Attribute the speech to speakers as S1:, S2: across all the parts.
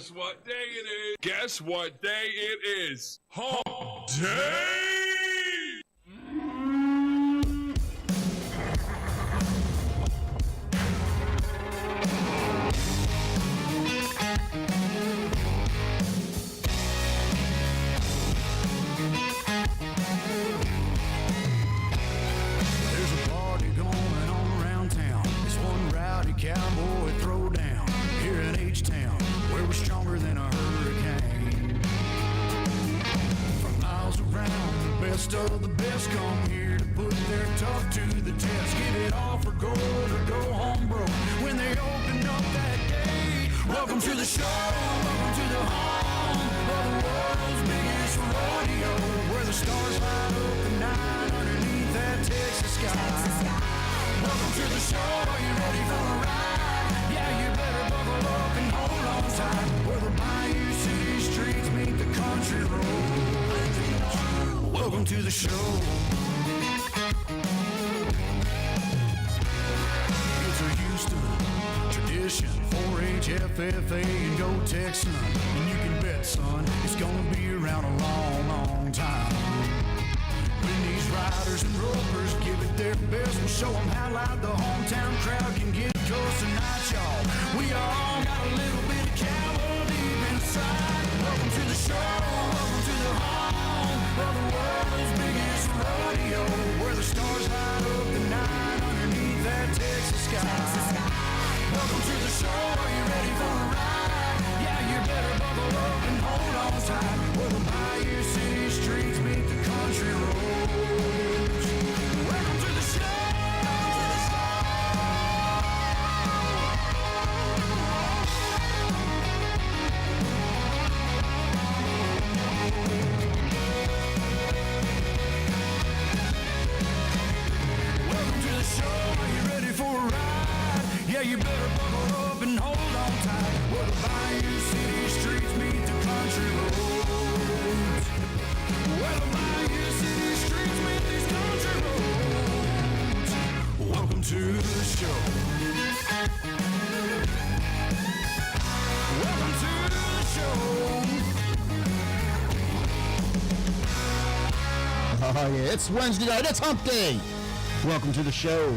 S1: Guess what day it is? Guess what day it is? Hump Day!
S2: Cowboy throwdown here in H-Town, where we're stronger than a hurricane. From miles around, the best of the best come here to put their tough to the test. Give it all for gold or go home broke when they open up that gate. Welcome to the show, welcome to the home of the world's biggest rodeo, where the stars light up the night underneath that Texas sky. Welcome to the show, are you ready for a ride? Yeah, you better buckle up and hold on tight, where the Bayou City streets meet the country roads. Welcome to the show. It's a Houston tradition, 4-H, FFA, and go Texan. And you can bet, son, it's gonna be around a long, long time. When these riders and ropers give it their best, we'll show them how loud the hometown crowd can get. Cause tonight, y'all, we all got a little bit of cowboy deep inside. Welcome to the show, welcome to the home of the world's biggest rodeo, where the stars light up the night underneath that Texas sky. Welcome to the show, are you ready for a ride? Yeah, you better buckle up and hold on tight, where the Bayou City streets meet the country roads. Welcome to the show. Welcome to the show. Are you ready for a ride? Yeah, you better buckle up and hold on tight, where the Bayou City streets meet the country roads. Where the Bayou City streets meet these country roads. Welcome to the show. Welcome to the show.
S3: Oh, yeah, it's Wednesday night. It's Hump Day. Welcome to the show.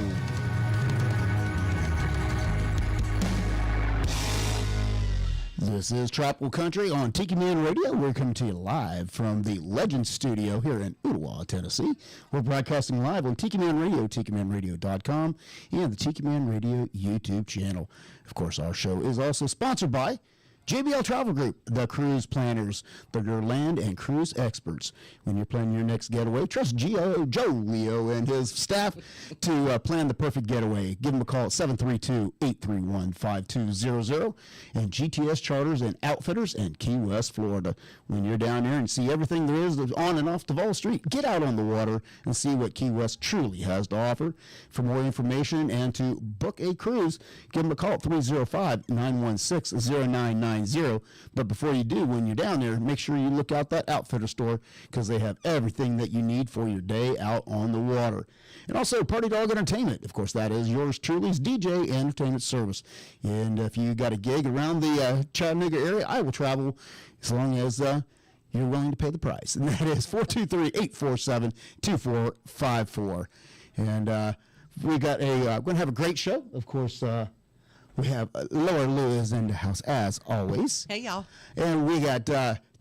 S3: This is Tropical Country on Tiki Man Radio. We're coming to you live from the Legend Studio here in Ottawa, Tennessee. We're broadcasting live on Tiki Man Radio, TikiManRadio.com, and the Tiki Man Radio YouTube channel. Of course, our show is also sponsored by JBL Travel Group, the cruise planners, the land and cruise experts. When you're planning your next getaway, trust Joe Leo and his staff to plan the perfect getaway. Give them a call at 732-831-5200 and GTS Charters and Outfitters in Key West, Florida. When you're down there and see everything there is on and off Duval Street, get out on the water and see what Key West truly has to offer. For more information and to book a cruise, give them a call at 305-916-0990. But before you do, when you're down there, make sure you look out that Outfitter store, because they have everything that you need for your day out on the water. And also Party Dog Entertainment. Of course, that is yours truly's DJ entertainment service. And if you got a gig around the Chattanooga area, I will travel as long as you're willing to pay the price. And that is 423-847-2454. And we got we're going to have a great show. Of course, we have Laura Lewis in the house, as always.
S4: Hey, y'all.
S3: And we got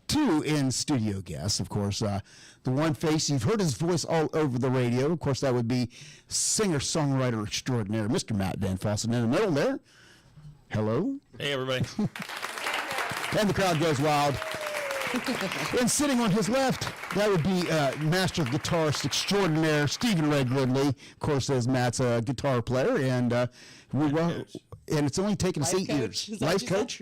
S3: two in-studio guests, of course. The one face, you've heard his voice all over the radio. Of course, that would be singer-songwriter extraordinaire, Mr. Matt Van Fossen in the middle there. Hello.
S5: Hey, everybody.
S3: And the crowd goes wild. And sitting on his left, that would be master guitarist extraordinaire Stephen Ray Gridley. Of course, as Matt's a guitar player, and and it's only taken us 8 years. Life coach?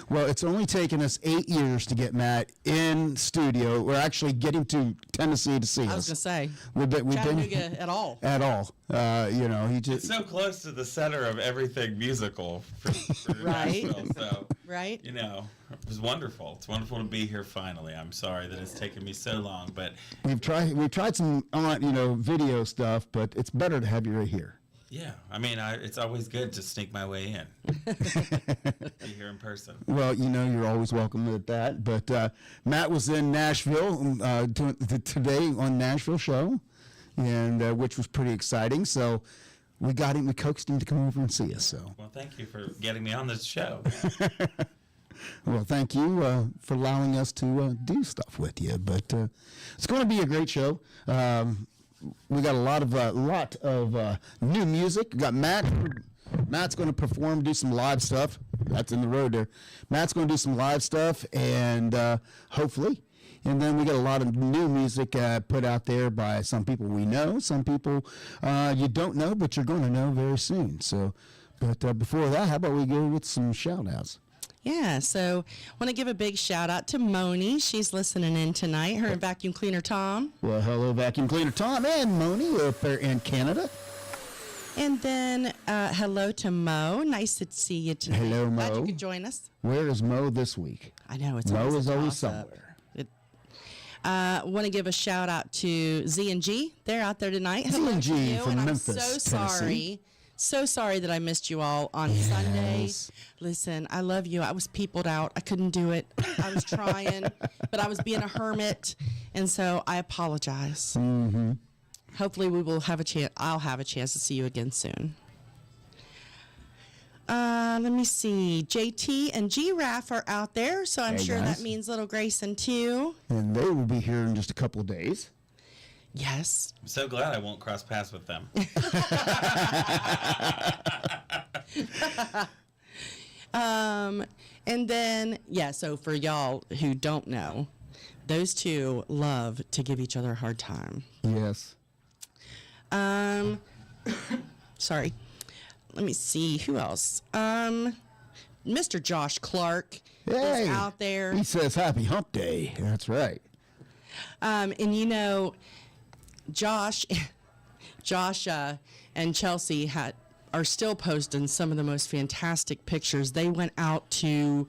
S3: Well, it's only taken us 8 years to get Matt in studio. We're actually getting to Tennessee to see us.
S4: I was going to say,
S3: we've
S4: Chattanooga
S3: been
S4: at all.
S3: At all. You know, he just...
S5: It's so close to the center of everything musical for
S4: Right.
S5: Nashville, so,
S4: right.
S5: You know, it was wonderful. It's wonderful to be here finally. I'm sorry that it's taken me so long, but...
S3: We've tried some, video stuff, but it's better to have you right here.
S5: Yeah, I mean, it's always good to sneak my way in. Be here in person.
S3: Well, you're always welcome at that. But Matt was in Nashville today on Nashville show, and which was pretty exciting. So we coaxed him to come over and see us. So.
S5: Well, thank you for getting me on this show.
S3: Well, thank you for allowing us to do stuff with you. But it's going to be a great show. We got a lot of new music. We got Matt. Matt's going to perform, do some live stuff. That's in the road there. Matt's going to do some live stuff, and hopefully. And then we got a lot of new music put out there by some people we know, some people you don't know, but you're going to know very soon. So, but before that, how about we go with some shout-outs?
S4: Yeah, so I want to give a big shout out to Moni. She's listening in tonight. Her and vacuum cleaner Tom.
S3: Well, hello, vacuum cleaner Tom and Moni up there in Canada.
S4: And then hello to Mo. Nice to see you tonight.
S3: Hello, Mo.
S4: Glad you could join us.
S3: Where is Mo this week?
S4: I know it's
S3: Mo is always
S4: toss-up.
S3: somewhere.
S4: Want to give a shout out to Z and G. They're out there tonight. Hello
S3: Z&G
S4: to you,
S3: from
S4: and
S3: Memphis,
S4: I'm so
S3: Tennessee.
S4: So sorry that I missed you all on Sunday. Listen, I love you. I was peopled out. I couldn't do it. I was trying, but I was being a hermit, and so I apologize.
S3: Mm-hmm.
S4: Hopefully, we will have a chance. I'll have a chance to see you again soon. Let me see. JT and Giraffe are out there, so I'm sure
S3: guys.
S4: that means little Grayson too.
S3: And they will be here in just a couple of days.
S4: Yes.
S5: I'm so glad I won't cross paths with them.
S4: And then, so for y'all who don't know, those two love to give each other a hard time.
S3: Yes.
S4: Sorry. Let me see. Who else? Mr. Josh Clark is out there.
S3: He says happy hump day. That's right.
S4: And Josh and Chelsea are still posting some of the most fantastic pictures. They went out to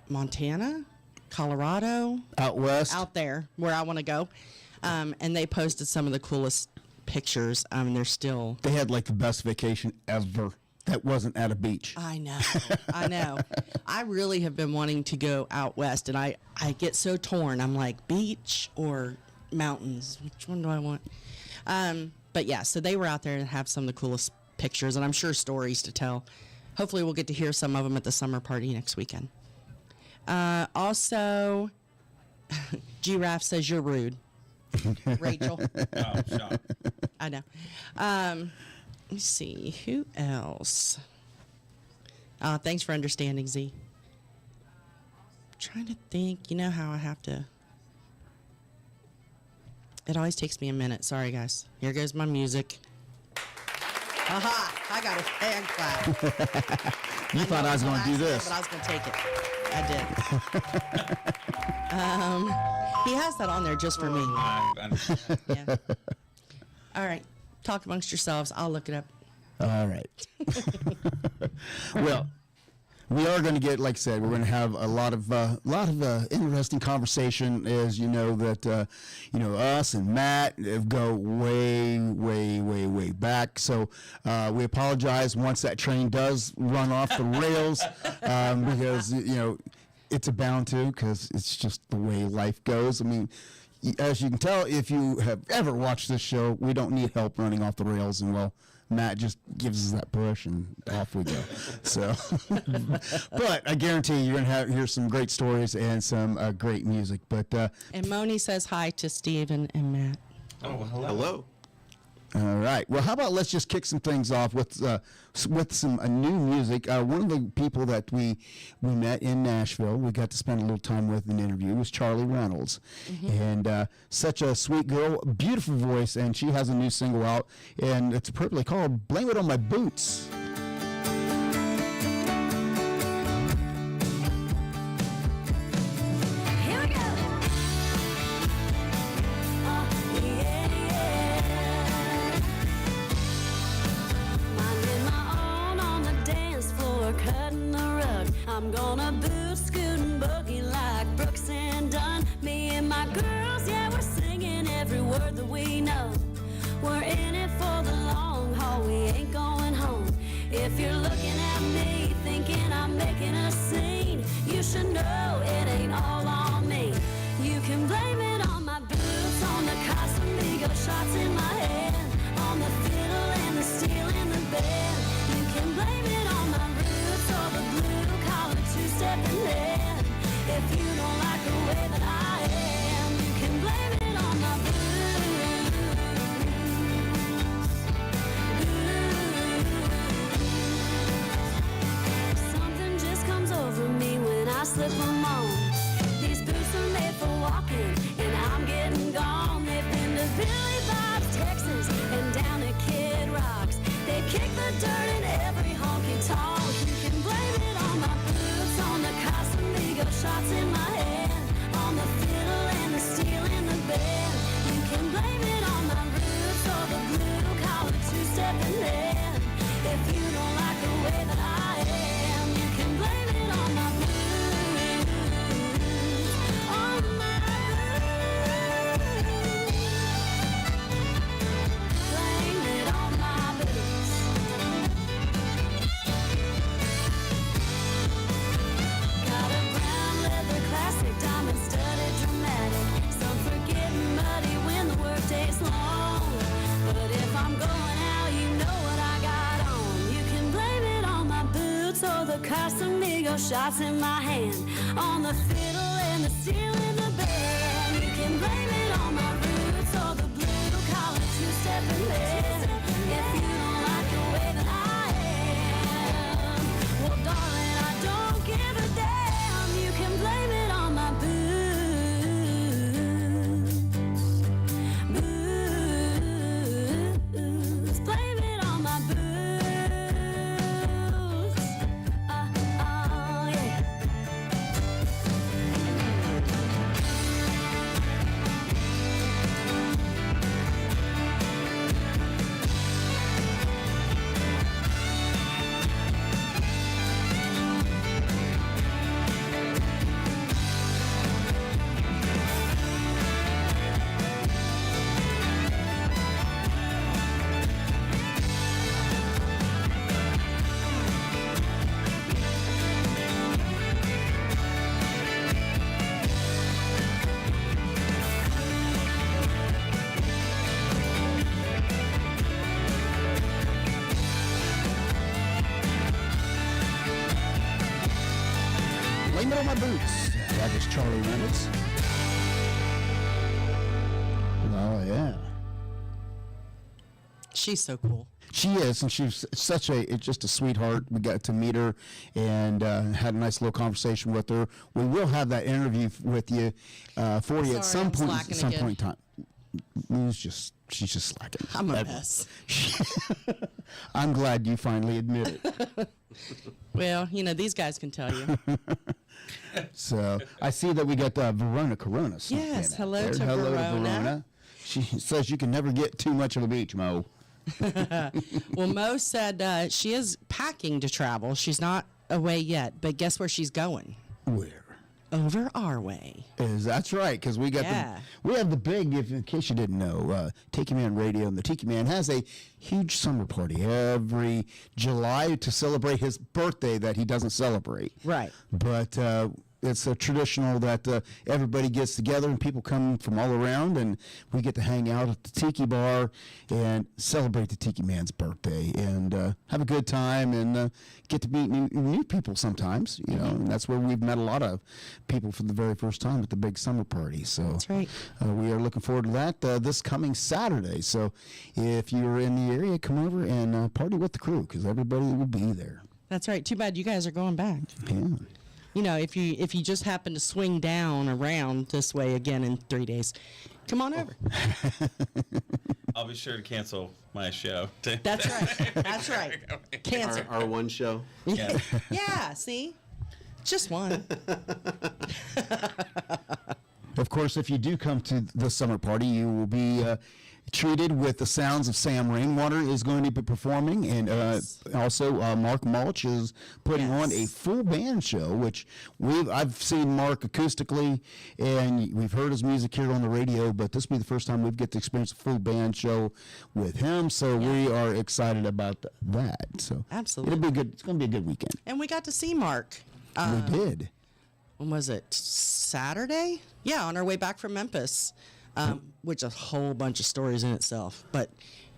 S4: Montana, Colorado,
S3: Out west.
S4: out there where I want to go, and they posted some of the coolest pictures. They're still.
S3: They had like the best vacation ever. That wasn't at a beach.
S4: I know. I really have been wanting to go out west, and I get so torn. I'm like, beach or mountains? Which one do I want? But yeah, so they were out there and have some of the coolest pictures, and I'm sure stories to tell. Hopefully we'll get to hear some of them at the summer party next weekend. Also, Giraffe says you're rude. Rachel.
S5: Oh, shock.
S4: I know. Let me see. Who else? Thanks for understanding, Z. Trying to think. You know how I have to. It always takes me a minute. Sorry, guys. Here goes my music. Aha! I got a hand clap.
S3: You thought I was going to do this.
S4: But I was going to take it. I did. He has that on there just for me. Yeah. All right. Talk amongst yourselves. I'll look it up.
S3: All right. Well, we are going to get, like I said, we're going to have a lot of interesting conversation. As you know that, us and Matt go way back. So we apologize once that train does run off the rails, because it's bound to, because it's just the way life goes. I mean, as you can tell, if you have ever watched this show, we don't need help running off the rails, and well, Matt just gives us that push, and off we go. So, but I guarantee you're going to hear some great stories and some great music. But
S4: And Moni says hi to Steve and Matt.
S5: Oh, well, hello.
S6: Hello.
S3: all right. Well, how about let's just kick some things off with some new music. One of the people that we met in Nashville, we got to spend a little time with in an interview, was Charlie Reynolds. And such a sweet girl, beautiful voice, and she has a new single out, and it's appropriately called Blame It on My Boots.
S7: Here we go. Minding my own on the dance floor, cutting the rug. I'm gonna boot, scoot, and boogie like Brooks and Dunn. Me and my girls, yeah, we're singing every word that we know. We're in it for ain't going home. If you're looking at me thinking I'm making a scene, you should know it ain't all on me. You can blame it on my boots, on the Casamigo shots in my hand, on the fiddle and the steel in the bed. You can blame it on my roots or the blue collar two-stepping land. If you don't like the way that I am, you can blame it on my blues. Something just comes over me when I slip them on. These boots are made for walking, and I'm getting gone. They've been to Billy Bob's, Texas, and down to Kid Rock's. They kick the dirt in every honky tonk. You can blame it on my boots, on the Casamigo shots in my hand, on the fiddle and the steel in the bed. You can blame it on my roots or the blue collar two-stepping land. If you don't like the way that I am, you can blame it on my blues, on my blues. Blame it on my boots. Got a brown leather classic, diamond studded dramatic. Some forgetting muddy when the workday's long. But if I'm going out, you know what I got on. You can blame it on my boots or the Casamigo shots in my hand, on the fiddle and the steel in the bed. You can blame it on my roots or the blue collar two-stepping land. If you don't like the way that I am, well, darling, I don't give a damn. You can blame it on my boots. Boots. Blame it on my boots. Oh, yeah.
S3: Blame it on my boots. That is Charlie Reynolds. Oh, yeah.
S4: She's so cool.
S3: She is, and she's just a sweetheart. We got to meet her and had a nice little conversation with her. We will have that interview with you for you at
S4: Sorry,
S3: some
S4: I'm
S3: point.
S4: slacking
S3: Some
S4: again.
S3: point in time. She's just slacking.
S4: I'm a mess.
S3: I'm glad you finally admit it.
S4: Well, you know, these guys can tell you.
S3: So I see that we got Verona Corona.
S4: Yes,
S3: hello
S4: hello to Verona.
S3: She says you can never get too much of a beach, Mo.
S4: Well, Mo said she is packing to travel. She's not away yet, but guess where she's going?
S3: Where?
S4: Over our way.
S3: That's right, because we got we have the big, in case you didn't know, Tiki Man Radio, and the Tiki Man has a huge summer party every July to celebrate his birthday that he doesn't celebrate.
S4: Right.
S3: But it's a traditional that everybody gets together and people come from all around, and we get to hang out at the Tiki Bar and celebrate the Tiki Man's birthday and have a good time and get to meet new people sometimes, you know, and that's where we've met a lot of people for the very first time at the big summer party. So
S4: That's right.
S3: We are looking forward to that this coming Saturday. So if you're in the area, come over and party with the crew because everybody will be there.
S4: That's right. Too bad you guys are going back.
S3: Yeah.
S4: You know, if you just happen to swing down around this way again in 3 days, come on over.
S5: I'll be sure to cancel my show.
S4: That's right. That's right. Cancel.
S6: Our one show.
S5: Yeah.
S4: Yeah, see? Just one.
S3: Of course, if you do come to the summer party, you will be treated with the sounds of Sam Rainwater is going to be performing, and also Mark Mulch is putting on a full band show, which I've seen Mark acoustically, and we've heard his music here on the radio, but this will be the first time we get to experience a full band show with him, so we are excited about that. So
S4: absolutely,
S3: it'll be good. It's going to be a good weekend.
S4: And we got to see Mark.
S3: We did.
S4: When was it? Saturday? Yeah, on our way back from Memphis. Which a whole bunch of stories in itself. But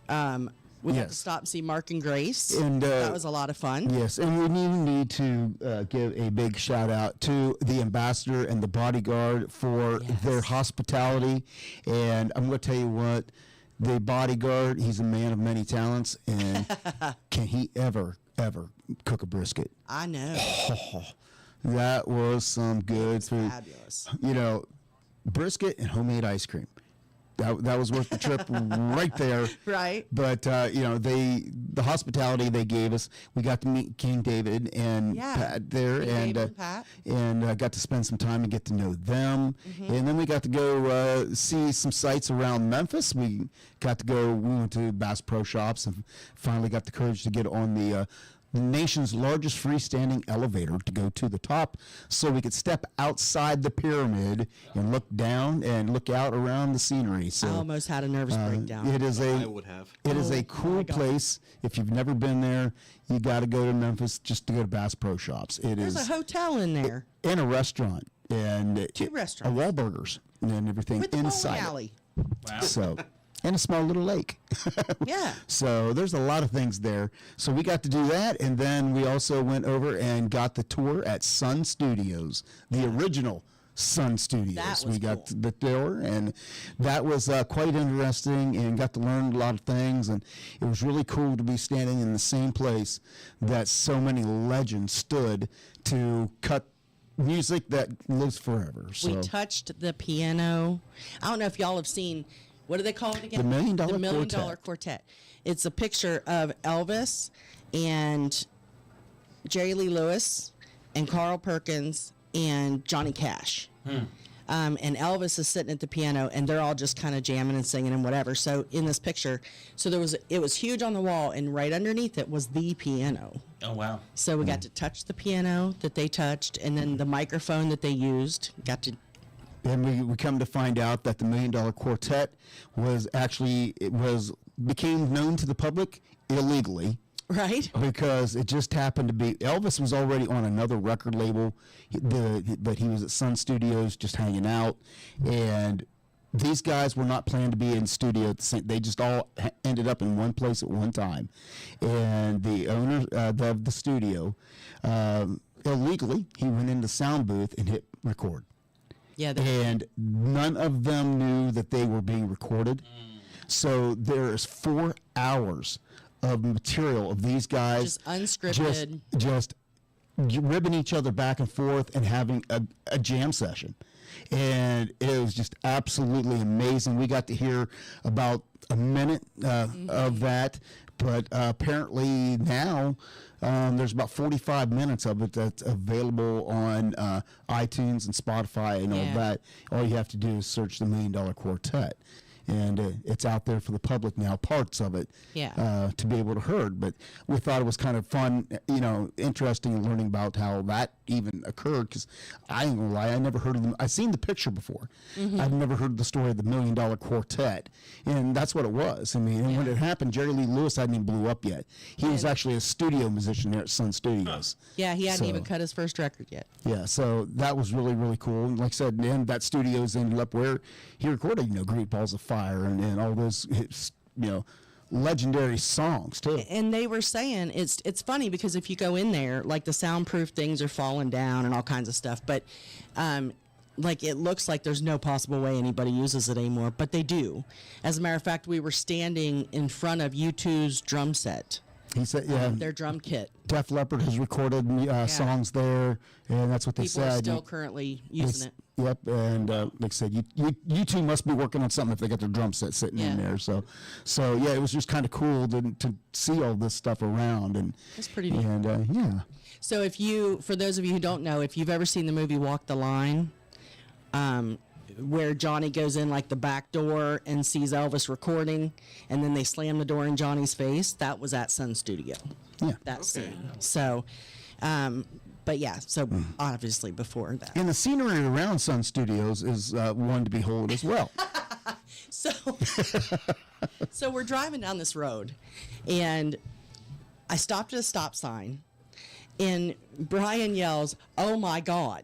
S4: we got to stop and see Mark and Grace. And that was a lot of fun.
S3: Yes, and we need to give a big shout out to the ambassador and the bodyguard for their hospitality. And I'm going to tell you what, the bodyguard, he's a man of many talents, and can he ever cook a brisket?
S4: I know.
S3: Oh, that was some good food.
S4: Fabulous.
S3: You know, brisket and homemade ice cream. That was worth the trip right there.
S4: Right.
S3: But you know, the hospitality they gave us, we got to meet King David and Pat there, and
S4: Pat.
S3: And got to spend some time and get to know them. And then we got to go see some sights around Memphis. We went to Bass Pro Shops and finally got the courage to get on the nation's largest freestanding elevator to go to the top, so we could step outside the pyramid and look down and look out around the scenery. So
S4: I almost had a nervous breakdown.
S3: It is
S6: I would have.
S3: It is a cool place. If you've never been there, you got to go to Memphis just to go to Bass Pro Shops.
S4: There's a hotel in there.
S3: And a restaurant. And
S4: Two restaurants.
S3: A Wahlburgers and everything
S4: With the
S3: inside.
S4: bowling alley.
S5: Wow.
S3: So, and a small little lake.
S4: Yeah.
S3: So there's a lot of things there. So we got to do that, and then we also went over and got the tour at Sun Studios, the original Sun Studios.
S4: That was
S3: we got
S4: cool.
S3: the tour, and that was quite interesting, and got to learn a lot of things, and it was really cool to be standing in the same place that so many legends stood to cut music that lives forever. So
S4: We touched the piano. I don't know if y'all have seen, what do they call it again?
S3: The $1 Million
S4: The $1 Million
S3: Quartet.
S4: Quartet. It's a picture of Elvis and Jerry Lee Lewis and Carl Perkins and Johnny Cash. And Elvis is sitting at the piano, and they're all just kind of jamming and singing and whatever. So in this picture, it was huge on the wall, and right underneath it was the piano.
S5: Oh, wow.
S4: So we got to touch the piano that they touched, and then the microphone that they used. Got to.
S3: And we come to find out that the $1 Million Quartet became known to the public illegally.
S4: Right?
S3: Because it just happened to be, Elvis was already on another record label, but he was at Sun Studios just hanging out, and these guys were not planned to be in studio at the same. They just all ended up in one place at one time, and the owner of the studio, illegally, he went into sound booth and hit record.
S4: Yeah.
S3: And none of them knew that they were being recorded. So there is 4 hours of material of these guys
S4: Just unscripted.
S3: just ribbing each other back and forth and having a jam session. And it was just absolutely amazing. We got to hear about a minute of that, but apparently now there's about 45 minutes of it that's available on iTunes and Spotify and all that. All you have to do is search the $1 Million Quartet. And it's out there for the public now, parts of it, to be able to heard. But we thought it was kind of fun, interesting learning about how that even occurred, because I ain't gonna lie, I never heard of them. I've seen the picture before. I've never heard the story of the $1 Million Quartet, and that's what it was. I mean, and when it happened, Jerry Lee Lewis hadn't even blew up yet. He was actually a studio musician there at Sun Studios.
S4: Yeah, he hadn't
S3: So-
S4: even cut his first record yet.
S3: Yeah, so that was really, really cool. And like I said, then that studios ended up where he recorded, Great Balls of Fire and all those hits, legendary songs too.
S4: And they were saying it's funny because if you go in there, like the soundproof things are falling down and all kinds of stuff, but like it looks like there's no possible way anybody uses it anymore, but they do. As a matter of fact, we were standing in front of U2's drum set.
S3: He said,
S4: Their drum kit.
S3: Def Leppard has recorded songs there, and that's what they
S4: People
S3: said.
S4: are still currently using it.
S3: Yep, and like I said, you two must be working on something if they got their drum set sitting in there. So yeah, it was just kind of cool to see all this stuff around, and
S4: That's pretty neat.
S3: And
S4: So for those of you who don't know, if you've ever seen the movie Walk the Line, where Johnny goes in like the back door and sees Elvis recording, and then they slam the door in Johnny's face. That was at Sun Studio.
S3: Yeah.
S4: That scene. So, but yeah, so obviously before that.
S3: And the scenery around Sun Studios is one to behold as well.
S4: So, so we're driving down this road, and I stopped at a stop sign, and Brian yells, "Oh my God!"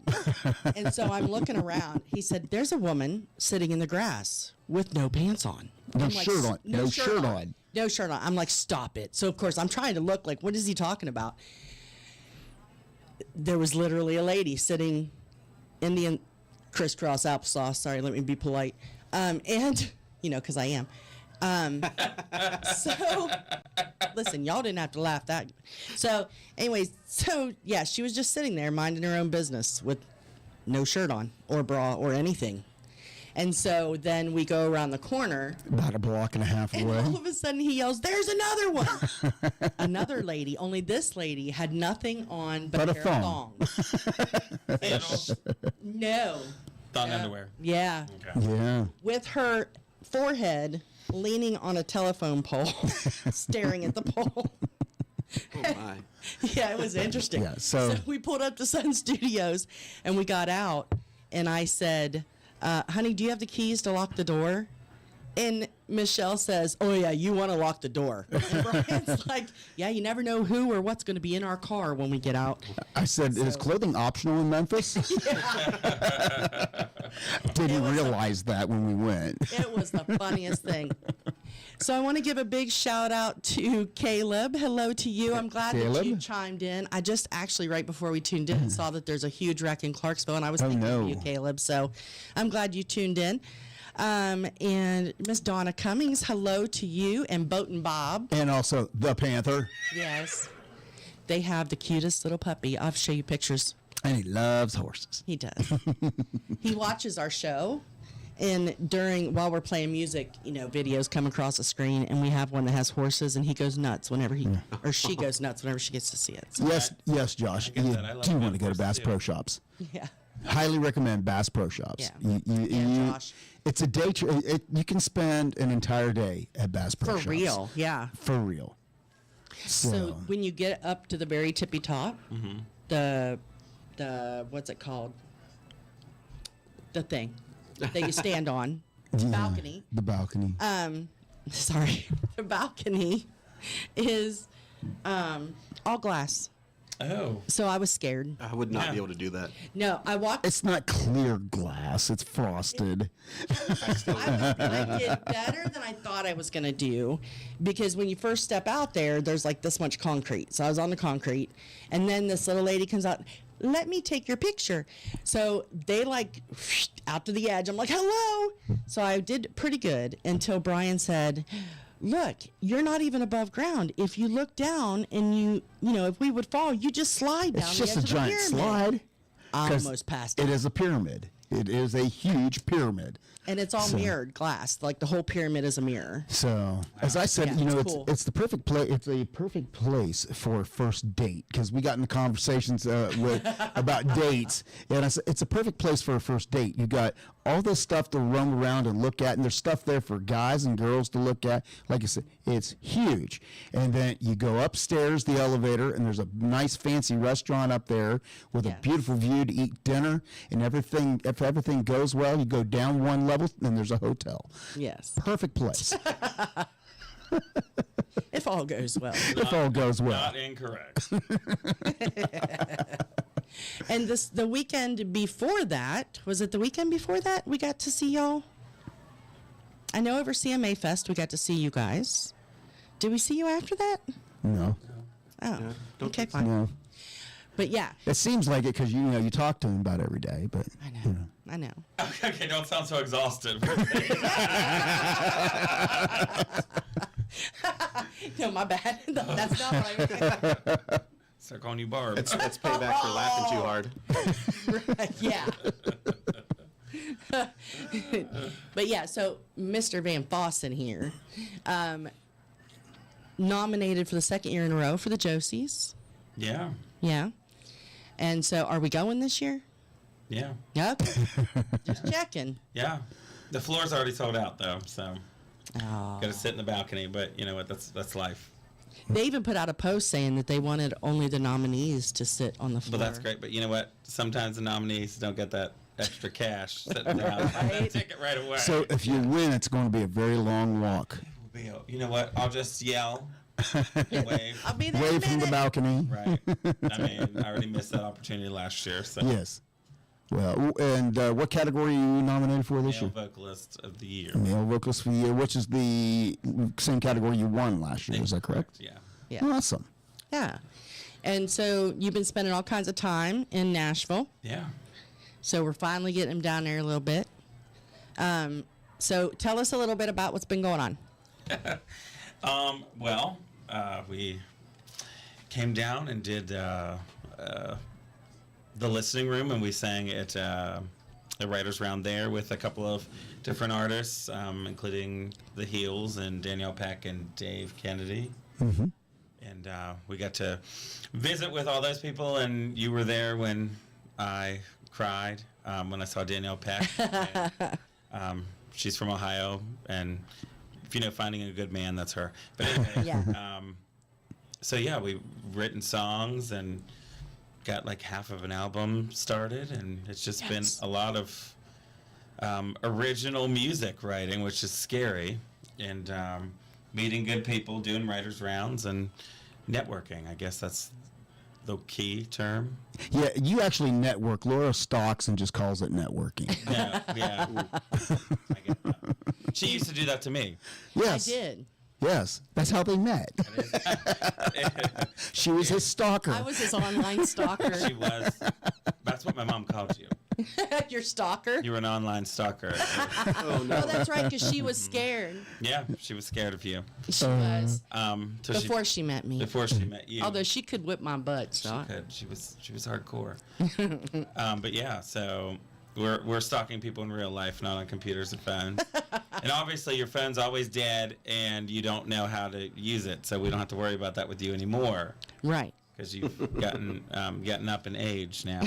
S4: And so I'm looking around. He said, "There's a woman sitting in the grass with no pants on,
S3: No
S4: I'm like,
S3: shirt on. No shirt on.
S4: no shirt on." I'm like, "Stop it!" So of course I'm trying to look like, what is he talking about? There was literally a lady sitting in the crisscross applesauce. Sorry, let me be polite. And you know, because I am. So listen, y'all didn't have to laugh that. So anyways, so yeah, she was just sitting there minding her own business with no shirt on or bra or anything. And so then we go around the corner,
S3: About a block and a half
S4: and
S3: away.
S4: all of a sudden he yells, "There's another one!" Another lady. Only this lady had nothing on but
S3: But a
S4: a pair of
S3: thong.
S4: thongs.
S5: Sandals,
S4: No.
S5: thong underwear.
S4: Yeah.
S5: Okay.
S3: Yeah.
S4: With her forehead leaning on a telephone pole, staring at the pole.
S6: Oh my.
S4: Yeah, it was interesting.
S3: Yeah, so-
S4: we pulled up to Sun Studios, and we got out, and I said, "Honey, do you have the keys to lock the door?" And Michelle says, "Oh yeah, you want to lock the door." And Brian's like, "Yeah, you never know who or what's going to be in our car when we get out."
S3: I said, is clothing optional in Memphis? Didn't realize that when we went.
S4: It was the funniest thing. So I want to give a big shout out to Caleb. Hello to you. I'm glad that you
S3: Caleb?
S4: chimed in. I just actually, right before we tuned in, saw that there's a huge wreck in Clarksville, and I was thinking
S3: no.
S4: of you, Caleb. So I'm glad you tuned in. And Miss Donna Cummings, hello to you, and Boat and Bob.
S3: And also the Panther.
S4: Yes. They have the cutest little puppy. I'll show you pictures.
S3: And he loves horses.
S4: He does. He watches our show, and while we're playing music, you know, videos come across the screen, and we have one that has horses, and he goes nuts whenever or she goes nuts whenever she gets to see it. So,
S3: Yes, Josh.
S5: get
S3: You
S5: that. I love
S3: do want
S5: good
S3: to go to Bass
S5: horses,
S3: Pro
S5: too.
S3: Shops.
S4: yeah.
S3: Highly recommend Bass Pro Shops.
S4: Yeah. Yeah, Josh.
S3: It's a day. You can spend an entire day at Bass Pro
S4: For
S3: Shops.
S4: real, yeah.
S3: For real.
S4: So when you get up to the very tippy top, the what's it called? The thing that you stand on, balcony.
S3: The balcony.
S4: Sorry, the balcony is all glass.
S5: Oh.
S4: So I was scared.
S6: I would not
S5: Yeah.
S6: be able to do that.
S4: No, I walked.
S3: It's not clear glass. It's frosted.
S4: I did better than I thought I was going to do, because when you first step out there, there's like this much concrete. So I was on the concrete, and then this little lady comes out, "Let me take your picture." So they like out to the edge. I'm like, "Hello." So I did pretty good until Brian said, "Look, you're not even above ground. If you look down and you know, if we would fall, you just slide down
S3: It's
S4: the
S3: just
S4: edge
S3: a
S4: of the
S3: giant
S4: pyramid."
S3: slide.
S4: I
S3: 'Cause
S4: almost passed
S3: It
S4: it.
S3: is a pyramid. It is a huge pyramid.
S4: And it's all mirrored glass. Like the whole pyramid is a mirror.
S3: So, as I said,
S4: Yeah,
S3: you know,
S4: it's cool.
S3: it's the perfect place. It's a perfect place for a first date, because we got into conversations about dates, and I said it's a perfect place for a first date. You got all this stuff to roam around and look at, and there's stuff there for guys and girls to look at. Like I said, it's huge. And then you go upstairs, the elevator, and there's a nice fancy restaurant up there with a
S4: Yes.
S3: beautiful view to eat dinner and everything. If everything goes well, you go down one level, and there's a hotel.
S4: Yes.
S3: Perfect place.
S4: If all goes well.
S3: If all goes well.
S5: Not incorrect.
S4: And the weekend before that, was it the weekend before that we got to see y'all? I know over CMA Fest we got to see you guys. Did we see you after that?
S3: No.
S4: Oh,
S6: don't
S4: okay,
S6: think so.
S4: fine.
S3: No.
S4: But yeah,
S3: It seems like it because you talk to him about it every day, but
S4: I know. I know.
S5: Okay, don't sound so exhausted.
S4: No, my bad. That's not what I meant.
S5: Start calling you Barb.
S6: It's payback for laughing too hard.
S4: Yeah. But yeah, so Mr. Van Fossen here, nominated for the second year in a row for the Josies.
S5: Yeah.
S4: Yeah. And so are we going this year?
S5: Yeah.
S4: Yep. Just checking.
S5: Yeah. The floor's already sold out, though, so
S4: Oh.
S5: got to sit in the balcony. But you know what? That's life.
S4: They even put out a post saying that they wanted only the nominees to sit on the floor.
S5: But that's great. But you know what? Sometimes the nominees don't get that extra cash sitting down.
S4: Right.
S5: Take it right away.
S3: So if you win, it's going to be a very long walk.
S5: You know what? I'll just yell and wave.
S4: I'll be there in a
S3: Wave from the
S4: minute.
S3: balcony.
S5: Right. I mean, I already missed that opportunity last year. So
S3: Yes. Well, and what category are you nominated for this
S5: male
S3: year?
S5: vocalist of the year.
S3: Male Vocalist for the Year, which is the same category you won last year. Is that correct?
S5: Yeah.
S4: Yeah.
S3: Awesome.
S4: Yeah. And so you've been spending all kinds of time in Nashville.
S5: Yeah.
S4: So we're finally getting him down there a little bit. So tell us a little bit about what's been going on.
S5: We came down and did the listening room, and we sang at the writers' round there with a couple of different artists, including the Heels and Danielle Peck and Dave Kennedy.
S3: Mm-hmm.
S5: And we got to visit with all those people, and you were there when I cried when I saw Danielle Peck. And, she's from Ohio, and if you know Finding a Good Man, that's her. But anyway,
S4: Yeah.
S5: so yeah, we've written songs and got like half of an album started, and it's just been a lot of original music writing, which is scary, and meeting good people, doing writers' rounds, and networking. I guess that's the key term.
S3: Yeah, you actually network. Laura stalks and just calls it networking.
S5: Yeah, yeah. I get that. She used to do that to me.
S3: Yes.
S4: I did.
S3: Yes. That's how they met. She was his stalker.
S4: I was his online stalker.
S5: She was. That's what my mom called you.
S4: Your stalker?
S5: You were an online stalker.
S6: Oh, no.
S4: Oh, that's right, because she was scared.
S5: Yeah, she was scared of you.
S4: She was.
S5: So
S4: Before she met me.
S5: before she met you.
S4: Although she could whip my butt,
S5: she
S4: so.
S5: could. She was hardcore. But yeah, so we're stalking people in real life, not on computers and phones. And obviously your phone's always dead, and you don't know how to use it, so we don't have to worry about that with you anymore.
S4: Right.
S5: Because you've gotten up in age now.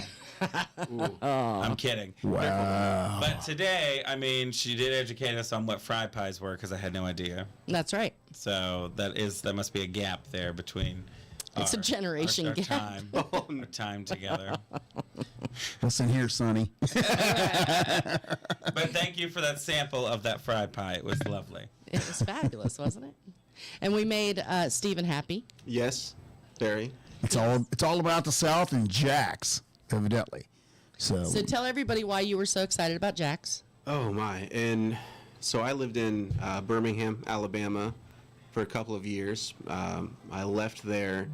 S5: I'm kidding.
S3: Wow.
S5: But today, I mean, she did educate us on what fry pies were, because I had no idea.
S4: That's right.
S5: So that must be a gap there between.
S4: It's a generation
S5: our
S4: gap.
S5: Time, our time together.
S3: Listen here, Sonny.
S5: But thank you for that sample of that fried pie. It was lovely.
S4: It was fabulous, wasn't it? And we made Stephen happy.
S6: Yes, very.
S3: It's all about the South and Jax, evidently. So
S4: tell everybody why you were so excited about Jax.
S6: Oh, my. And so I lived in Birmingham, Alabama for a couple of years. I left there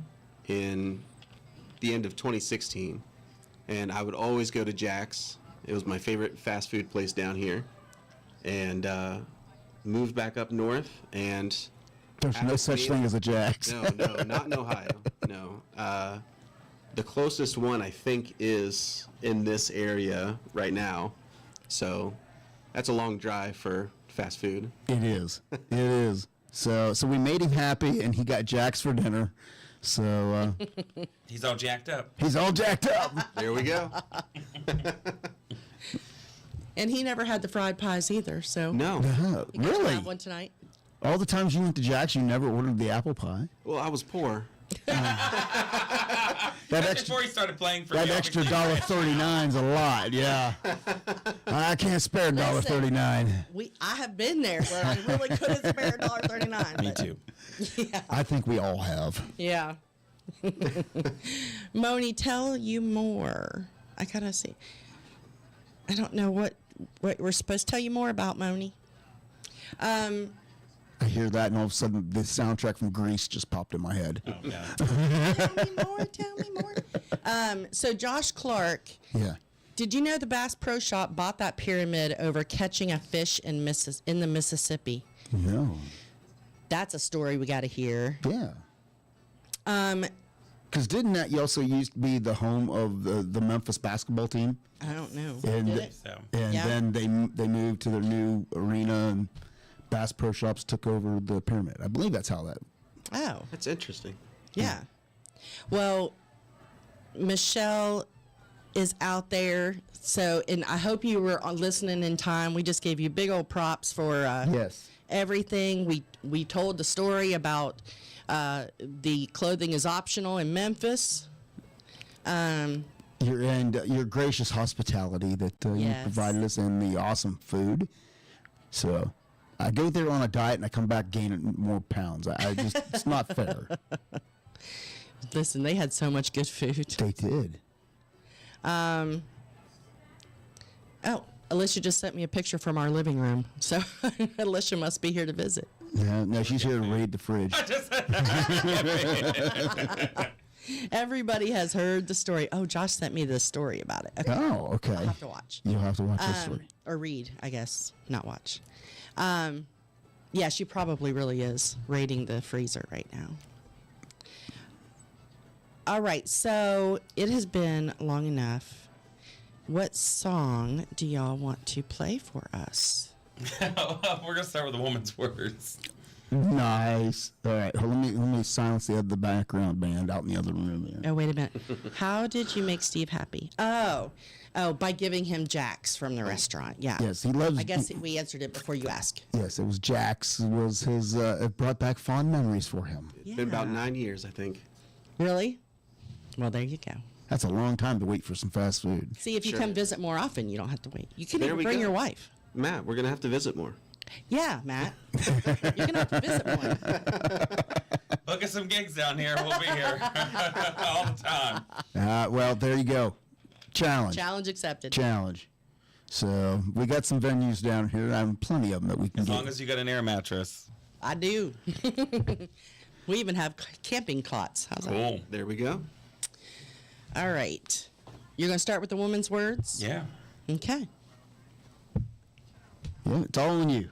S6: in the end of 2016. And I would always go to Jack's. It was my favorite fast food place down here. And moved back up north, and
S3: there's no such thing as a Jax.
S6: no, not in Ohio. No. The closest one, I think, is in this area right now. So that's a long drive for fast food.
S3: It is. It is. So we made him happy, and he got Jax for dinner. So
S5: He's all jacked up.
S3: he's all jacked up.
S6: There we go.
S4: And he never had the fried pies either, so.
S6: No.
S4: You guys
S3: Really?
S4: have one tonight?
S3: All the times you went to Jax, you never ordered the apple pie.
S6: Well, I was poor.
S3: That
S5: That's
S3: extra,
S5: before he started playing for
S3: that
S5: you.
S3: extra $1.39's a lot. Yeah, I can't spare $1.39.
S4: I have been there where I really couldn't spare $1.39.
S5: Me too.
S4: Yeah.
S3: I think we all have.
S4: Yeah. Moni, tell you more. I gotta see. I don't know what we're supposed to tell you more about, Moni.
S3: I hear that, and all of a sudden, the soundtrack from Grease just popped in my head.
S5: Oh, yeah.
S4: Tell me more. So Josh Clark,
S3: Yeah.
S4: did you know the Bass Pro Shop bought that pyramid over catching a fish in the Mississippi?
S3: No.
S4: That's a story we got to hear.
S3: Yeah. Because didn't that also used to be the home of the Memphis basketball team?
S4: I don't know.
S3: And,
S4: Did it?
S5: So
S3: and
S4: Yeah.
S3: then they moved to their new arena, and Bass Pro Shops took over the pyramid. I believe that's how that.
S4: Oh,
S6: That's interesting.
S4: yeah. Well, Michelle is out there. So, and I hope you were listening in time. We just gave you big old props for
S3: Yes.
S4: everything. We told the story about the clothing is optional in Memphis.
S3: Your gracious hospitality that you
S4: Yes.
S3: provided us, and the awesome food. So I go there on a diet and I come back gaining more pounds. I just it's not fair.
S4: Listen, they had so much good food.
S3: They did.
S4: Oh, Alicia just sent me a picture from our living room. So Alicia must be here to visit.
S3: Yeah, no, she's here to raid the fridge.
S4: Everybody has heard the story. Oh, Josh sent me the story about it. Okay.
S3: Oh, okay.
S4: I'll have to watch.
S3: You'll have to watch the story.
S4: Or read, I guess, not watch. Yeah, she probably really is raiding the freezer right now. All right, so it has been long enough. What song do y'all want to play for us?
S5: We're gonna start with the woman's words.
S3: Nice. All right, let me silence the background band out in the other room there.
S4: Oh, wait a minute. How did you make Steve happy? Oh, by giving him Jack's from the restaurant. Yeah.
S3: Yes, he loves.
S4: I guess we answered it before you asked.
S3: Yes, it was Jack's. It was his. It brought back fond memories for him.
S6: It's been about 9 years, I think.
S4: Really? Well, there you go.
S3: That's a long time to wait for some fast food.
S4: See, if you
S6: Sure.
S4: come visit more often, you don't have to wait. You can
S6: There
S4: even
S6: we
S4: bring
S6: go.
S4: your wife.
S6: Matt, we're going to have to visit more.
S4: Yeah, Matt. You're going to have to visit more.
S5: Look at some gigs down here. We'll be here all the time.
S3: Well, there you go. Challenge.
S4: Challenge accepted.
S3: Challenge. So we got some venues down here. I have plenty of them that we can
S5: As
S3: get.
S5: long as you got an air mattress.
S4: I do. We even have camping cots. How's that?
S5: Cool.
S6: There we go.
S4: All right. You're going to start with the woman's words?
S5: Yeah.
S4: Okay.
S3: Yeah, it's all on you.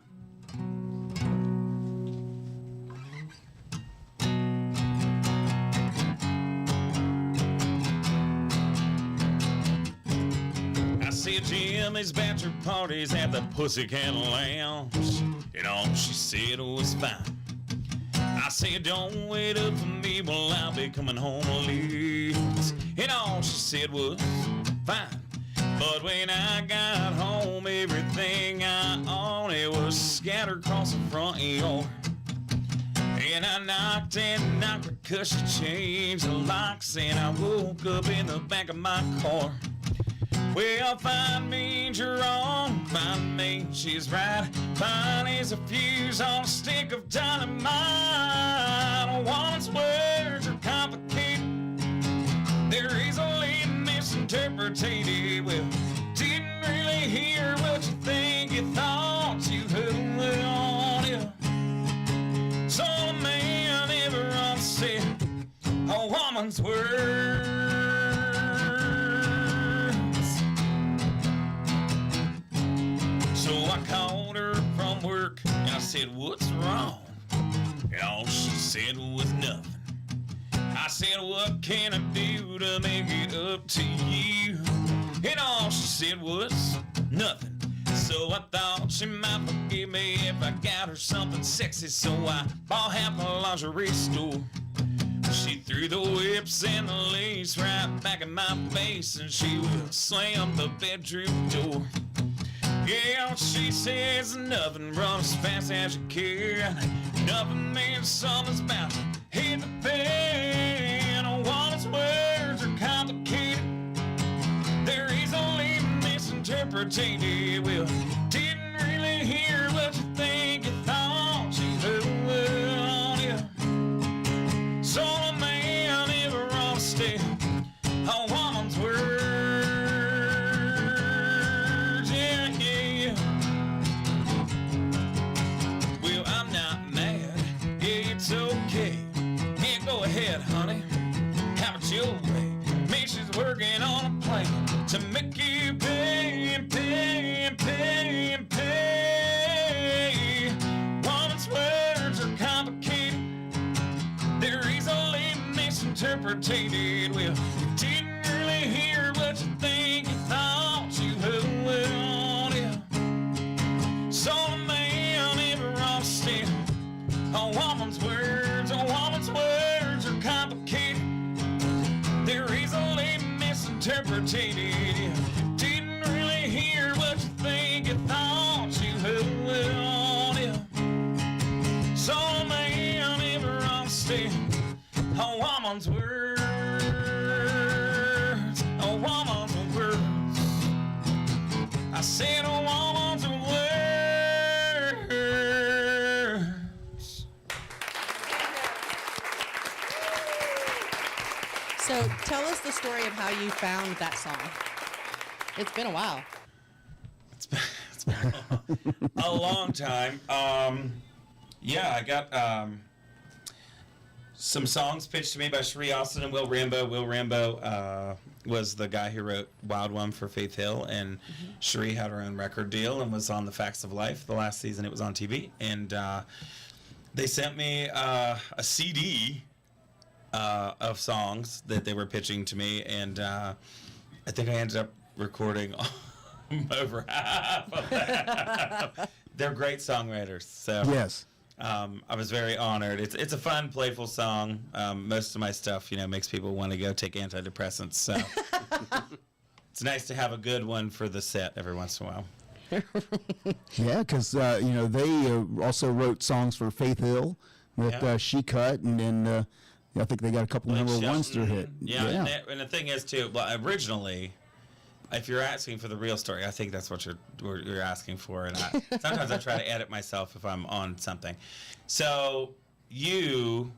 S5: I see Jimmy's bachelor parties at the Pussycat Lounge, and all she said was fine. I said, don't wait up for me, well, I'll be coming home late. And all she said was fine. But when I got home, everything I owned, it was scattered across the front yard. And I knocked and knocked because she changed the locks, and I woke up in the back of my car. Well, find me Jerome, find me, she's right. Fine as a fuse on a stick of dynamite. A woman's words are complicated. They're easily misinterpreted. Well, didn't really hear what you think you thought you heard on it. So a man never unsaid a woman's words. So I called her from work and I said, what's wrong? And all she said was nothing. I said, what can I do to make it up to you? And all she said was nothing. So I thought she might forgive me if I got her something sexy. So I bought half a lingerie store. She threw the whips and the lace right back in my face, and she would slam the bedroom door. Yeah, she says nothing, run as fast as you can. Nothing means something's about to hit the fan. A woman's words are complicated. They're easily misinterpreted. Well, didn't really hear what you think you thought you heard. Yeah. So a man never understood a woman's words. Yeah, yeah, yeah. Well, I'm not mad. Yeah, it's okay. Yeah, go ahead, honey. Have it your way. Me, she's working on a plan to make you pay and pay and pay and pay. Woman's words are complicated. They're easily misinterpreted. Well, you didn't really hear what you think you thought you heard. Yeah. So a man never understood a woman's words. A woman's words are complicated. They're easily misinterpreted.
S4: tell us the story of how you found that song. It's been a while.
S5: It's been a long time. Yeah, I got some songs pitched to me by Sheree Austin and Will Rambo. Will Rambo was the guy who wrote Wild One for Faith Hill, and Sheree had her own record deal and was on The Facts of Life. The last season it was on TV, and they sent me a CD of songs that they were pitching to me, and I think I ended up recording over half of that. They're great songwriters, so
S3: Yes.
S5: I was very honored. It's a fun, playful song. Most of my stuff, makes people want to go take antidepressants. So it's nice to have a good one for the set every once in a while.
S3: Yeah, because they also wrote songs for Faith Hill that
S5: Yeah.
S3: she cut, and then I think they got a couple
S5: Blake
S3: number ones to
S5: Shelton.
S3: hit.
S5: Yeah. And the thing is too. Well, originally, if you're asking for the real story, I think that's what you're asking for. And sometimes I try to edit myself if I'm on something. So you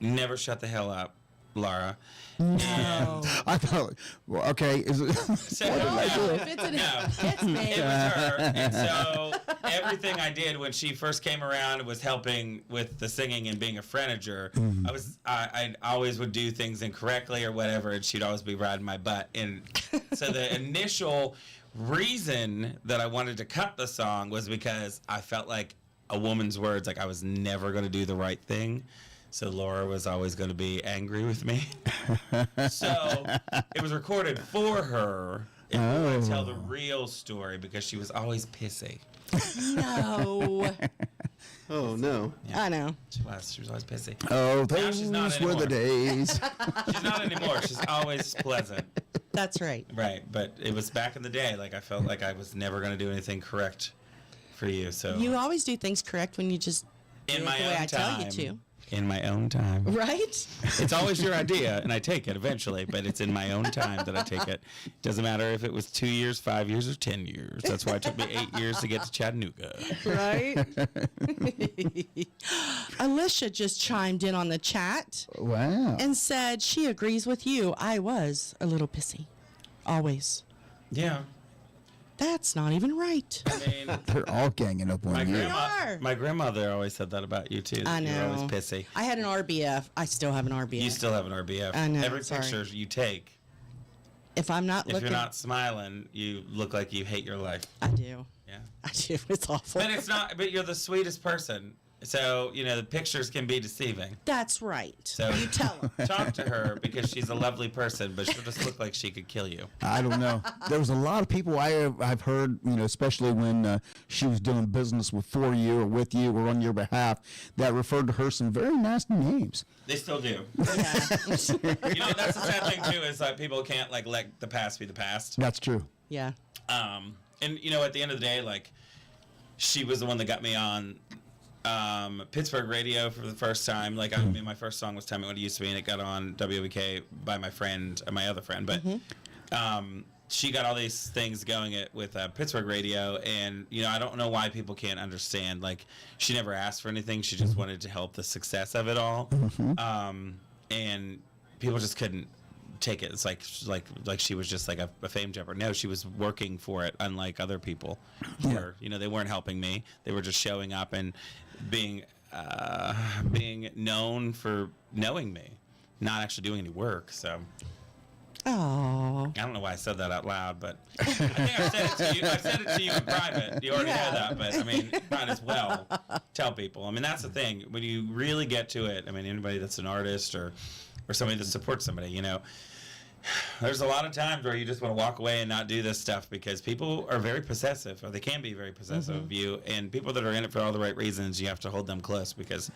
S5: never shut the hell up, Laura.
S4: No.
S3: I thought, well, okay, is it?
S5: So,
S4: If it's it's me.
S5: It was her, and so everything I did when she first came around was helping with the singing and being a frenager. I always would do things incorrectly or whatever, and she'd always be riding my butt. And so the initial reason that I wanted to cut the song was because I felt like a woman's words, like I was never going to do the right thing. So Laura was always going to be angry with me. So it was recorded for her. And we want to tell the real story because she was always pissy.
S4: No.
S6: Oh, no.
S4: I know.
S5: She was always pissy.
S3: Oh,
S5: Now
S3: those
S5: she's not
S3: were the
S5: anymore.
S3: days.
S5: She's not anymore. She's always pleasant.
S4: That's right.
S5: Right. But it was back in the day. Like I felt like I was never going to do anything correct for you. So
S4: You always do things correct when you just do
S5: in
S4: it
S5: my
S4: the way
S5: own
S4: I tell you
S5: time.
S4: to.
S5: In my own time.
S4: Right?
S5: It's always your idea, and I take it eventually, but it's in my own time that I take it. Doesn't matter if it was 2 years, 5 years, or 10 years. That's why it took me 8 years to get to Chattanooga.
S4: Right? Alicia just chimed in on the chat
S3: Wow.
S4: and said she agrees with you. I was a little pissy. Always.
S5: Yeah.
S4: That's not even right.
S5: I mean,
S3: They're all ganging up on you.
S4: are.
S5: my grandmother always said that about you, too.
S4: I know.
S5: You're always pissy.
S4: I had an RBF. I still have an RBF.
S5: You still have an RBF.
S4: I know,
S5: Every
S4: sorry.
S5: picture you take,
S4: If I'm not
S5: if
S4: looking,
S5: you're not smiling, you look like you hate your life.
S4: I do.
S5: Yeah.
S4: I do. It's awful.
S5: But it's not, but you're the sweetest person. So, the pictures can be deceiving.
S4: That's right.
S5: So
S4: You tell them.
S5: talk to her because she's a lovely person, but she'll just look like she could kill you.
S3: I don't know. There was a lot of people I've heard, especially when she was doing business for you or with you or on your behalf, that referred to her some very nasty names.
S5: They still do.
S4: Yeah.
S5: That's the sad thing too is that people can't let the past be the past.
S3: That's true.
S4: Yeah.
S5: And at the end of the day, she was the one that got me on Pittsburgh radio for the first time. My first song was "Tell Me What It Used to Be," and it got on WBK by my friend, my other friend. But she got all these things going with Pittsburgh radio, and I don't know why people can't understand. She never asked for anything; she just wanted to help the success of it all. And people just couldn't take it. It's like she was just like a fame jumper. No, she was working for it, unlike other people. Where, they weren't helping me. They were just showing up and being known for knowing me, not actually doing any work. So
S4: Oh.
S5: I don't know why I said that out loud, but I think I've said it to you. I've said it to you in private. You already know that, but might as well tell people. That's the thing. When you really get to it, anybody that's an artist or somebody that supports somebody, there's a lot of times where you just want to walk away and not do this stuff because people are very possessive, or they can be very possessive of you, and people that are in it for all the right reasons, you have to hold them close because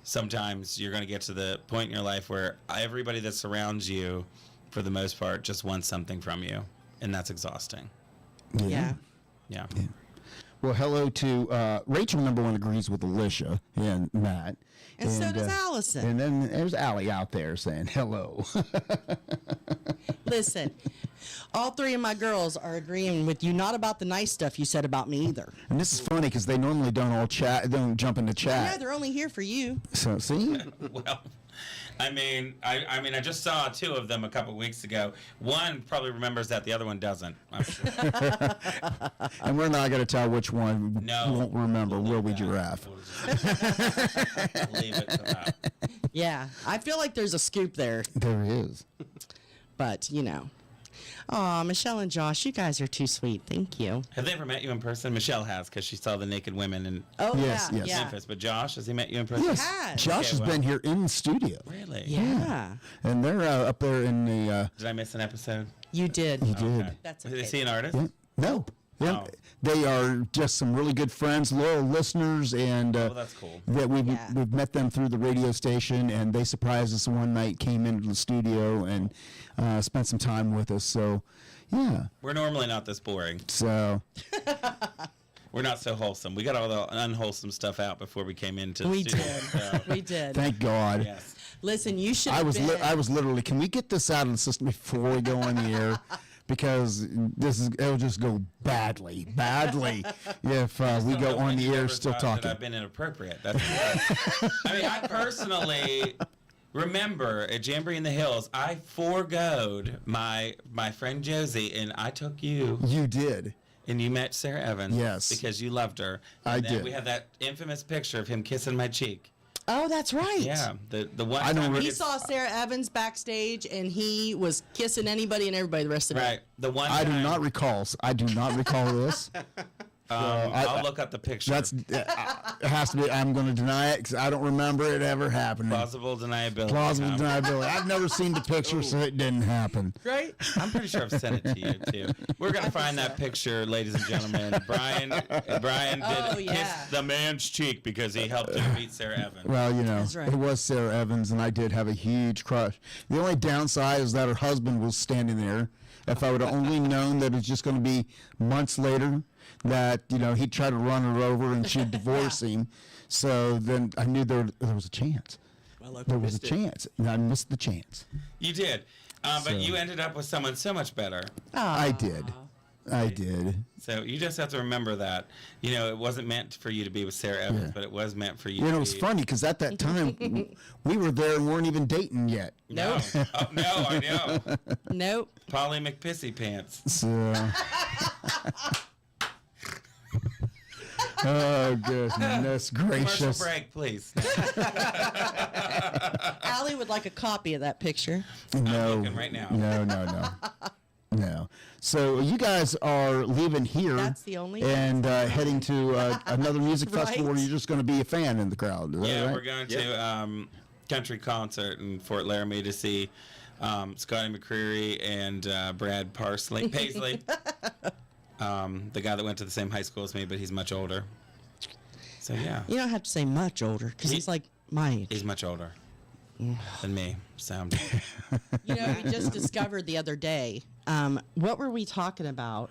S5: sometimes you're going to get to the point in your life where everybody that surrounds you, for the most part, just wants something from you, and that's exhausting.
S4: Yeah.
S5: Yeah.
S3: Well, hello to Rachel. Number one agrees with Alicia and Matt,
S4: And so does Allison.
S3: And then there's Allie out there saying hello.
S4: Listen, all three of my girls are agreeing with you, not about the nice stuff you said about me either.
S3: And this is funny because they normally don't all chat, don't jump into
S4: Yeah,
S3: chat.
S4: they're only here for you.
S3: So see,
S5: Well, I mean, I just saw two of them a couple weeks ago. One probably remembers that, the other one doesn't. I'm sure.
S3: And we're not going to tell which one
S5: No.
S3: won't remember, will we,
S5: that.
S3: Giraffe?
S5: We'll just leave it to that.
S4: Yeah, I feel like there's a scoop there,
S3: There is.
S4: but you know. Aw, Michelle and Josh, you guys are too sweet. Thank you.
S5: Have they ever met you in person? Michelle has, because she saw the naked women in
S4: Oh,
S3: Yes,
S4: yeah,
S3: yes.
S4: yeah.
S5: Memphis. But Josh, has he met you in person?
S3: Yes.
S4: has.
S3: Josh
S5: Okay,
S3: has
S5: well.
S3: been here in the studio.
S5: Really?
S4: Yeah,
S3: And they're up there in the.
S5: Did I miss an episode?
S4: you did.
S3: You did.
S5: Okay.
S4: That's
S5: Is
S4: okay.
S5: he an artist?
S3: Yeah. No. Yeah.
S5: Oh.
S3: They are just some really good friends, loyal listeners, and
S5: Well, that's cool.
S3: that we've
S4: Yeah.
S3: met them through the radio station, and they surprised us one night, came into the studio, and spent some time with us. So, yeah.
S5: We're normally not this boring.
S3: So,
S5: We're not so wholesome. We got all the unwholesome stuff out before we came into the
S4: We
S5: studio.
S4: did.
S5: So,
S4: We did.
S3: thank God.
S5: yes.
S4: Listen, you should
S3: I
S4: have
S3: was
S4: been.
S3: I was literally, can we get this out of the system before we go on the air? Because it'll just go badly if we
S5: Don't
S3: go
S5: know
S3: on
S5: when
S3: the
S5: you
S3: air
S5: ever
S3: still
S5: thought
S3: talking.
S5: That I've been inappropriate. That's I mean, I personally remember at Jamboree in the Hills, I foregoed my friend Josie, and I took you,
S3: You did.
S5: and you met Sarah Evans.
S3: Yes.
S5: Because you loved her.
S3: I
S5: And then
S3: did.
S5: we have that infamous picture of him kissing my cheek.
S4: Oh, that's right.
S5: Yeah. The one
S3: I don't
S5: time
S3: re-
S4: He saw Sarah Evans backstage, and he was kissing anybody and everybody the rest of the
S5: Right.
S4: night.
S5: The one
S3: I do
S5: time,
S3: not recall. I do not recall this.
S5: I'll look up the picture.
S3: That's it has to be. I'm going to deny it because I don't remember it ever happening.
S5: plausible deniability.
S3: Plausible
S5: Tom.
S3: deniability. I've never seen the picture, so it didn't happen.
S4: Right?
S5: I'm pretty sure I've sent it to you too. We're gonna find that picture, ladies and gentlemen. Brian
S4: Oh,
S5: did
S4: yeah.
S5: kiss the man's cheek because he helped him beat Sarah Evans.
S3: Well, you know,
S4: That's right.
S3: it was Sarah Evans, and I did have a huge crush. The only downside is that her husband was standing there. If I would have only known that it was just going to be months later, that he'd try to run her over and she'd divorce him. So then I knew there was a chance.
S4: Well,
S3: There was a chance, and I missed the chance.
S5: You did, but you ended up with someone so much better.
S3: I did.
S5: So you just have to remember that. It wasn't meant for you to be with Sarah Evans,
S3: Yeah.
S5: but it was meant for you.
S3: You know,
S5: to
S3: it was
S5: be...
S3: funny because at that time we were there and weren't even dating yet.
S5: No, oh, no, I know.
S4: Nope.
S5: Polly McPissy Pants.
S3: So. Oh goodness
S5: Commercial
S3: gracious!
S5: break, please.
S4: Allie would like a copy of that picture.
S3: No,
S5: looking right now.
S3: No. So you guys are leaving here.
S4: That's the only
S3: and heading to another music festival where
S4: Right.
S3: you're just going to be a fan in the crowd. Is that
S5: Yeah,
S3: right?
S5: we're going to country concert in Fort Laramie to see Scotty McCreery and Brad Paisley, the guy that went to the same high school as me, but he's much older. So yeah,
S4: You don't have to say much older because he's like my age.
S5: he's much older than me. So
S4: We just discovered the other day. What were we talking about?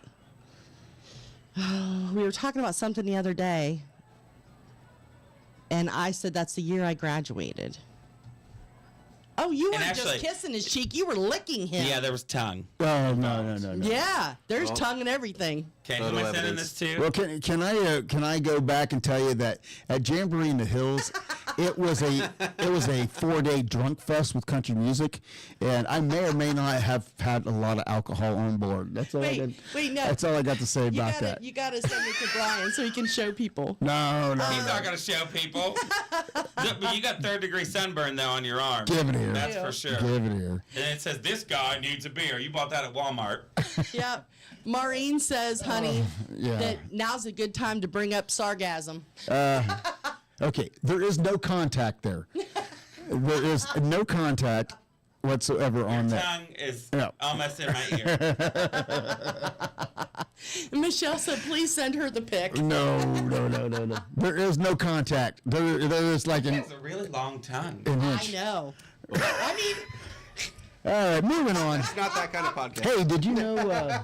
S4: We were talking about something the other day, and I said that's the year I graduated. Oh, you
S5: And
S4: weren't just
S5: actually-
S4: kissing his cheek; you were licking him.
S5: yeah, there was tongue.
S3: Oh no.
S4: Yeah, there's tongue and everything.
S5: Okay,
S6: Photo
S5: am I sending
S6: evidence.
S5: this to?
S3: Well, can I go back and tell you that at Jamboree in the Hills, it was a 4-day drunk fest with country music, and I may or may not have had a lot of alcohol on board. That's all.
S4: Wait, no.
S3: That's all I got to say
S4: You
S3: about
S4: gotta,
S3: that.
S4: you gotta send it to Brian so he can show people.
S3: No.
S5: He's not gonna show people. But you got third-degree sunburn though on your arm.
S3: Give it here.
S5: That's for sure.
S3: Give it here.
S5: And it says this guy needs a beer. You bought that at Walmart.
S4: Yep. Maureen says, honey,
S3: yeah.
S4: that now's a good time to bring up sargasm.
S3: Okay, there is no contact there. There is no contact whatsoever on that.
S5: Tongue is
S3: Yeah.
S5: almost in my ear.
S4: Michelle said, please send her the pic.
S3: No. There is no contact. There is like
S5: He
S3: an
S5: has a really long tongue.
S4: I know. I mean,
S3: All right, moving on.
S6: It's not that kind of podcast.
S3: Hey, did you know?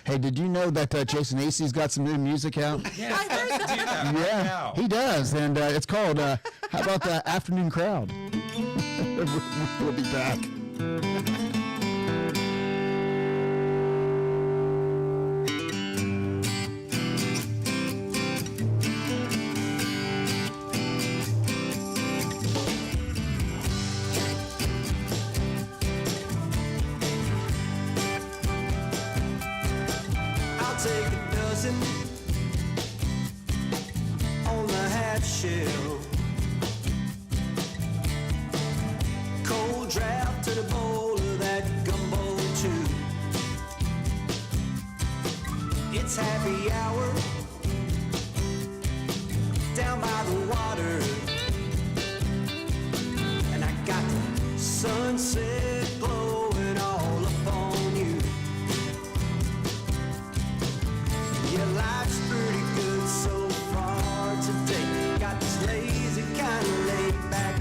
S3: Did you know that Jason Acey's got some new music out?
S5: Yes, I heard that. Do that right
S3: Yeah,
S5: now.
S3: he does, and it's called "How About the Afternoon Crowd." We'll be back.
S8: It's happy hour down by the water, and I got the sunset glowing all up on you. Yeah, life's pretty good so far today. Got this lazy kind of laid back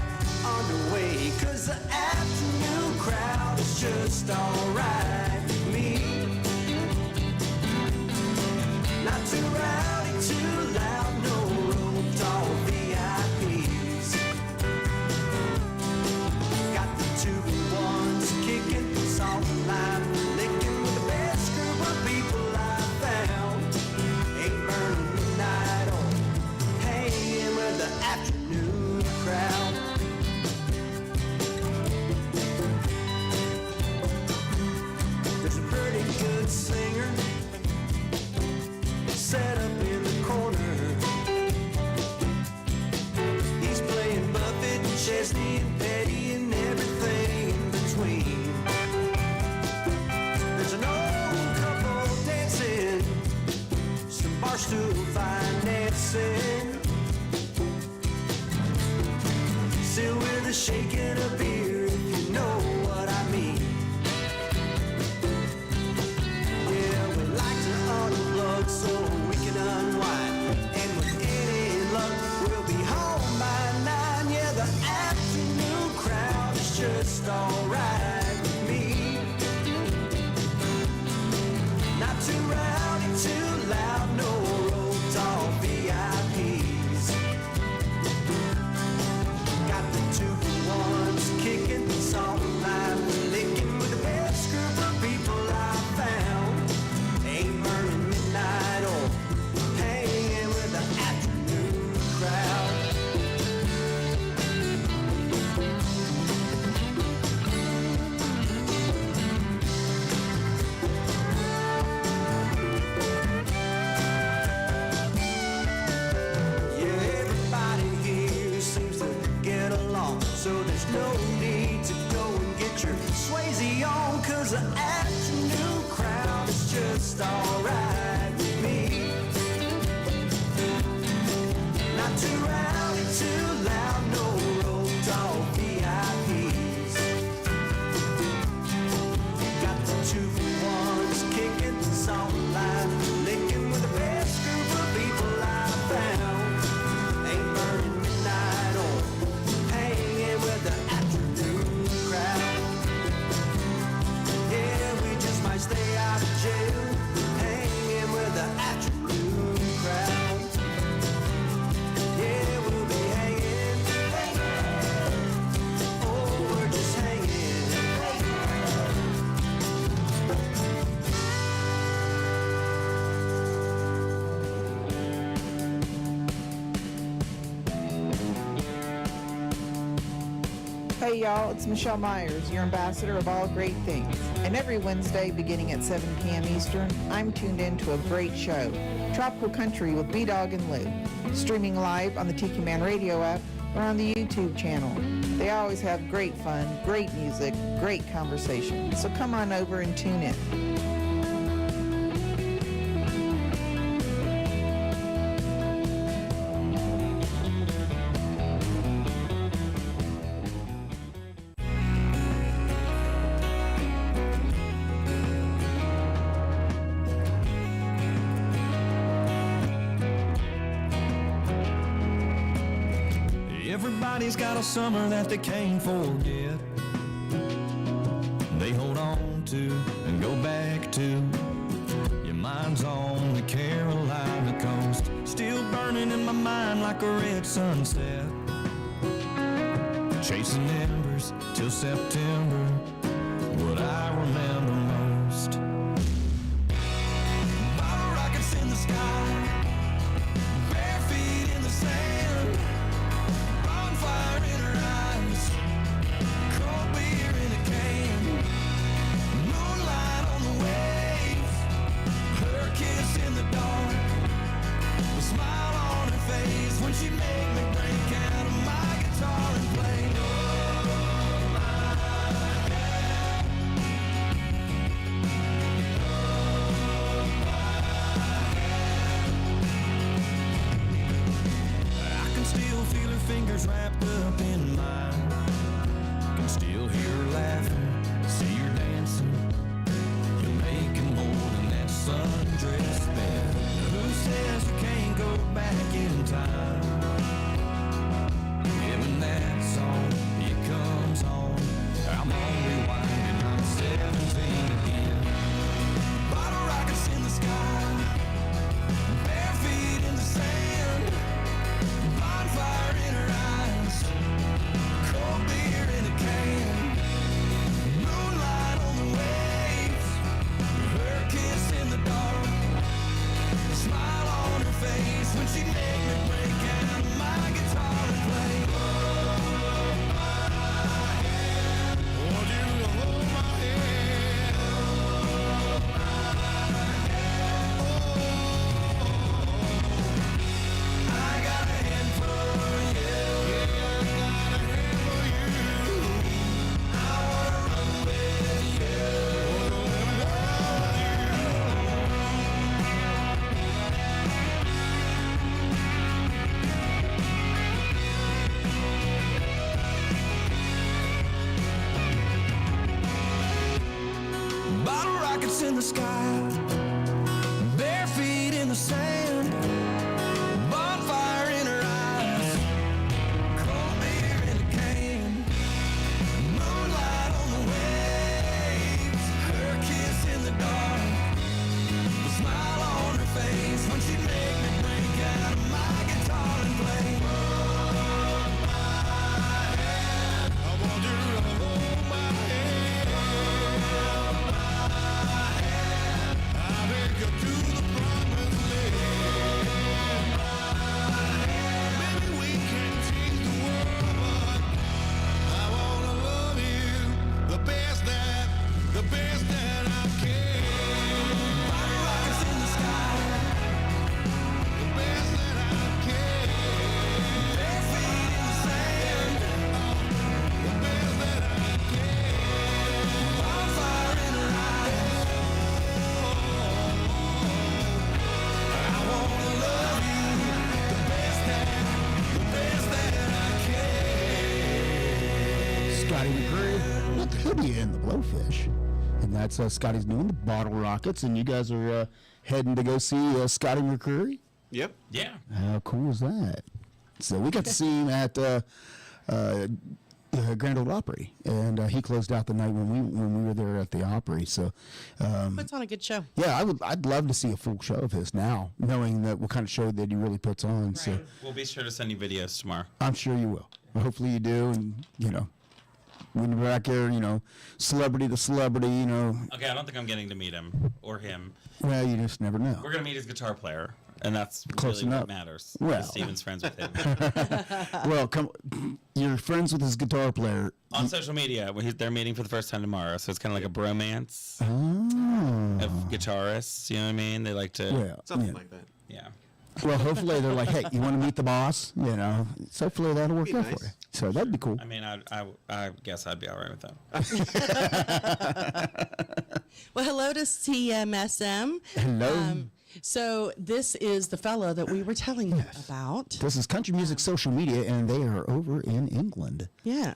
S8: underway, 'cause the afternoon crowd is just alright with me. Not too rowdy, too loud, no roped all VIPs. Got the 2-for-1s kicking, salt and lime licking with the best group of people I found. Ain't burning midnight or hanging with the afternoon crowd. There's a pretty good singer set up in the corner. He's playing Buffett and Chesney and Petty and everything in between. There's an old couple dancing, some barstool financing, still with a shaking of beer, if you know what I mean. Yeah, we like to unplug so we can unwind, and with any luck we'll be home by 9. Yeah, the afternoon crowd is just alright with me. Not too rowdy, too loud, no roped all VIPs. Got the 2-for-1s kicking, salt and lime licking with the best group of people I found. Ain't burning midnight or hanging with the afternoon crowd. Yeah, everybody here seems to get along, so there's no need to go and get your Swayze on, 'cause the afternoon crowd is just alright with me. Not too rowdy, too loud, no roped all VIPs. Got the 2-for-1s kicking, salt and lime licking with the best group of people I found. Ain't burning midnight or hanging with the afternoon crowd. Yeah, we just might stay out of jail, hanging with the afternoon crowd. Yeah, we'll be hanging. Oh, we're just hanging.
S9: Hey y'all, it's Michelle Myers, your ambassador of all great things. And every Wednesday beginning at 7 p.m. Eastern, I'm tuned in to a great show, Tropical Country with B-Dawg and Lou, streaming live on the Tiki Man Radio app or on the YouTube channel. They always have great fun, great music, great conversation. So come on over and tune in.
S10: Everybody's got a summer that they can't forget. They hold on to and go back to. Your mind's on the Carolina coast, still burning in my mind like a red sunset. Chasing embers till September, what I remember most. Bottle rockets in the sky, bare feet in the sand. Bonfire in her eyes, cold beer in a can. Moonlight on the waves, her kiss in the dark. The smile on her face when she made me break out of my guitar and play. Oh my God. fingers wrapped up in mine. Can still hear her laughing, see her dancing. You're making more than that sundress bed. Who says you can't go back in time? Yeah, when that song, it comes on, I'm on rewind and I'm 17 again. Bottle rockets in the sky, bare feet in the sand, bonfire in her eyes, cold beer in a can, moonlight on the waves, her kiss in the dark, smile on her face when she made me break out my guitar and play. Want you to hold my hand. I got a hand for you. Yeah, I got a hand for you. I wanna run with you. Bottle rockets in the sky, bare feet in the sand, bonfire in her eyes, cold beer in a can, moonlight on the waves, her kiss in the dark, the smile on her face when she make me break out my guitar and play. I want you to hold my hand. I'll take you to the promised land. Maybe we can change the world, but I wanna love you the best that I can. Bottle rockets in the sky, the best that I can. Bare feet in the sand, the best that I can. Bonfire in her eyes. I wanna love you the best that I can.
S3: Scotty McCrew, what the hell are you in the Blowfish? And that's Scotty's doing the Bottle Rockets, and you guys are heading to go see Scotty McCrew.
S6: Yep.
S5: Yeah.
S3: How cool is that? So we got to see him at Grand Ole Opry, and he closed out the night when we were there at the Opry. So
S4: Puts on a good show.
S3: yeah, I'd love to see a full show of his now, knowing that what kind of show that he really puts on. So
S5: We'll be sure to send you videos tomorrow.
S3: I'm sure you will. Hopefully you do, and when you're back there, celebrity to celebrity,
S5: Okay, I don't think I'm getting to meet him or him.
S3: well, you just never know.
S5: We're gonna meet his guitar player, and that's
S3: Close
S5: really
S3: enough.
S5: what matters.
S3: Well.
S5: Steven's friends with him.
S3: Well, you're friends with his guitar player.
S5: On social media, they're meeting for the first time tomorrow, so it's kind of like a bromance
S3: Oh.
S5: of guitarists. You know what I mean? They like to.
S3: Yeah.
S6: Something
S3: yeah.
S6: like that.
S5: Yeah.
S3: Well, hopefully they're like, hey, you want to meet the boss? So hopefully that'll work
S6: Be
S3: out
S6: nice.
S3: for you. So that'd be cool.
S5: I mean, I guess I'd be all right with that.
S4: Well, hello to CMSM.
S3: Hello.
S4: So this is the fellow that we were telling you about.
S3: This is Country Music Social Media, and they are over in England.
S4: Yeah.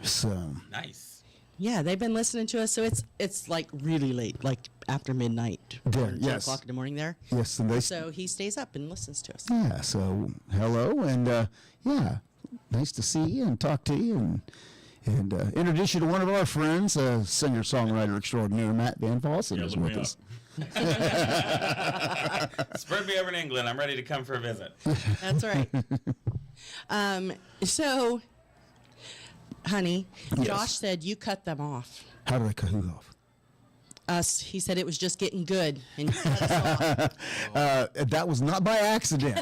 S3: So
S5: Nice.
S4: Yeah, they've been listening to us. So it's like really late, like after midnight.
S3: There,
S4: 2
S3: yes.
S4: o'clock in the morning there.
S3: yes, and they
S4: So he stays up and listens to us.
S3: yeah. So hello, and yeah, nice to see you and talk to you, and introduce you to one of our friends, singer songwriter extraordinaire Matt Van Vossen is with us.
S5: Spread me over in England. I'm ready to come for a visit.
S4: That's right. So, honey,
S3: Yes.
S4: Josh said you cut them off.
S3: How did I cut who off?
S4: Us. He said it was just getting good, and you cut us off.
S3: That was not by accident.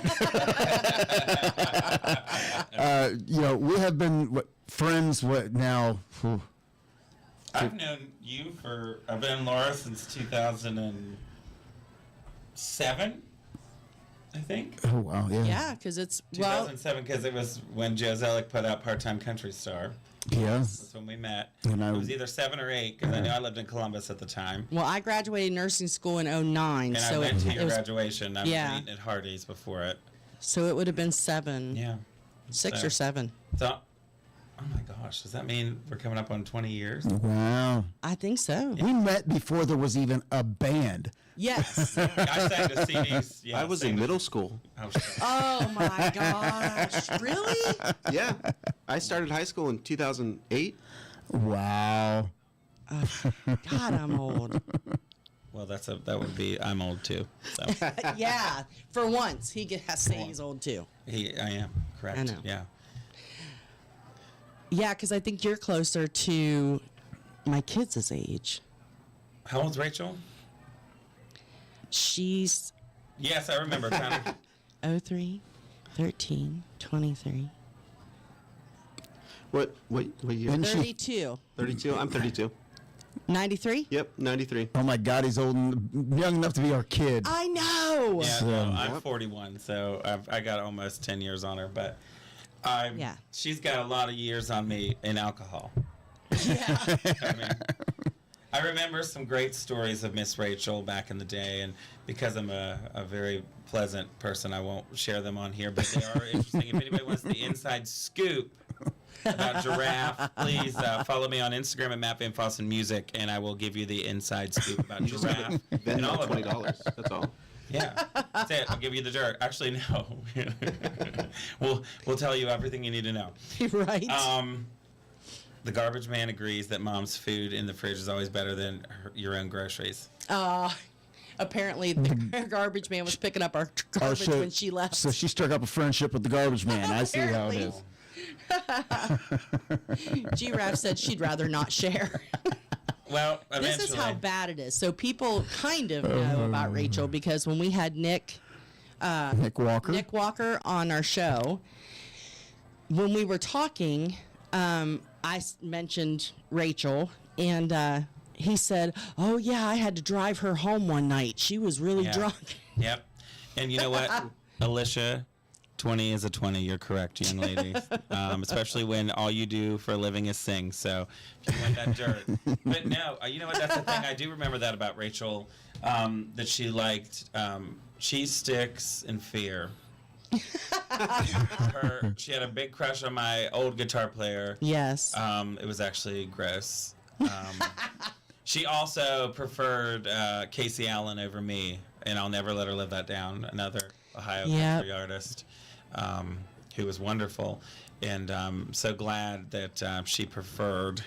S3: We have been friends. Now?
S5: I've known you I've been Laura since 2007, I think.
S3: Oh wow, yeah.
S4: Yeah, because it's well.
S5: 2007, because it was when Joe Zellick put out Part-Time Country Star.
S3: Yeah.
S5: That's when we met.
S3: And
S5: It was either 7 or 8, because I knew I lived in Columbus at the time.
S4: Well, I graduated nursing school in 09,
S5: And
S4: so
S5: I went to your
S4: was,
S5: graduation. I was
S4: Yeah.
S5: eating at Hardee's before it.
S4: so it would have been 7.
S5: Yeah.
S4: 6
S5: So-
S4: or 7.
S5: So, oh my gosh, does that mean we're coming up on 20 years?
S3: Wow.
S4: I think so.
S3: We met before there was even a band.
S4: Yes.
S5: I sang to CDs. Yeah,
S6: I was in middle school.
S4: Oh my gosh. Really?
S6: Yeah, I started high school in 2008.
S3: Wow.
S4: God, I'm old.
S5: Well, that would be, I'm old too. So
S4: Yeah. For once, he has to say he's old too.
S5: I am, correct.
S4: I know.
S5: Yeah.
S4: Yeah, because I think you're closer to my kids' age.
S5: How old's Rachel?
S4: She's
S5: Yes, I remember. Kind of.
S4: 03, 13, 23,
S6: What year?
S3: Isn't she?
S4: 32,
S6: 32. I'm 32.
S4: 93.
S6: Yep, 93.
S3: Oh my God, he's old and young enough to be our kid.
S4: I know.
S5: Yeah,
S3: So-
S5: no, I'm 41, so I got almost 10 years on her, but
S4: Yeah.
S5: she's got a lot of years on me in alcohol.
S4: Yeah.
S5: I mean, I remember some great stories of Miss Rachel back in the day, and because I'm a very pleasant person, I won't share them on here, but they are interesting. If anybody wants the inside scoop about Giraffe, please follow me on Instagram at Matt Van Fossen Music, and I will give you the inside scoop about Giraffe and all
S6: Venmo
S5: of it.
S6: $20. That's all.
S5: Yeah, that's it. I'll give you the dirt. Actually, no. we'll tell you everything you need to know.
S4: Right.
S5: The garbage man agrees that mom's food in the fridge is always better than your own groceries.
S4: Apparently, the garbage man was picking up our
S3: Oh,
S4: garbage when she left.
S3: So she struck up a friendship with the garbage man. I see how it
S4: Apparently.
S3: is.
S4: Giraffe said she'd rather not share.
S5: Well, eventually.
S4: This is how bad it is. So people kind of know about Rachel because when we had Nick Walker on our show, when we were talking, I mentioned Rachel, and he said, "Oh yeah, I had to drive her home one night. She was really drunk."
S5: Yep. And you know what, Alicia? 20 is a 20. You're correct, young lady. Especially when all you do for a living is sing. So if you want that dirt. But no, you know what? That's the thing. I do remember that about Rachel, that she liked cheese sticks and fear. She had a big crush on my old guitar player.
S4: Yes.
S5: It was actually gross. She also preferred Casey Allen over me, and I'll never let her live that down. Another Ohio country artist who was wonderful, and I'm so glad that she preferred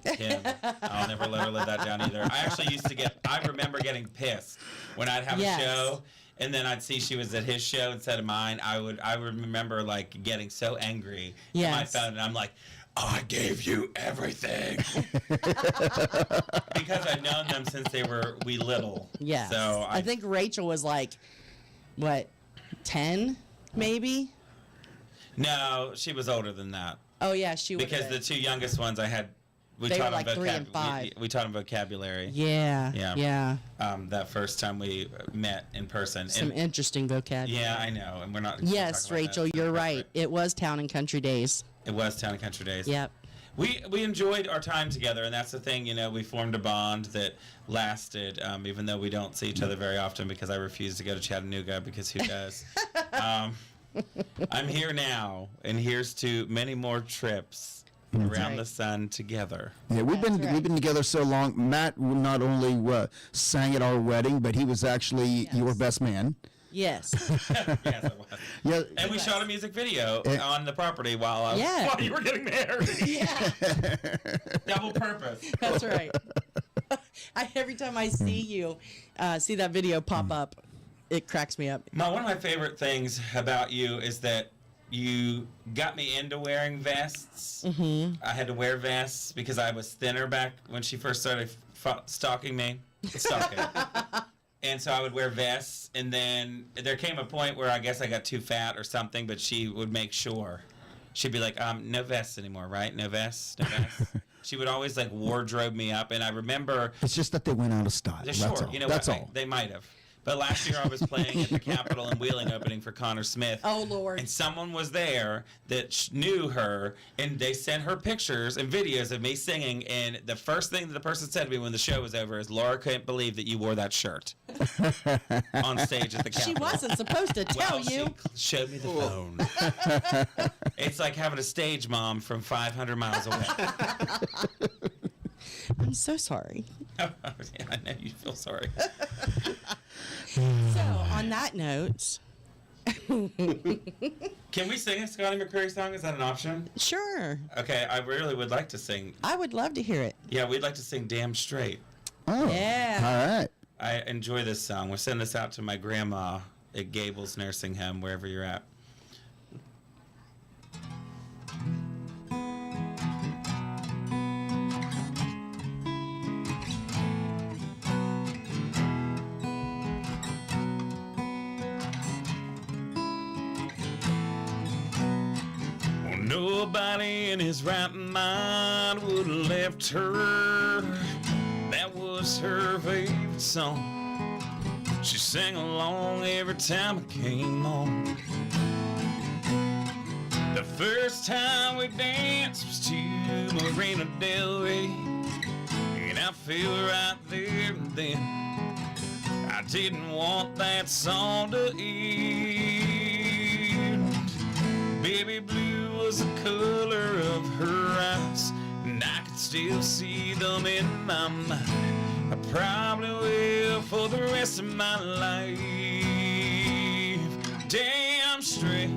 S5: him. I'll never let her live that down either. I actually used to I remember getting pissed when I'd have a show, and then I'd see she was at his show instead of mine. I would remember like getting so angry in my phone, and I'm like, I gave you everything. Because I'd known them since they were wee little.
S4: Yeah.
S5: So
S4: I think Rachel was like, what, 10 maybe?
S5: No, she was older than that.
S4: Oh yeah, she was.
S5: Because the two youngest ones I had, we
S4: They
S5: taught
S4: were
S5: them
S4: like 3 and 5.
S5: We taught them vocabulary.
S4: Yeah.
S5: Yeah. That first time we met in person.
S4: Some interesting vocabulary.
S5: Yeah, I know, and we're not.
S4: Yes, Rachel, you're right. It was Town and Country Days.
S5: It was Town and Country Days.
S4: Yep.
S5: We enjoyed our time together, and that's the thing. You know, we formed a bond that lasted, even though we don't see each other very often because I refuse to go to Chattanooga because who does? I'm here now, and here's to many more trips around the sun together.
S3: Yeah, we've been together so long. Matt not only sang at our wedding, but he was actually your best man.
S4: Yes.
S5: Yes, it was.
S3: Yeah,
S5: And we shot a music video on the property while you were getting married.
S4: Yeah.
S5: Double purpose.
S4: That's right. Every time I see you, see that video pop up, it cracks me up.
S5: One of my favorite things about you is that you got me into wearing vests. Mm-hmm. I had to wear vests because I was thinner back when she first started stalking me. And so I would wear vests, and then there came a point where I guess I got too fat or something, but she would make sure. She'd be like, no vests anymore, right? No vests, no vests. She would always like wardrobe me up, and I remember...
S3: It's just that they went out of style.
S5: Sure,
S3: That's all.
S5: you know
S3: That's
S5: what?
S3: all.
S5: They might have. But last year I was playing at the Capitol in Wheeling opening for Connor Smith.
S4: Oh, Lord.
S5: And someone was there that knew her, and they sent her pictures and videos of me singing. And the first thing that the person said to me when the show was over is, Laura couldn't believe that you wore that shirt on stage at the Capitol.
S4: She wasn't supposed to tell you.
S5: She showed me the phone. It's like having a stage mom from 500 miles away.
S4: I'm so sorry.
S5: Yeah, I know you feel sorry.
S4: So, on that note,
S5: Can we sing a Scotty McCreery song? Is that an option?
S4: sure.
S5: Okay, I really would like to sing.
S4: I would love to hear it.
S5: Yeah, we'd like to sing Damn Straight.
S3: Oh,
S4: Yeah.
S3: all right.
S5: I enjoy this song. We'll send this out to my grandma at Gables Nursing Home, wherever you're at. Nobody in his right mind would have left her. That was her favorite song. She sang along every time it came on. The first time we danced was to Marina Del Rey, and I feel right there and then I didn't want that song to end. Baby blue was the color of her eyes, and I could still see them in my mind. I probably will for the rest of my life. Damn straight,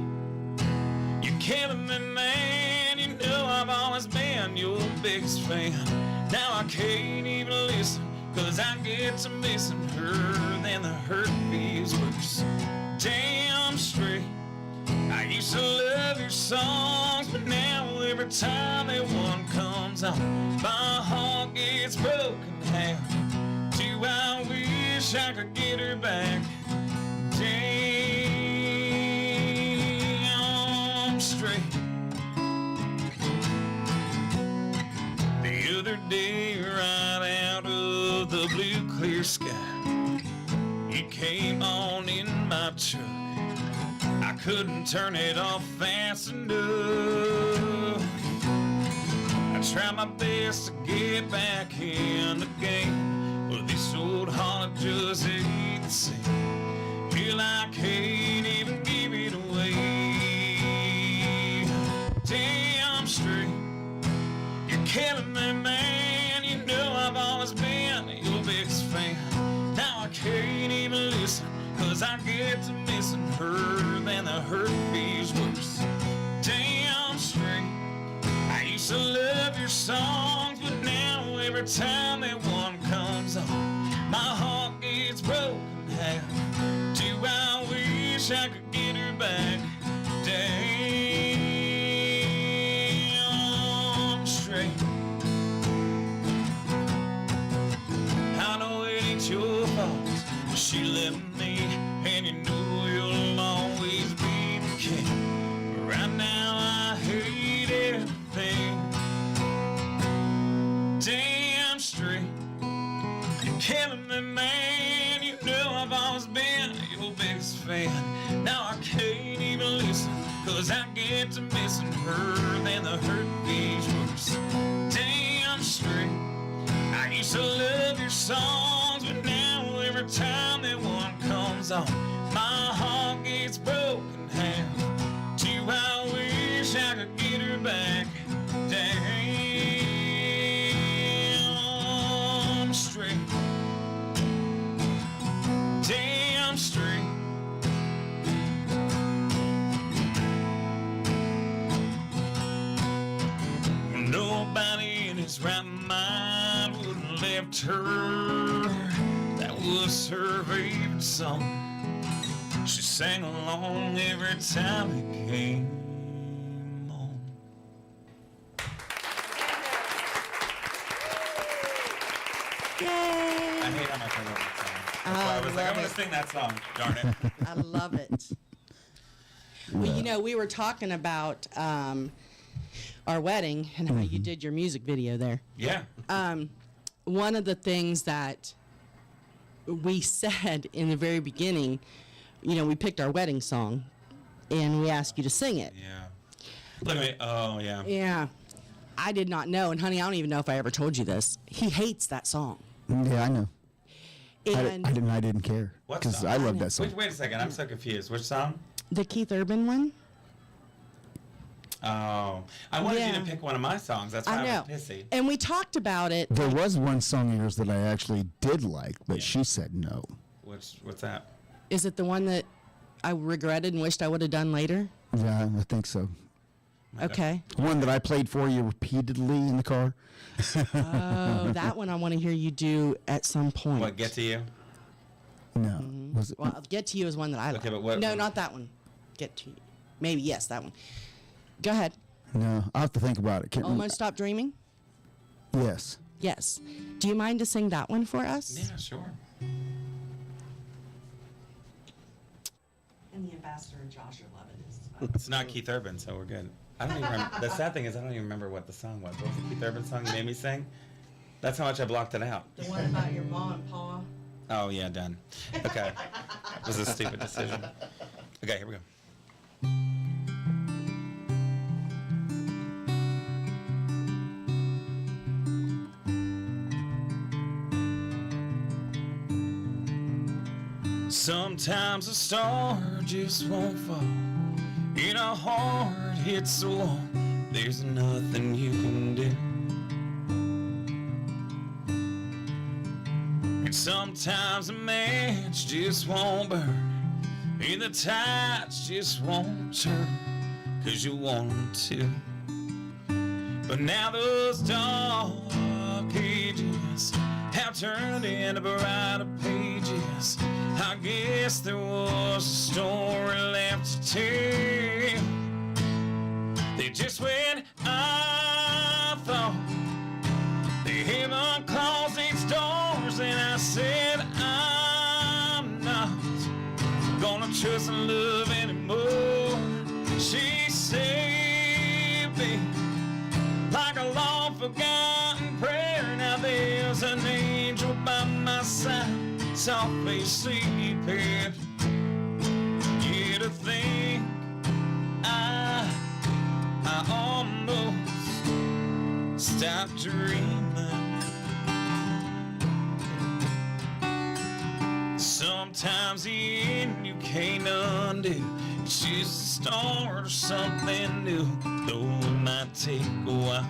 S5: you're killing me, man. You know I've always been your biggest fan. Now I can't even listen, 'cause I get to missing her, then the hurt feels worse. Damn straight, I used to love your songs, but now every time that one comes on, my heart gets broken half. Do I wish I could get her back? Damn straight. The other day, right out of the blue clear sky, you came on in my truck. I couldn't turn it off fast enough. I tried my best to get back in the game, but this old heart just ain't the same. Feel I can't even give it away. Damn straight, you're killing me, man. You know I've always been your biggest fan. Now I can't even listen, 'cause I get to missing her, then the hurt feels worse. Damn straight, I used to love your songs, but now every time that one comes on, my heart gets broken half. Do I wish I could get her back? Damn straight. I know it ain't your fault, but she left me, and you know you'll always be the king. Right now I hate everything. Damn straight, you're killing me, man. You know I've always been your biggest fan. Now I can't even listen, 'cause I get to missing her, then the hurt feels worse. Damn straight, I used to love your songs, but now every time that one comes on, my heart gets broken half. Do I wish I could get her back? Damn straight. Damn straight. Nobody in his right mind would have left her. That was her favorite song. She sang along every time it came on.
S4: Yay.
S5: I hate how much I love that song. That's why I was like,
S4: love
S5: I'm going
S4: it.
S5: to sing that song. Darn it.
S4: I love it. Well, you know, we were talking about our wedding and how you did your music video there.
S5: Yeah.
S4: One of the things that we said in the very beginning, you know, we picked our wedding song, and we asked you to sing it.
S5: Yeah. Look at me. Oh, yeah.
S4: Yeah. I did not know, and honey, I don't even know if I ever told you this. He hates that song.
S3: Yeah, I know.
S4: And
S3: I didn't care
S5: What
S3: because
S5: song?
S3: I love that song.
S5: Wait a second. I'm so confused. Which song?
S4: the Keith Urban one.
S5: Oh, I wanted you
S4: Yeah.
S5: to pick one of my songs. That's why
S4: I
S5: I
S4: know.
S5: was pissy.
S4: And we talked about it.
S3: There was one song of yours that I actually did like, but she said no.
S5: What's that?
S4: Is it the one that I regretted and wished I would have done later?
S3: Yeah, I think so.
S4: Okay.
S3: One that I played for you repeatedly in the car.
S4: Oh, that one I want to hear you do at some point.
S5: What, Get to You?
S3: No, was it?
S4: Well, Get to You is one that I like.
S5: Okay, but what-
S4: No, not that one. Get to You. Maybe, yes, that one. Go ahead.
S3: No, I'll have to think about it. Can't remember.
S4: Almost Stop Dreaming?
S3: Yes.
S4: Yes. Do you mind to sing that one for us?
S5: Yeah, sure.
S4: And the ambassador and Josh are loving this.
S5: It's not Keith Urban, so we're good. I don't even remember. The sad thing is I don't even remember what the song was. What was the Keith Urban song you made me sing? That's how much I blocked it out.
S4: The one about your mom and pa.
S5: Oh, yeah, done. Okay. It was a stupid decision. Okay, here we go. Sometimes a star just won't fall. In a heart hits the wall. There's nothing you can do. And sometimes a match just won't burn. And the tides just won't turn. 'Cause you want them to. But now those dark pages have turned into brighter pages. I guess there was a story left to tell. They just when I thought the heaven closed its doors, and I said I'm not gonna trust in love anymore. She saved me like a long forgotten prayer. Now there's an angel by my side, softly sleeping. Yeah, to think I almost stopped dreaming. Sometimes the end you can't undo. It's just the start of something new, though it might take a while.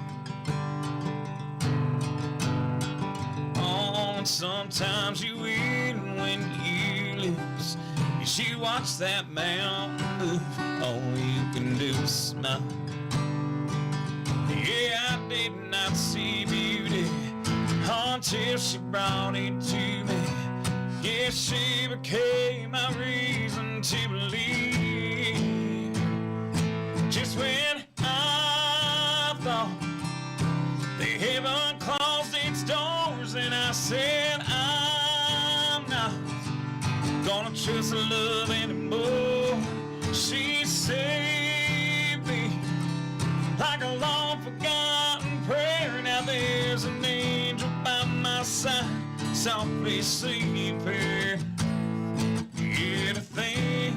S5: Oh, and sometimes you win when you lose. You watch that mountain move, all you can do is smile. Yeah, I did not see beauty until she brought it to me. Yeah, she became my reason to believe. Just when I thought the heaven closed its doors, and I said I'm not gonna trust love anymore. She saved me like a long forgotten prayer. Now there's an angel by my side, softly sleeping. Yeah, to think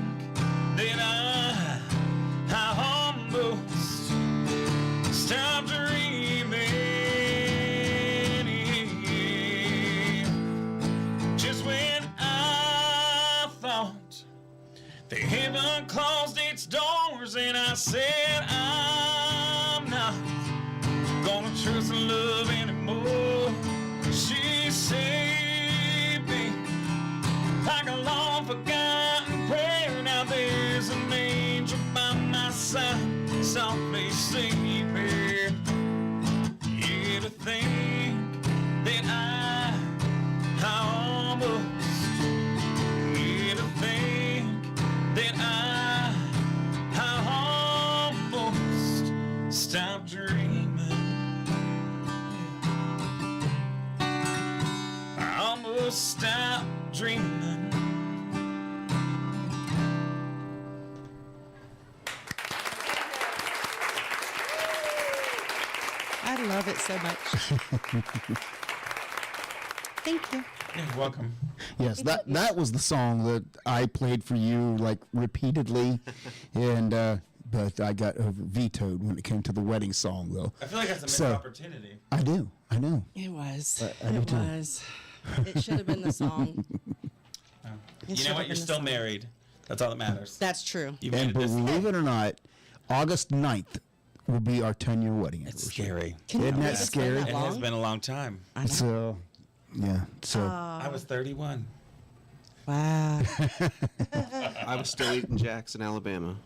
S5: that I almost stopped dreaming. Just when I thought the heaven closed its doors, and I said I'm not gonna trust love anymore. She saved me like a long forgotten prayer. Now there's an angel by my side, softly sleeping. Yeah, to think that I almost, yeah, to think that I almost stopped dreaming. I almost stopped dreaming.
S4: I love it so much. Thank you.
S5: You're welcome.
S3: Yes, that was the song that I played for you like repeatedly, and but I got vetoed when it came to the wedding song, though.
S5: I feel like that's a missed opportunity.
S3: I do. I know.
S4: It was.
S3: I do
S4: It
S3: too.
S4: was. It should have been the song.
S5: You know what? You're still married. That's all that matters.
S4: That's true.
S5: You made
S3: And
S5: it this
S3: believe it or not, August 9th will be our 10-year wedding
S5: It's
S3: anniversary.
S5: scary.
S4: Can you
S3: Isn't that
S4: believe it's been
S3: scary?
S4: that
S5: It has
S4: long?
S5: been a long time.
S4: I know.
S3: So, yeah. So,
S5: I was 31.
S4: Wow.
S6: I was still eating Jacks in Alabama.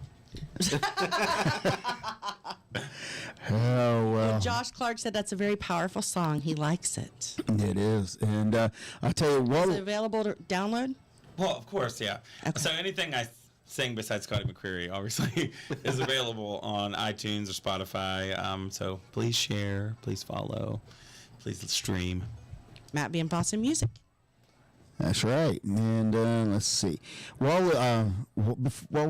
S3: oh well.
S4: Josh Clark said that's a very powerful song. He likes it.
S3: It is, and I tell you what.
S4: Is it available to download?
S5: Well, of course, yeah.
S4: Okay.
S5: So anything I sing besides Scotty McCreery, obviously, is available on iTunes or Spotify. So please share, please follow, please stream.
S4: Matt B. and Boston Music.
S3: That's right. And let's see. Before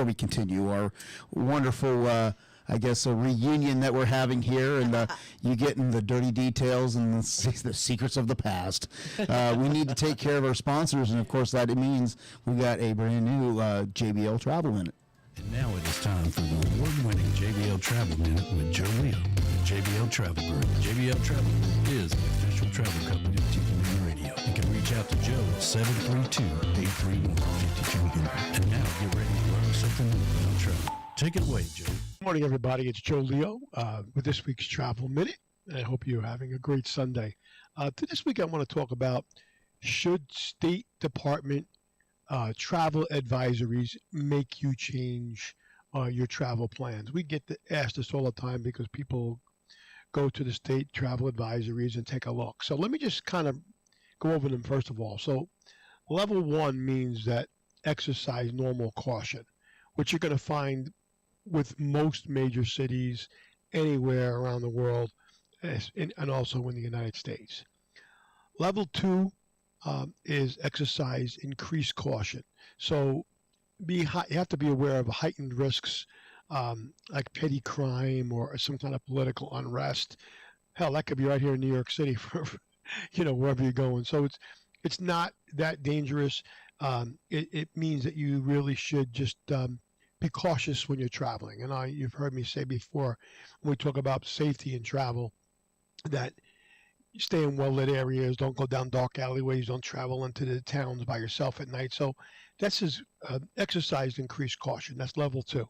S3: we continue our wonderful, I guess, a reunion that we're having here, and you getting the dirty details and the secrets of the past, we need to take care of our sponsors, and of course that means we got a brand new JBL Travel Minute.
S2: And now it is time for the award-winning JBL Travel Minute with Joe Leo, the JBL Travel Group. JBL Travel Group is the official travel company of Tiki Man Radio. You can reach out to Joe at 732-831-5200. And now get ready to learn something new about travel. Take it away, Joe.
S11: Good morning, everybody. It's Joe Leo with this week's Travel Minute. I hope you're having a great Sunday. This week I want to talk about, should State Department travel advisories make you change your travel plans? We get asked this all the time because people go to the state travel advisories and take a look. So let me just kind of go over them first of all. So level 1 means that exercise normal caution, which you're going to find with most major cities anywhere around the world and also in the United States. Level 2 is exercise increased caution. So you have to be aware of heightened risks like petty crime or some kind of political unrest. Hell, that could be right here in New York City for wherever you're going. So it's not that dangerous. It means that you really should just be cautious when you're traveling. And you've heard me say before when we talk about safety in travel that stay in well-lit areas, don't go down dark alleyways, don't travel into the towns by yourself at night. So that's just exercise increased caution. That's level 2.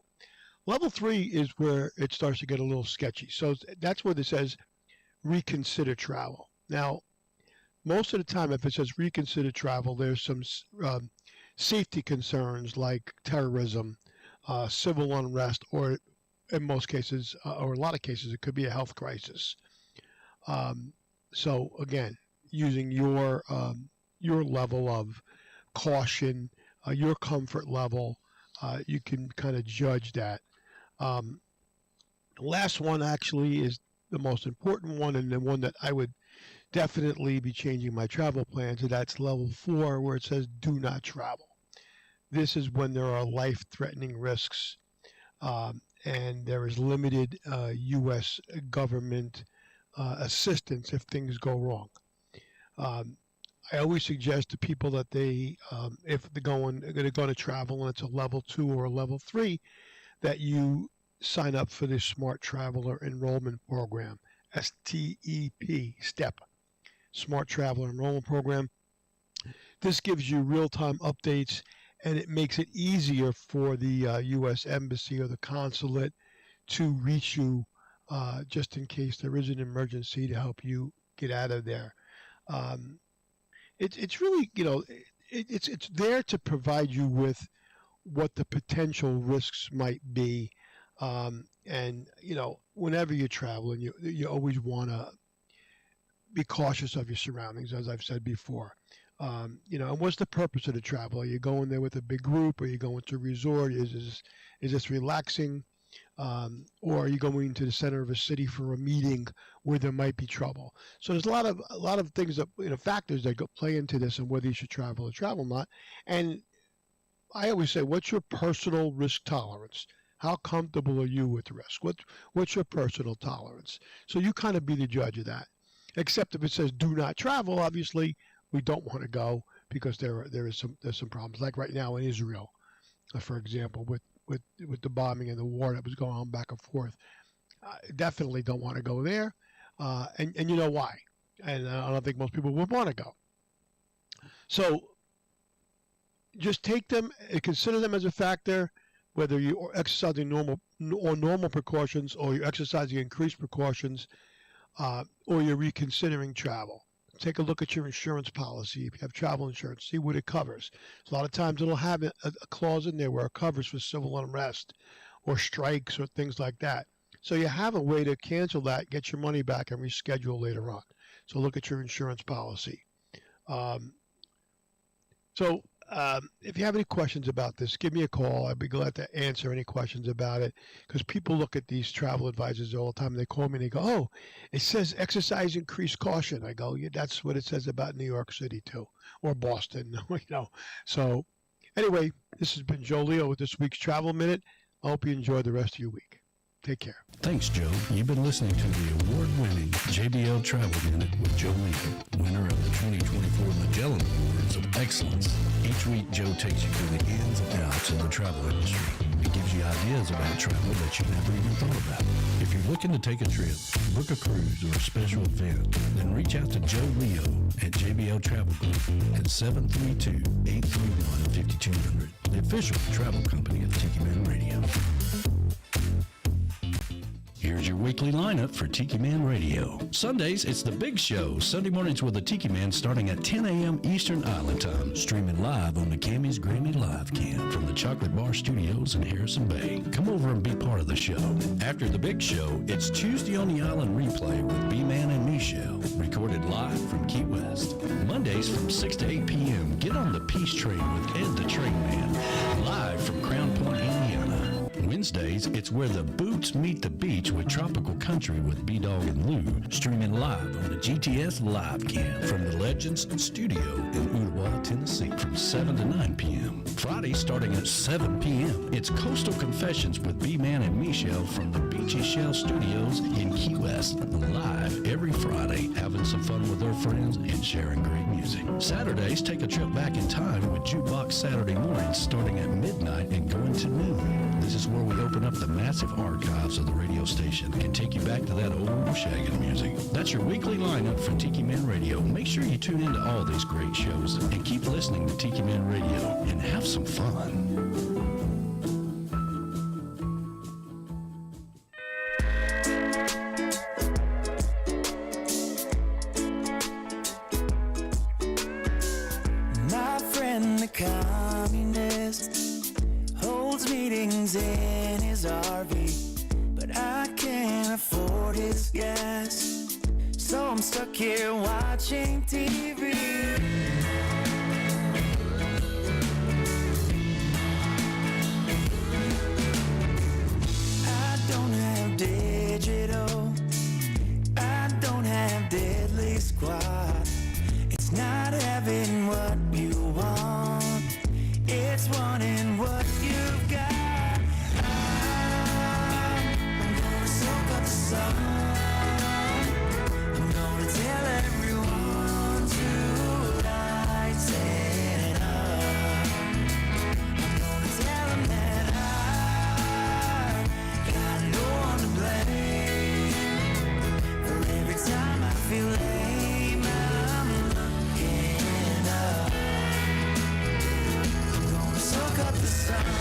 S11: Level 3 is where it starts to get a little sketchy. So that's where it says reconsider travel. Now, most of the time, if it says reconsider travel, there's some safety concerns like terrorism, civil unrest, or in most cases, or a lot of cases, it could be a health crisis. So again, using your level of caution, your comfort level, you can kind of judge that. The last one actually is the most important one, and the one that I would definitely be changing my travel plans, and that's level 4, where it says do not travel. This is when there are life-threatening risks, and there is limited U.S. government assistance if things go wrong. I always suggest to people that they, if they're going to travel and it's a level 2 or a level 3, that you sign up for the Smart Traveler Enrollment Program, STEP, STEP, Smart Traveler Enrollment Program. This gives you real-time updates, and it makes it easier for the U.S. Embassy or the consulate to reach you just in case there is an emergency to help you get out of there. It's really, it's there to provide you with what the potential risks might be. And, whenever you're traveling, you always want to be cautious of your surroundings, as I've said before. And what's the purpose of the travel? Are you going there with a big group? Are you going to a resort? Is this relaxing? Or are you going to the center of a city for a meeting where there might be trouble? So there's a lot of things that, factors that play into this and whether you should travel or travel not. And I always say, what's your personal risk tolerance? How comfortable are you with risk? What's your personal tolerance? So you kind of be the judge of that. Except if it says do not travel, obviously we don't want to go because there's some problems. Like right now in Israel, for example, with the bombing and the war that was going on back and forth. Definitely don't want to go there, and you know why. And I don't think most people would want to go. So just take them and consider them as a factor, whether you're exercising normal precautions or you're exercising increased precautions, or you're reconsidering travel. Take a look at your insurance policy. If you have travel insurance, see what it covers. A lot of times it'll have a clause in there where it covers for civil unrest or strikes or things like that. So you have a way to cancel that, get your money back, and reschedule later on. So look at your insurance policy. If you have any questions about this, give me a call. I'd be glad to answer any questions about it, because people look at these travel advisors all the time. They call me and they go, "Oh, it says exercise increased caution." I go, "Yeah, that's what it says about New York City too, or Boston." So anyway, this has been Joe Leo with this week's Travel Minute. I hope you enjoy the rest of your week. Take care.
S12: Thanks, Joe. You've been listening to the award-winning JBL Travel Minute with Joe Leo, winner of the 2024 Magellan Awards of Excellence. Each week, Joe takes you through the ins and outs of the travel industry. It gives you ideas about travel that you never even thought about. If you're looking to take a trip, book a cruise, or a special event, then reach out to Joe Leo at JBL Travel Group at 732-831-5200, the official travel company of Tiki Man Radio. Here's your weekly lineup for Tiki Man Radio. Sundays, it's The Big Show. Sunday mornings with the Tiki Man starting at 10 a.m. Eastern Island Time. Streaming live on the Cammy's Grammy Live Cam from the Chocolate Bar Studios in Harrison Bay. Come over and be part of the show. After The Big Show, it's Tuesday on the Island Replay with B-Man and Michelle. Recorded live from Key West. Mondays from 6 to 8 p.m. Get on the Peace Train with Ed the Train Man. Live from Crown Point, Indiana. Wednesdays, it's Where the Boots Meet the Beach with Tropical Country with B-Dawg and Lou, streaming live on the GTS Live Cam from the Legends Studio in HUUUMMPP, Tennessee from 7 to 9 p.m. Friday, starting at 7 p.m., it's Coastal Confessions with B-Man and Michelle from the Beachy Shell Studios in Key West, live every Friday, having some fun with their friends and sharing great music. Saturdays, take a trip back in time with Jukebox Saturday mornings starting at midnight and going to noon. This is where we open up the massive archives of the radio station and take you back to that old shaggin' music. That's your weekly lineup for Tiki Man Radio. Make sure you tune into all these great shows and keep listening to Tiki Man Radio and have some fun.
S8: My friend the communist holds meetings in his RV, but I can't afford his gas, so I'm stuck here watching TV. I don't have digital, I don't have deadly squad. It's not having what you want, it's wanting what you've got. I'm gonna soak up the sun, I'm gonna tell everyone to lighten up. I'm gonna tell them that I got no one to blame for every time I feel lame. I'm looking up, I'm gonna soak up the sun.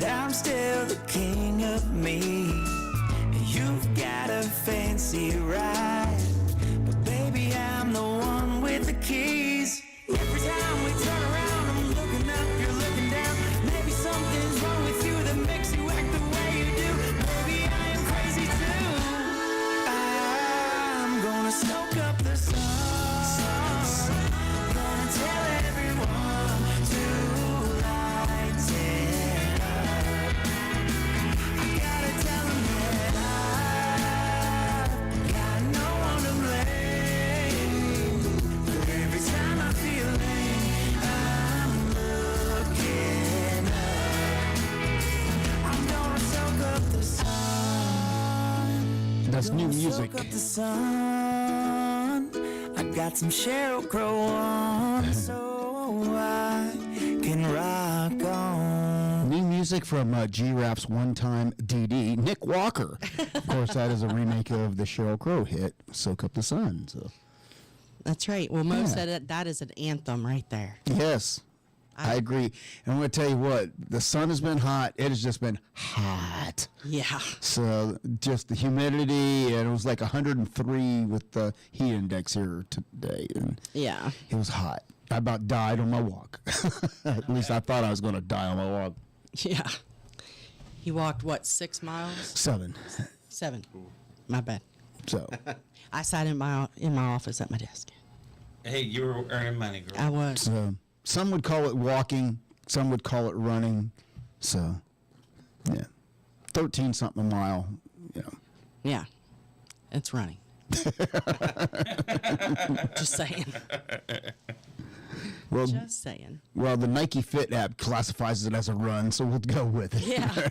S8: but I'm still the king of me. You've got a fancy ride, but baby, I'm the one with the keys. Every time we turn around, I'm looking up, you're looking down. Maybe something's wrong with you that makes you act the way you do. Maybe I am crazy too. I'm gonna soak up the sun. Gonna tell everyone to light it up. I gotta tell them that I've got no one to blame. But every time I feel lame, I'm looking up. I'm gonna soak up the sun.
S3: That's new music.
S8: Soak up the sun. I got some Sheryl Crow on, so I can rock on.
S3: New music from G-Rap's one-time DD, Nick Walker. Of course, that is a remake of the Sheryl Crow hit, Soak Up the Sun. So.
S4: That's right. Well, Mo
S3: Yeah.
S4: said that is an anthem right there.
S3: Yes, I agree. And I'm going to tell you what, the sun has been hot. It has just been hot.
S4: Yeah.
S3: So just the humidity, and it was like 103 with the heat index here today. And
S4: Yeah.
S3: it was hot. I about died on my walk. At least I thought I was going to die on my walk.
S4: Yeah. He walked, what, 6 miles?
S3: 7.
S4: 7. My bad.
S3: So
S4: I sat in my office at my desk.
S5: Hey, you were earning money, girl.
S4: I was.
S3: So some would call it walking, some would call it running. So, yeah, 13 something a mile. You know,
S4: Yeah. It's running. Just saying.
S3: well,
S4: Just saying.
S3: well, the Nike Fit app classifies it as a run, so we'll go with it.
S4: Yeah.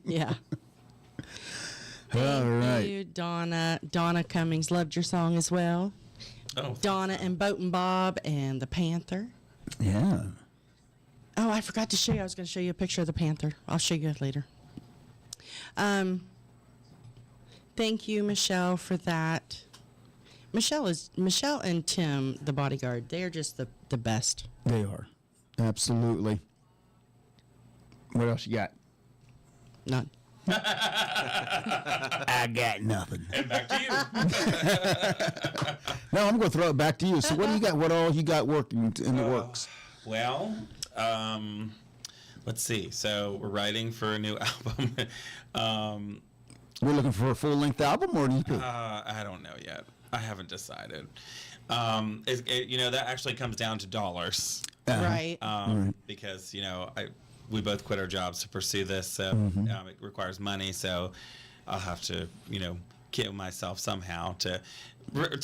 S4: Yeah.
S3: All
S4: Thank
S3: right.
S4: you, Donna. Donna Cummings loved your song as well.
S5: Oh,
S4: Donna and Boat and Bob and the Panther.
S3: Yeah.
S4: Oh, I forgot to show you. I was going to show you a picture of the Panther. I'll show you later. Thank you, Michelle, for that. Michelle and Tim, the bodyguard. They are just the best.
S3: They are. Absolutely. What else you got?
S4: None.
S3: I got nothing.
S5: and back to you.
S3: No, I'm going to throw it back to you. So what do you got? What all you got working in the works?
S5: Well, let's see. So we're writing for a new album.
S3: We're looking for a full-length album or an EP?
S5: I don't know yet. I haven't decided. That actually comes down to dollars.
S4: Right.
S5: Because, we both quit our jobs to pursue this. So it requires money. So I'll have to, kill myself somehow to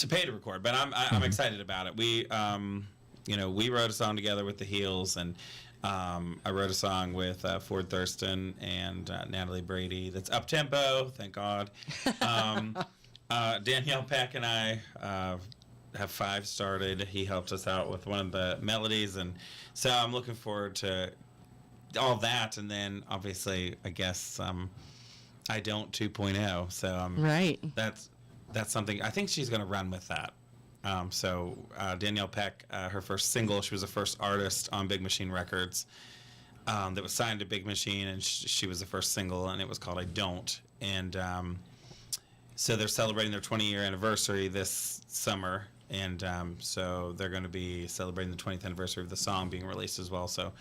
S5: pay to record. But I'm excited about it. We wrote a song together with the Heels, and I wrote a song with Ford Thurston and Natalie Brady that's up-tempo, thank God. Danielle Peck and I have 5 started. He helped us out with one of the melodies, and so I'm looking forward to all that. And then, obviously, I guess I Don't 2.0. So
S4: right.
S5: That's something. I think she's going to run with that. Danielle Peck, her first single, she was the first artist on Big Machine Records that was signed to Big Machine, and she was the first single, and it was called I Don't. And so they're celebrating their 20-year anniversary this summer, and so they're going to be celebrating the 20th anniversary of the song being released as well. So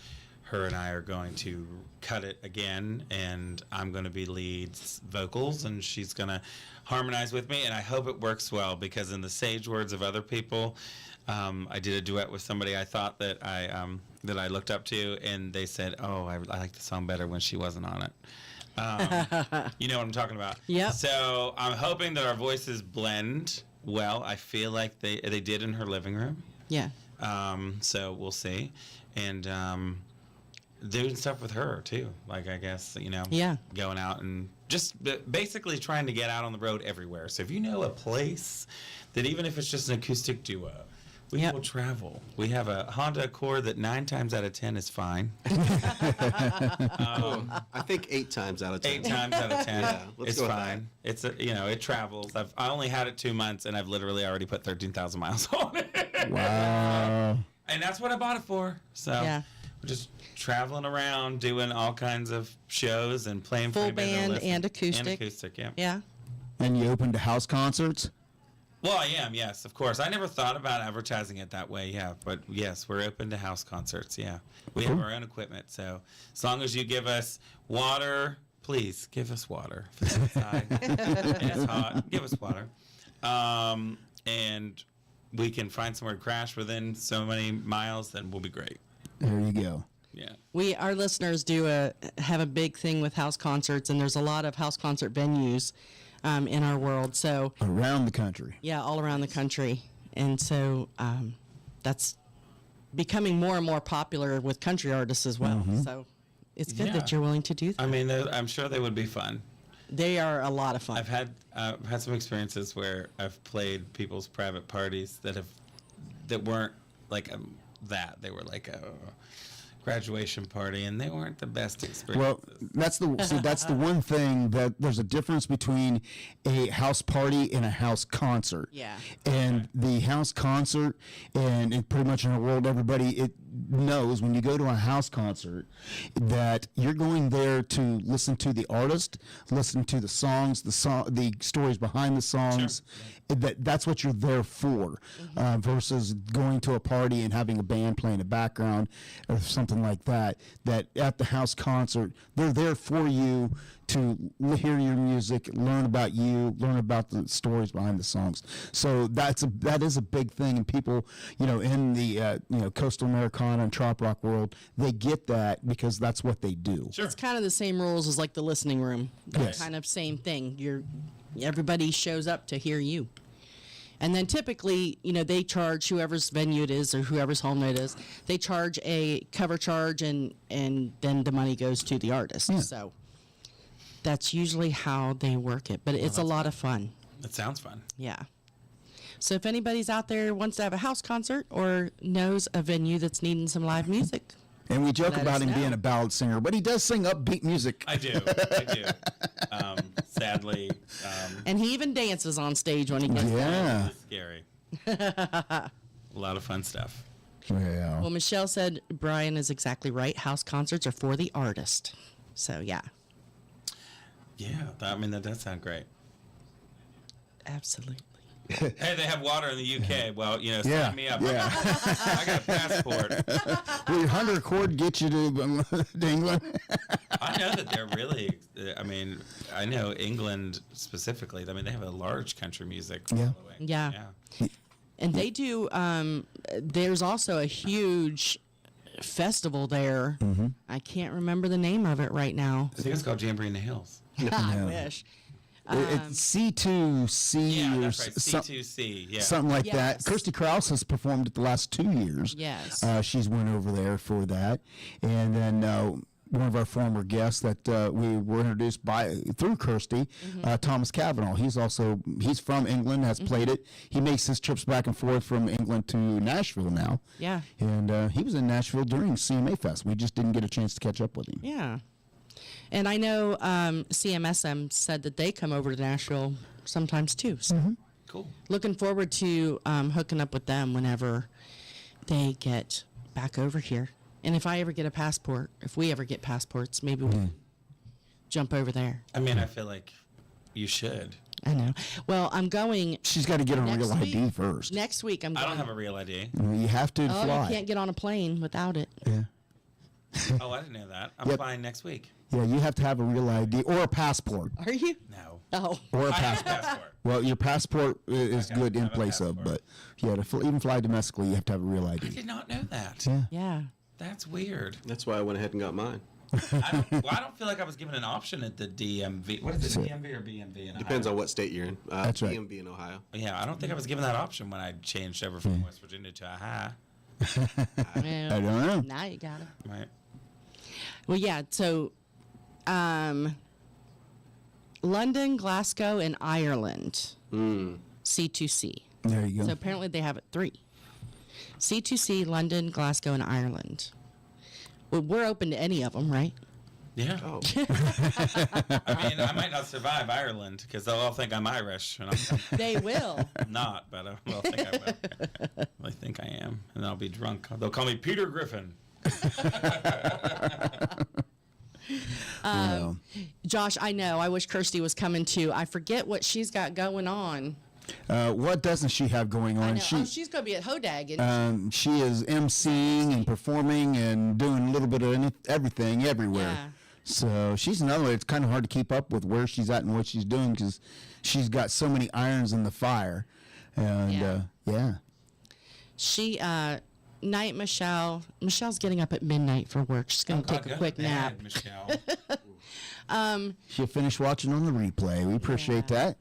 S5: her and I are going to cut it again, and I'm going to be lead vocals, and she's going to harmonize with me, and I hope it works well, because in the sage words of other people, I did a duet with somebody I thought that I looked up to, and they said, "Oh, I like the song better when she wasn't on it." You know what I'm talking about?
S4: Yep.
S5: So I'm hoping that our voices blend well. I feel like they did in her living room.
S4: Yeah.
S5: So we'll see, and doing stuff with her too. Like, I guess,
S4: Yeah.
S5: going out and just basically trying to get out on the road everywhere. So if you know a place that, even if it's just an acoustic duo, we will travel. We have a Honda Accord that 9 times out of 10 is fine.
S6: I think 8 times out of 10.
S5: 8 times out of 10,
S6: let's
S5: it's
S6: go with
S5: fine. It's it travels. I only had it 2 months, and I've literally already put 13,000 miles on it.
S3: Wow.
S5: And that's what I bought it for. So
S4: Yeah.
S5: we're just traveling around doing all kinds of shows and playing
S4: Full
S5: for anybody that'll
S4: band
S5: listen.
S4: and acoustic.
S5: And acoustic, yeah.
S4: Yeah.
S3: And you open to house concerts?
S5: Well, I am, yes, of course. I never thought about advertising it that way, yeah. But yes, we're open to house concerts, yeah. We have our own equipment, so as long as you give us water, please give us water. If it's outside and it's hot, give us water. And we can find somewhere to crash within so many miles, then we'll be great.
S3: There you go.
S5: Yeah.
S4: Our listeners have a big thing with house concerts, and there's a lot of house concert venues in our world. So
S3: around the country.
S4: Yeah, all around the country, and so that's becoming more and more popular with country artists as well. So it's good that you're willing to do that.
S5: I mean, I'm sure they would be fun.
S4: They are a lot of fun.
S5: I've had some experiences where I've played people's private parties that weren't like that. They were like a graduation party, and they weren't the best experiences.
S3: Well, that's the one thing that there's a difference between a house party and a house concert.
S4: Yeah.
S3: And the house concert, and pretty much in the world, everybody knows when you go to a house concert that you're going there to listen to the artist, listen to the songs, the stories behind the songs. Sure. That's what you're there for, versus going to a party and having a band playing in the background or something like that. That at the house concert, they're there for you to hear your music, learn about you, learn about the stories behind the songs. So that is a big thing, and people, in the coastal Americana and trop rock world, they get that because that's what they do.
S4: Sure. It's kind of the same rules as like the listening room.
S3: Yes.
S4: Kind of same thing. Everybody shows up to hear you. And then typically, they charge whoever's venue it is or whoever's home it is, they charge a cover charge, and then the money goes to the artist.
S3: Yeah.
S4: So that's usually how they work it. But it's a lot of fun.
S5: That sounds fun.
S4: Yeah. So if anybody's out there wants to have a house concert or knows a venue that's needing some live music.
S3: And we joke
S4: Let
S3: about
S4: us
S3: him
S4: know.
S3: being a ballad singer, but he does sing upbeat music.
S5: I do. Sadly.
S4: And he even dances on stage when he gets there.
S3: Yeah.
S5: It's scary. A lot of fun stuff.
S3: Yeah.
S4: Well, Michelle said Brian is exactly right. House concerts are for the artist. So, yeah.
S5: Yeah, that does sound great.
S4: Absolutely.
S5: Hey, they have water in the UK. Well,
S3: Yeah,
S5: sign me up.
S3: yeah.
S5: I got a passport.
S3: Will your 100 accord get you to England?
S5: I know that they're really. I know England specifically. They have a large country music following.
S4: Yeah. And they do. There's also a huge festival there. I can't remember the name of it right now.
S5: I think it's called Jamboree in the Hills.
S4: I wish.
S3: It's C2C
S5: Yeah,
S3: or
S5: that's right. C2C. Yeah.
S3: something like that.
S4: Yes.
S3: Kirsty Krause has performed it the last 2 years.
S4: Yes.
S3: She's went over there for that. And then one of our former guests that we were introduced through Kirsty, Thomas Cavanaugh. He's from England, has played it. He makes his trips back and forth from England to Nashville now.
S4: Yeah.
S3: And he was in Nashville during CMA Fest. We just didn't get a chance to catch up with him.
S4: Yeah. And I know CMSM said that they come over to Nashville sometimes too. So
S5: Cool.
S4: looking forward to hooking up with them whenever they get back over here. And if I ever get a passport, if we ever get passports, maybe we'll jump over there.
S5: I feel like you should.
S4: I know. Well, I'm going.
S3: She's got to get on
S4: Next
S3: real
S4: week?
S3: ID first.
S4: Next week, I'm
S5: I
S4: going.
S5: don't have a real ID.
S3: You have to
S4: Oh,
S3: fly.
S4: you can't get on a plane without it.
S3: Yeah.
S5: Oh, I didn't know that. I'm
S3: Yep.
S5: flying next week.
S3: Yeah, you have to have a real ID or a passport.
S4: Are you?
S5: No.
S4: Oh.
S3: Or a
S5: I have a
S3: passport.
S5: passport.
S3: Well, your passport is
S5: Okay,
S3: good
S5: I
S3: in
S5: have a
S3: place of,
S5: passport.
S3: but yeah, to even fly domestically, you have to have a real
S5: I
S3: ID.
S5: did not know that.
S3: Yeah.
S4: Yeah.
S5: That's weird.
S6: That's why I went ahead and got mine.
S5: I don't feel like I was given an option at the DMV. What is it, DMV or BMV? In
S6: Depends
S5: Ohio?
S6: on what state you're in.
S3: That's right.
S6: DMV in Ohio.
S5: Yeah, I don't think I was given that option when I changed over from West Virginia to Ohio.
S3: I don't know.
S4: Now you got it.
S5: Right.
S4: Well, yeah. So, London, Glasgow, and Ireland. C2C.
S3: There you go.
S4: So apparently they have it 3. C2C, London, Glasgow, and Ireland. Well, we're open to any of them, right?
S5: Yeah.
S6: Oh,
S5: I might not survive Ireland because they'll all think I'm Irish, and
S4: They will.
S5: I'm not, but they'll think I will. They think I am, and I'll be drunk. They'll call me Peter Griffin.
S3: Yeah.
S4: Josh, I know. I wish Kirsty was coming too. I forget what she's got going on.
S3: What doesn't she have going on?
S4: I know. She's going to be at Hodag. And
S3: She is emceeing and performing and doing a little bit of everything everywhere.
S4: Yeah.
S3: So she's another one. It's kind of hard to keep up with where she's at and what she's doing because she's got so many irons in the fire. And yeah.
S4: She, night Michelle's getting up at midnight for work. She's going to take a quick nap.
S5: Michelle.
S3: She'll finish watching on the replay. We appreciate that.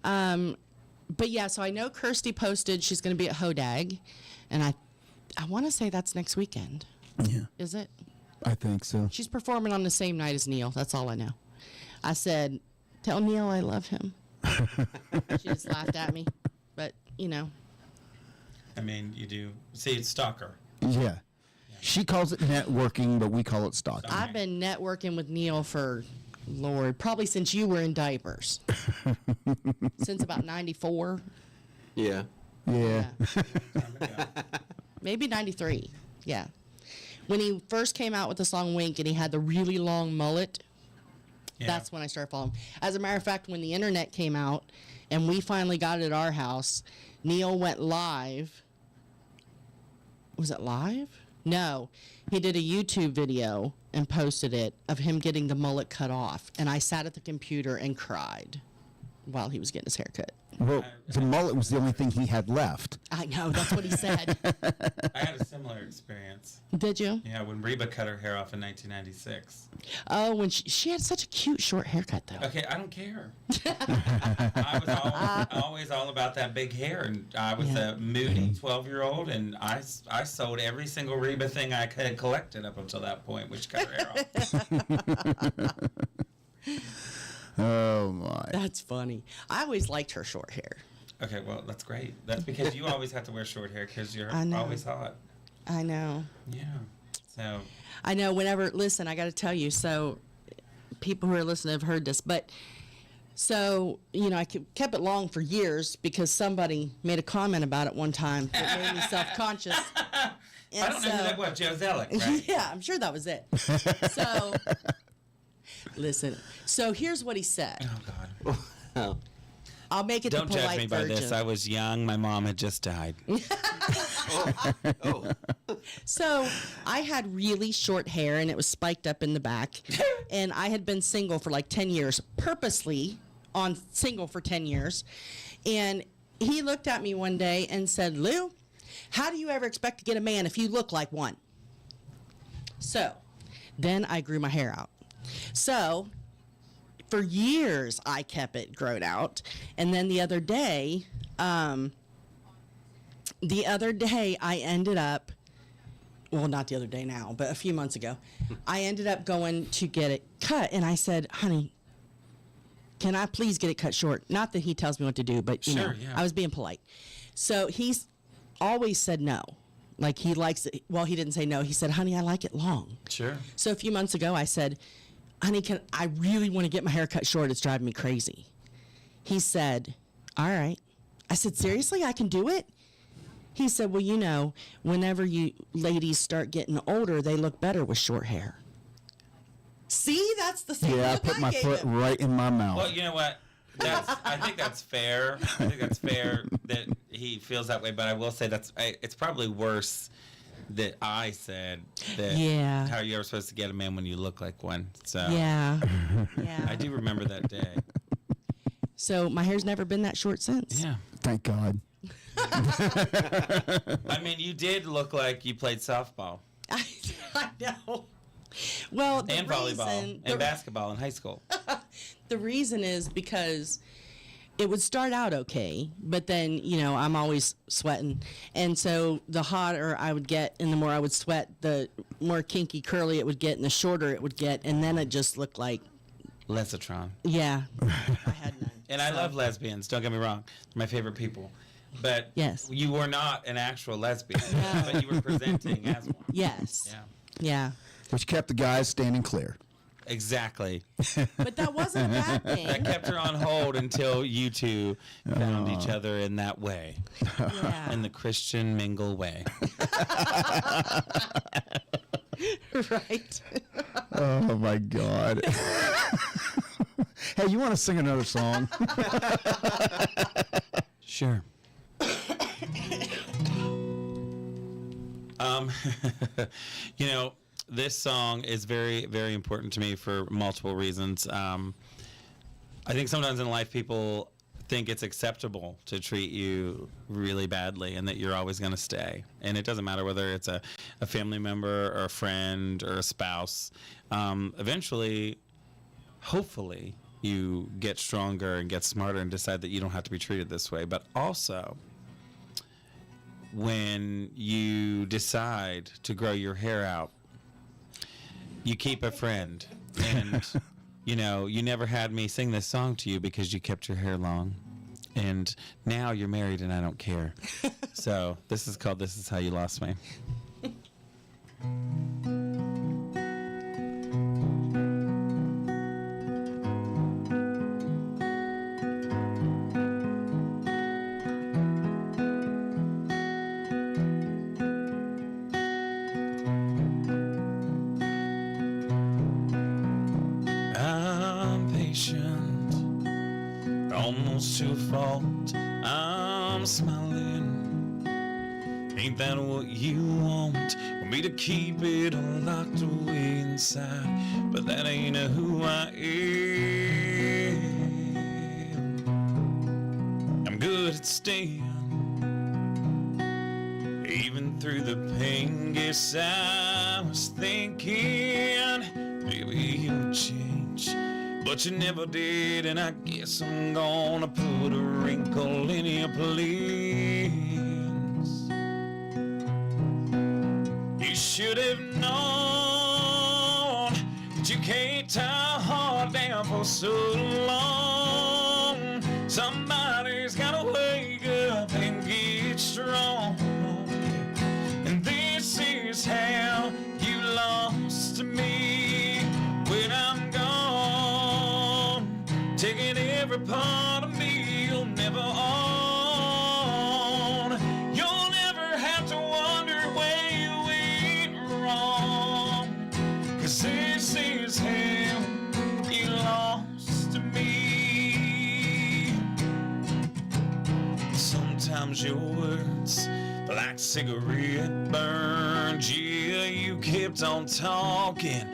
S4: But yeah, so I know Kirsty posted she's going to be at Hodag, and I want to say that's next weekend.
S3: Yeah.
S4: Is it?
S3: I think so.
S4: She's performing on the same night as Neil. That's all I know. I said, tell Neil I love him. She just laughed at me. But, you know.
S5: I mean, you do. See, it's stalker.
S3: Yeah. She calls it networking, but we call it stalking.
S4: I've been networking with Neil for, Lord, probably since you were in diapers. Since about 94.
S6: Yeah.
S3: Yeah.
S4: Maybe 93. Yeah. When he first came out with the song Wink and he had the really long mullet, that's when I started following him. As a matter of fact, when the internet came out and we finally got it at our house, Neil went live. Was it live? No. He did a YouTube video and posted it of him getting the mullet cut off. And I sat at the computer and cried while he was getting his hair cut.
S3: Well, the mullet was the only thing he had left.
S4: I know, that's what he said.
S5: I had a similar experience.
S4: Did you?
S5: Yeah, when Reba cut her hair off in 1996.
S4: Oh, when she had such a cute short haircut, though.
S5: Okay, I don't care. I was always all about that big hair, and I was a moody 12-year-old, and I sold every single Reba thing I had collected up until that point, which cut her hair off.
S3: Oh, my.
S4: That's funny. I always liked her short hair.
S5: Okay, well, that's great. That's because you always have to wear short hair because you're always hot.
S4: I know.
S5: Yeah. So.
S4: I know. Listen, I got to tell you. So, people who are listening have heard this, but so I kept it long for years because somebody made a comment about it one time that made me self-conscious.
S5: I don't know who that was. Joe Zellick, right?
S4: Yeah, I'm sure that was it. So. Listen. So here's what he said.
S5: Oh God.
S4: I'll make it
S5: Don't
S4: the polite
S5: judge me by
S4: version.
S5: this. I was young. My mom had just died.
S4: So I had really short hair and it was spiked up in the back. And I had been single for like 10 years, purposely single for 10 years. And he looked at me one day and said, Lou, how do you ever expect to get a man if you look like one? So then I grew my hair out. So for years I kept it grown out, and then the other day I ended up, well, not the other day now, but a few months ago, I ended up going to get it cut, and I said, honey, can I please get it cut short? Not that he tells me what to do, but I was being polite. So he's always said no. Like he likes it. Well, he didn't say no. He said, honey, I like it long.
S5: Sure.
S4: So a few months ago, I said, honey, I really want to get my hair cut short. It's driving me crazy. He said, all right. I said, seriously, I can do it? He said, well, whenever you ladies start getting older, they look better with short hair. See, that's the same
S3: Yeah, I
S4: look
S3: put my
S4: gave
S3: foot
S4: him.
S3: right in my mouth.
S5: Well, you know what? I think that's fair. I think that's fair that he feels that way. But I will say it's probably worse that I said that.
S4: Yeah.
S5: How are you ever supposed to get a man when you look like one? So.
S4: Yeah.
S5: I do remember that day.
S4: So my hair's never been that short since.
S5: Yeah.
S3: Thank God.
S5: I mean, you did look like you played softball.
S4: I know. Well,
S5: and volleyball and basketball in high school.
S4: The reason is because it would start out okay, but then, I'm always sweating. And so the hotter I would get and the more I would sweat, the more kinky curly it would get and the shorter it would get. And then it just looked like.
S5: Lesotron.
S4: Yeah. I had none.
S5: And I love lesbians, don't get me wrong. They're my favorite people. But
S4: yes.
S5: You were not an actual lesbian, but you were presenting as one.
S4: Yes.
S5: Yeah.
S4: Yeah.
S3: Which kept the guys standing clear.
S5: exactly.
S4: But that wasn't a bad thing.
S5: That kept her on hold until you two found each other in that way.
S4: Yeah.
S5: In the Christian mingle way.
S4: Right.
S3: Oh my God. Hey, you want to sing another song?
S5: Sure. You know, this song is very, very important to me for multiple reasons. I think sometimes in life people think it's acceptable to treat you really badly and that you're always going to stay. And it doesn't matter whether it's a family member or a friend or a spouse. Eventually, hopefully, you get stronger and get smarter and decide that you don't have to be treated this way. But also, when you decide to grow your hair out, you keep a friend. And, you know, you never had me sing this song to you because you kept your hair long. And now you're married and I don't care. So this is called This Is How You Lost Me. Almost to a fault, I'm smiling. Ain't that what you want? Want me to keep it all locked away inside? But that ain't who I am. I'm good at staying, even through the pain. Guess I was thinking maybe you'll change, but you never did, and I guess I'm gonna put a wrinkle in your plans. You should have known that you can't tie a heart down for so long. Somebody's gotta wake up and get strong. And this is how you lost me when I'm gone. Taking every part of me you'll never own. You'll never have to wonder where you went wrong. 'Cause this is how you lost me. Sometimes your words like cigarette burns. Yeah, you kept on talking.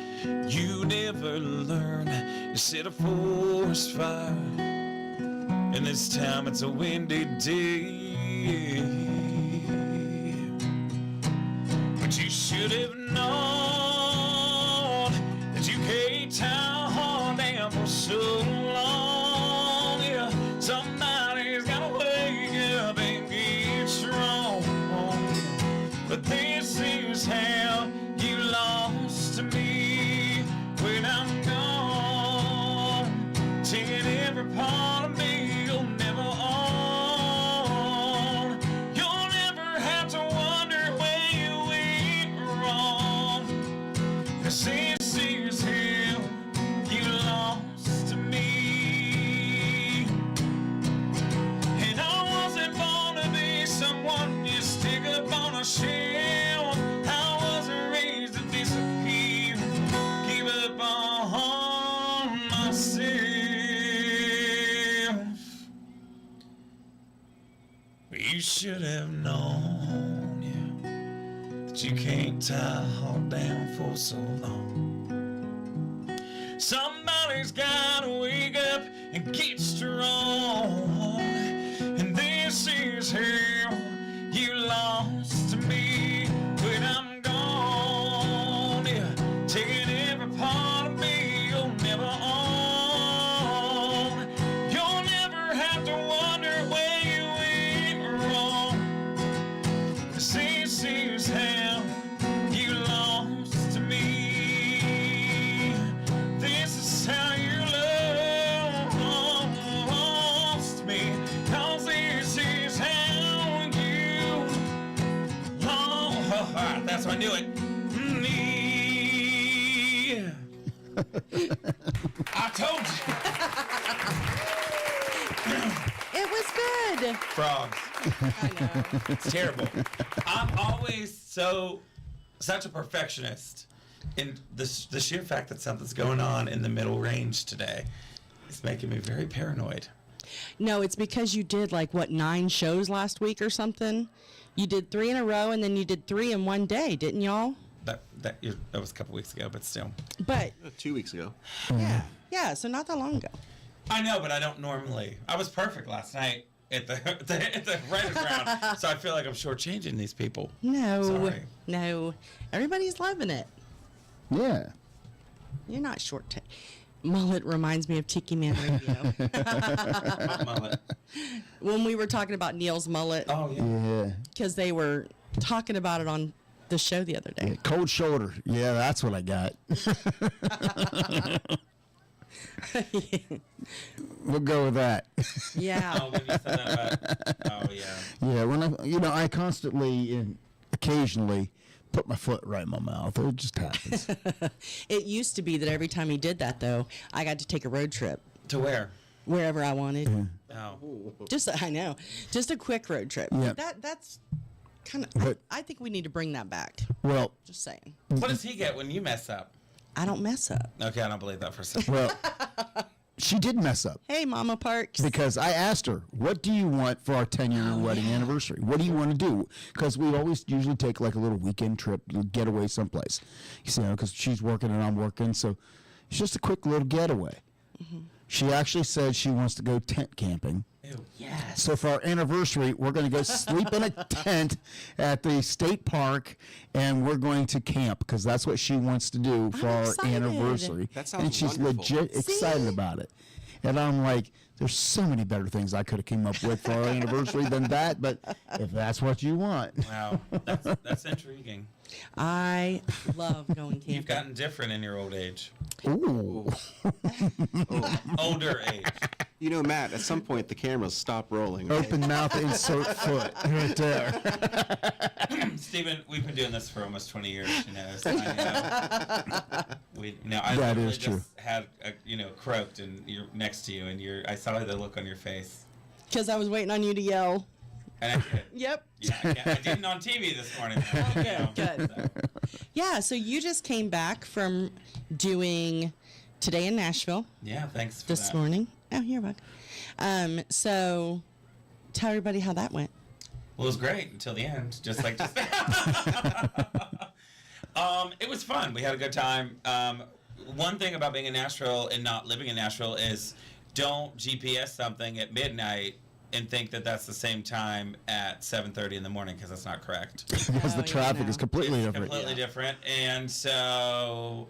S5: You never learned. You set a forest fire, and this time it's a windy day. But you should have known that you can't tie a heart down for so long. Yeah, somebody's gotta wake up and get strong. But this is how you lost me when I'm gone. Taking every part of me you'll never own. You'll never have to wonder where you went wrong. 'Cause this is how you lost me. And I wasn't born to be someone you stick up on a shelf. I wasn't raised to disappear. Give up on myself. You should have known, yeah, that you can't tie a heart down for so long. Somebody's gotta wake up and get strong. And this is how you lost me when I'm gone. Yeah, taking every part of me you'll never own. You'll never have to wonder where you went wrong. 'Cause this is how you lost me. This is how you lost me.
S4: It was good.
S5: Frogs.
S4: I know.
S5: It's terrible. I'm always such a perfectionist. And the sheer fact that something's going on in the middle range today is making me very paranoid.
S4: No, it's because you did 9 shows last week or something. You did 3 in a row, and then you did 3 in one day, didn't y'all?
S5: That was a couple weeks ago, but still.
S4: But
S6: 2 weeks ago.
S4: yeah, so not that long ago.
S5: I know, but I don't normally. I was perfect last night at the writers round, so I feel like I'm shortchanging these people.
S4: No,
S5: Sorry.
S4: no, everybody's loving it.
S3: Yeah.
S4: You're not short. Mullet reminds me of Tiki Man Radio.
S5: What mullet?
S4: When we were talking about Neil's mullet,
S5: Oh, yeah.
S3: Yeah.
S4: because they were talking about it on the show the other day.
S3: Cold shoulder. Yeah, that's what I got. We'll go with that.
S4: Yeah.
S5: Oh, when you said that about, oh, yeah.
S3: Yeah, when I constantly and occasionally put my foot right in my mouth. It just happens.
S4: It used to be that every time he did that, though, I got to take a road trip
S5: To where?
S4: wherever I wanted.
S5: Oh.
S4: Just a quick road trip.
S3: Yeah.
S4: That's kind of.
S3: But-
S4: I think we need to bring that back.
S3: Well,
S4: Just saying.
S5: What does he get when you mess up?
S4: I don't mess up.
S5: Okay, I don't believe that for a second.
S3: well, she did mess up.
S4: Hey, Mama Parks.
S3: Because I asked her, what do you want for our 10-year wedding anniversary? What do you want to do? Because we always usually take a little weekend trip, getaway someplace. Because she's working and I'm working. So it's just a quick little getaway. Mm-hmm. She actually said she wants to go tent camping.
S5: Ew.
S4: Yes.
S3: So for our anniversary, we're going to go sleep in a tent at the state park, and we're going to camp because that's what she wants to do for
S4: I'm
S3: our
S4: excited.
S3: anniversary.
S6: That sounds
S3: and she's
S6: wonderful.
S3: legit excited
S4: See?
S3: about it. And I'm like, there's so many better things I could have came up with for our anniversary than that, but if that's what you want.
S5: Wow. That's intriguing.
S4: I love going camping.
S5: You've gotten different in your old age.
S3: Ooh.
S5: Older age.
S6: You know, Matt, at some point the cameras stop rolling. Right?
S3: Open mouth, insert foot. Right there.
S5: Stephen, we've been doing this for almost 20 years, so I
S3: That
S5: literally
S3: is true.
S5: just had, croaked and you're next to you, and I saw the look on your face.
S4: Because I was waiting on you to yell.
S5: And I did.
S4: Yep.
S5: Yeah, I didn't on TV this morning.
S4: Good. Yeah, so you just came back from doing Today in Nashville
S5: Yeah, thanks for
S4: this
S5: that.
S4: morning. Oh, you're welcome. So tell everybody how that went.
S5: Well, it was great until the end, just like just it was fun. We had a good time. One thing about being in Nashville and not living in Nashville is don't GPS something at midnight and think that that's the same time at 7:30 in the morning, because that's not correct.
S3: Because the traffic is completely
S5: It's
S3: different.
S5: completely different. And so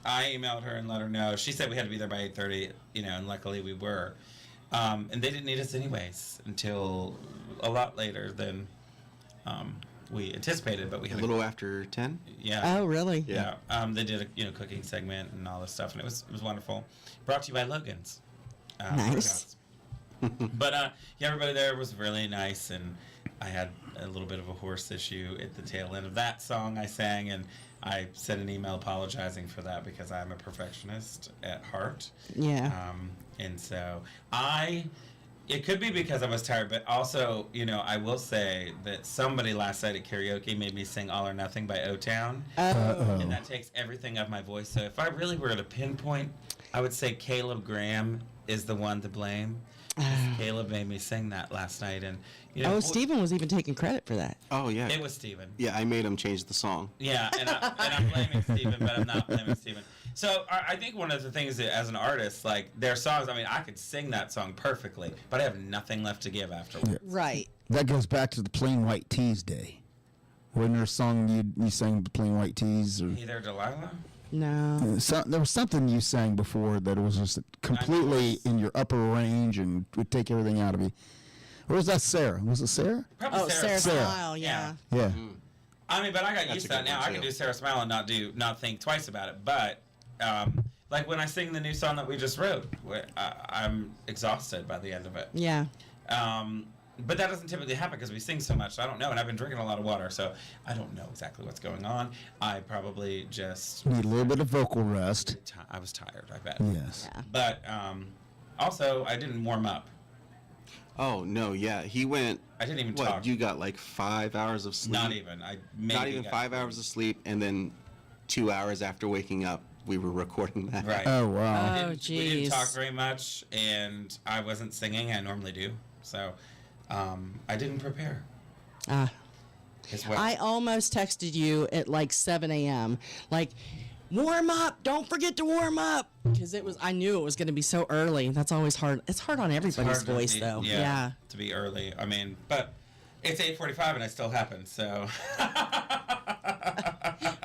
S5: I emailed her and let her know. She said we had to be there by 8:30, and luckily we were. And they didn't need us anyways until a lot later than we anticipated, but we had
S6: A little after 10?
S5: yeah.
S4: Oh, really?
S5: Yeah. They did a cooking segment and all this stuff, and it was wonderful. Brought to you by Logan's.
S4: Nice.
S5: But everybody there was really nice, and I had a little bit of a horse issue at the tail end of that song I sang, and I sent an email apologizing for that because I'm a perfectionist at heart.
S4: Yeah.
S5: And so it could be because I was tired, but also, I will say that somebody last night at karaoke made me sing All or Nothing by O-Town. And that takes everything of my voice. So if I really were to pinpoint, I would say Caleb Graham is the one to blame. Caleb made me sing that last night. And
S4: Stephen was even taking credit for that.
S6: Oh, yeah.
S5: It was Stephen.
S6: Yeah, I made him change the song.
S5: Yeah, and I'm blaming Stephen, but I'm not blaming Stephen. So I think one of the things that, as an artist, their songs, I could sing that song perfectly, but I have nothing left to give afterwards.
S4: Right.
S3: That goes back to the Plain White Tees day. Wasn't there a song you sang the Plain White Tees? Or
S5: Hey there, Delilah?
S4: No.
S3: there was something you sang before that was just completely in your upper range and would take everything out of you. Or was that Sarah? Was it Sarah?
S5: Probably
S4: Sarah
S3: Sarah.
S4: Smile, yeah.
S3: Yeah.
S5: But I got
S6: That's
S5: used
S6: a
S5: to that
S6: good
S5: now.
S6: one,
S5: I can
S6: too.
S5: do Sarah Smile and not think twice about it. But when I sing the new song that we just wrote, I'm exhausted by the end of it.
S4: Yeah.
S5: But that doesn't typically happen because we sing so much. So I don't know, and I've been drinking a lot of water, so I don't know exactly what's going on. I probably just
S3: Need a little bit of vocal rest.
S5: I was tired, I bet.
S3: Yes.
S4: Yeah.
S5: But also, I didn't warm up.
S6: Oh no, yeah, he went.
S5: I didn't even
S6: What
S5: talk.
S6: you got like 5 hours of sleep?
S5: Not even.
S6: Not even 5 hours of sleep, and then 2 hours after waking up, we were recording that.
S5: Right.
S3: Oh, wow.
S4: Oh,
S5: We didn't
S4: jeez.
S5: talk very much, and I wasn't singing. I normally do, so I didn't prepare. Is what-
S4: I almost texted you at like 7 a.m. Like, warm up! Don't forget to warm up, because I knew it was going to be so early. That's always hard. It's hard on everybody's
S5: hard to
S4: voice,
S5: be-
S4: though.
S5: Yeah, to be early. I mean, but it's 8:45 and I still happen. So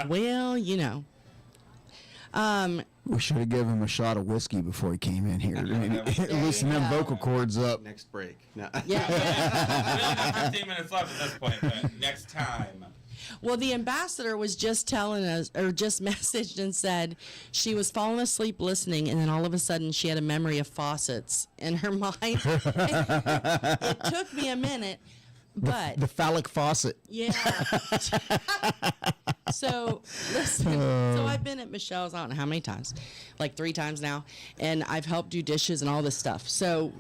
S4: Well, you know.
S3: We should have given him a shot of whiskey before he came in here. Loosen them vocal cords up.
S6: Next break. No.
S4: Yeah.
S5: we only have 15 minutes left at this point. But next time.
S4: Well, the ambassador was just telling us, or just messaged and said she was falling asleep listening, and then all of a sudden she had a memory of faucets in her mind. It took me a minute, but
S3: The phallic faucet.
S4: yeah. So, listen. So I've been at Michelle's, I don't know how many times, like 3 times now, and I've helped do dishes and all this stuff. So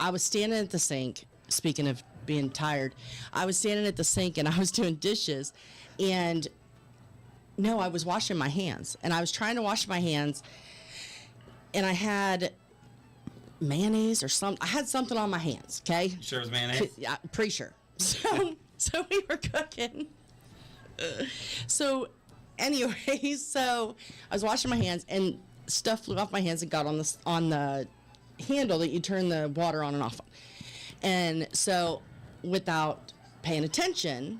S4: I was standing at the sink, speaking of being tired, I was standing at the sink and I was doing dishes, and no, I was washing my hands, and I was trying to wash my hands, and I had mayonnaise or something. I had something on my hands, okay?
S5: Sure it was mayonnaise?
S4: Yeah, pretty sure. So we were cooking. So anyway, so I was washing my hands and stuff flew off my hands and got on the handle that you turn the water on and off on. And so without paying attention,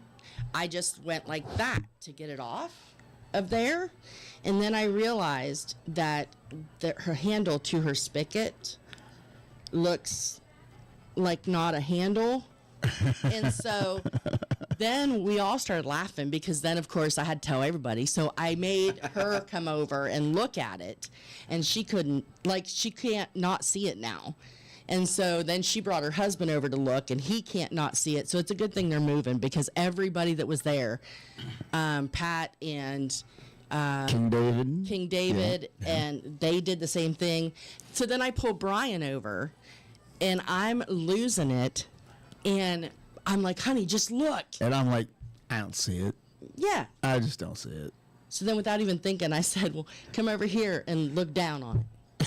S4: I just went like that to get it off of there. And then I realized that her handle to her spigot looks like not a handle. And so then we all started laughing, because then of course I had to tell everybody. So I made her come over and look at it, and she can't not see it now. And so then she brought her husband over to look, and he can't not see it. So it's a good thing they're moving, because everybody that was there, Pat and King David, and they did the same thing. So then I pulled Brian over, and I'm losing it. And I'm like, honey, just look.
S3: And I'm like, I don't see it.
S4: Yeah.
S3: I just don't see it.
S4: So then without even thinking, I said, well, come over here and look down on it.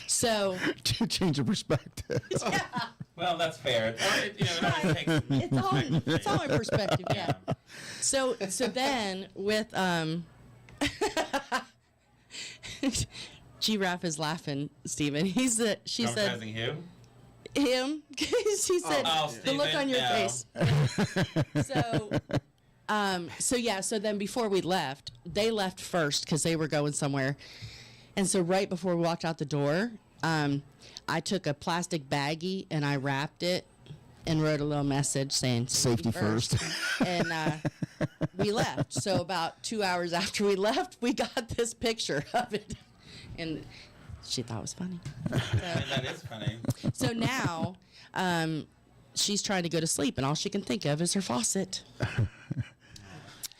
S4: So.
S3: To change of perspective.
S4: Yeah.
S5: Well, that's fair.
S4: It's all in perspective, yeah. So then with, G-Raph is laughing, Stephen. She said.
S5: Traumatizing who?
S4: Him, because he said the look on your face. So then before we left, they left first because they were going somewhere, and so right before we walked out the door, I took a plastic baggie and I wrapped it and wrote a little message saying
S3: safety first.
S4: And we left. So about 2 hours after we left, we got this picture of it, and she thought it was funny.
S5: That is funny.
S4: So now, she's trying to go to sleep, and all she can think of is her faucet.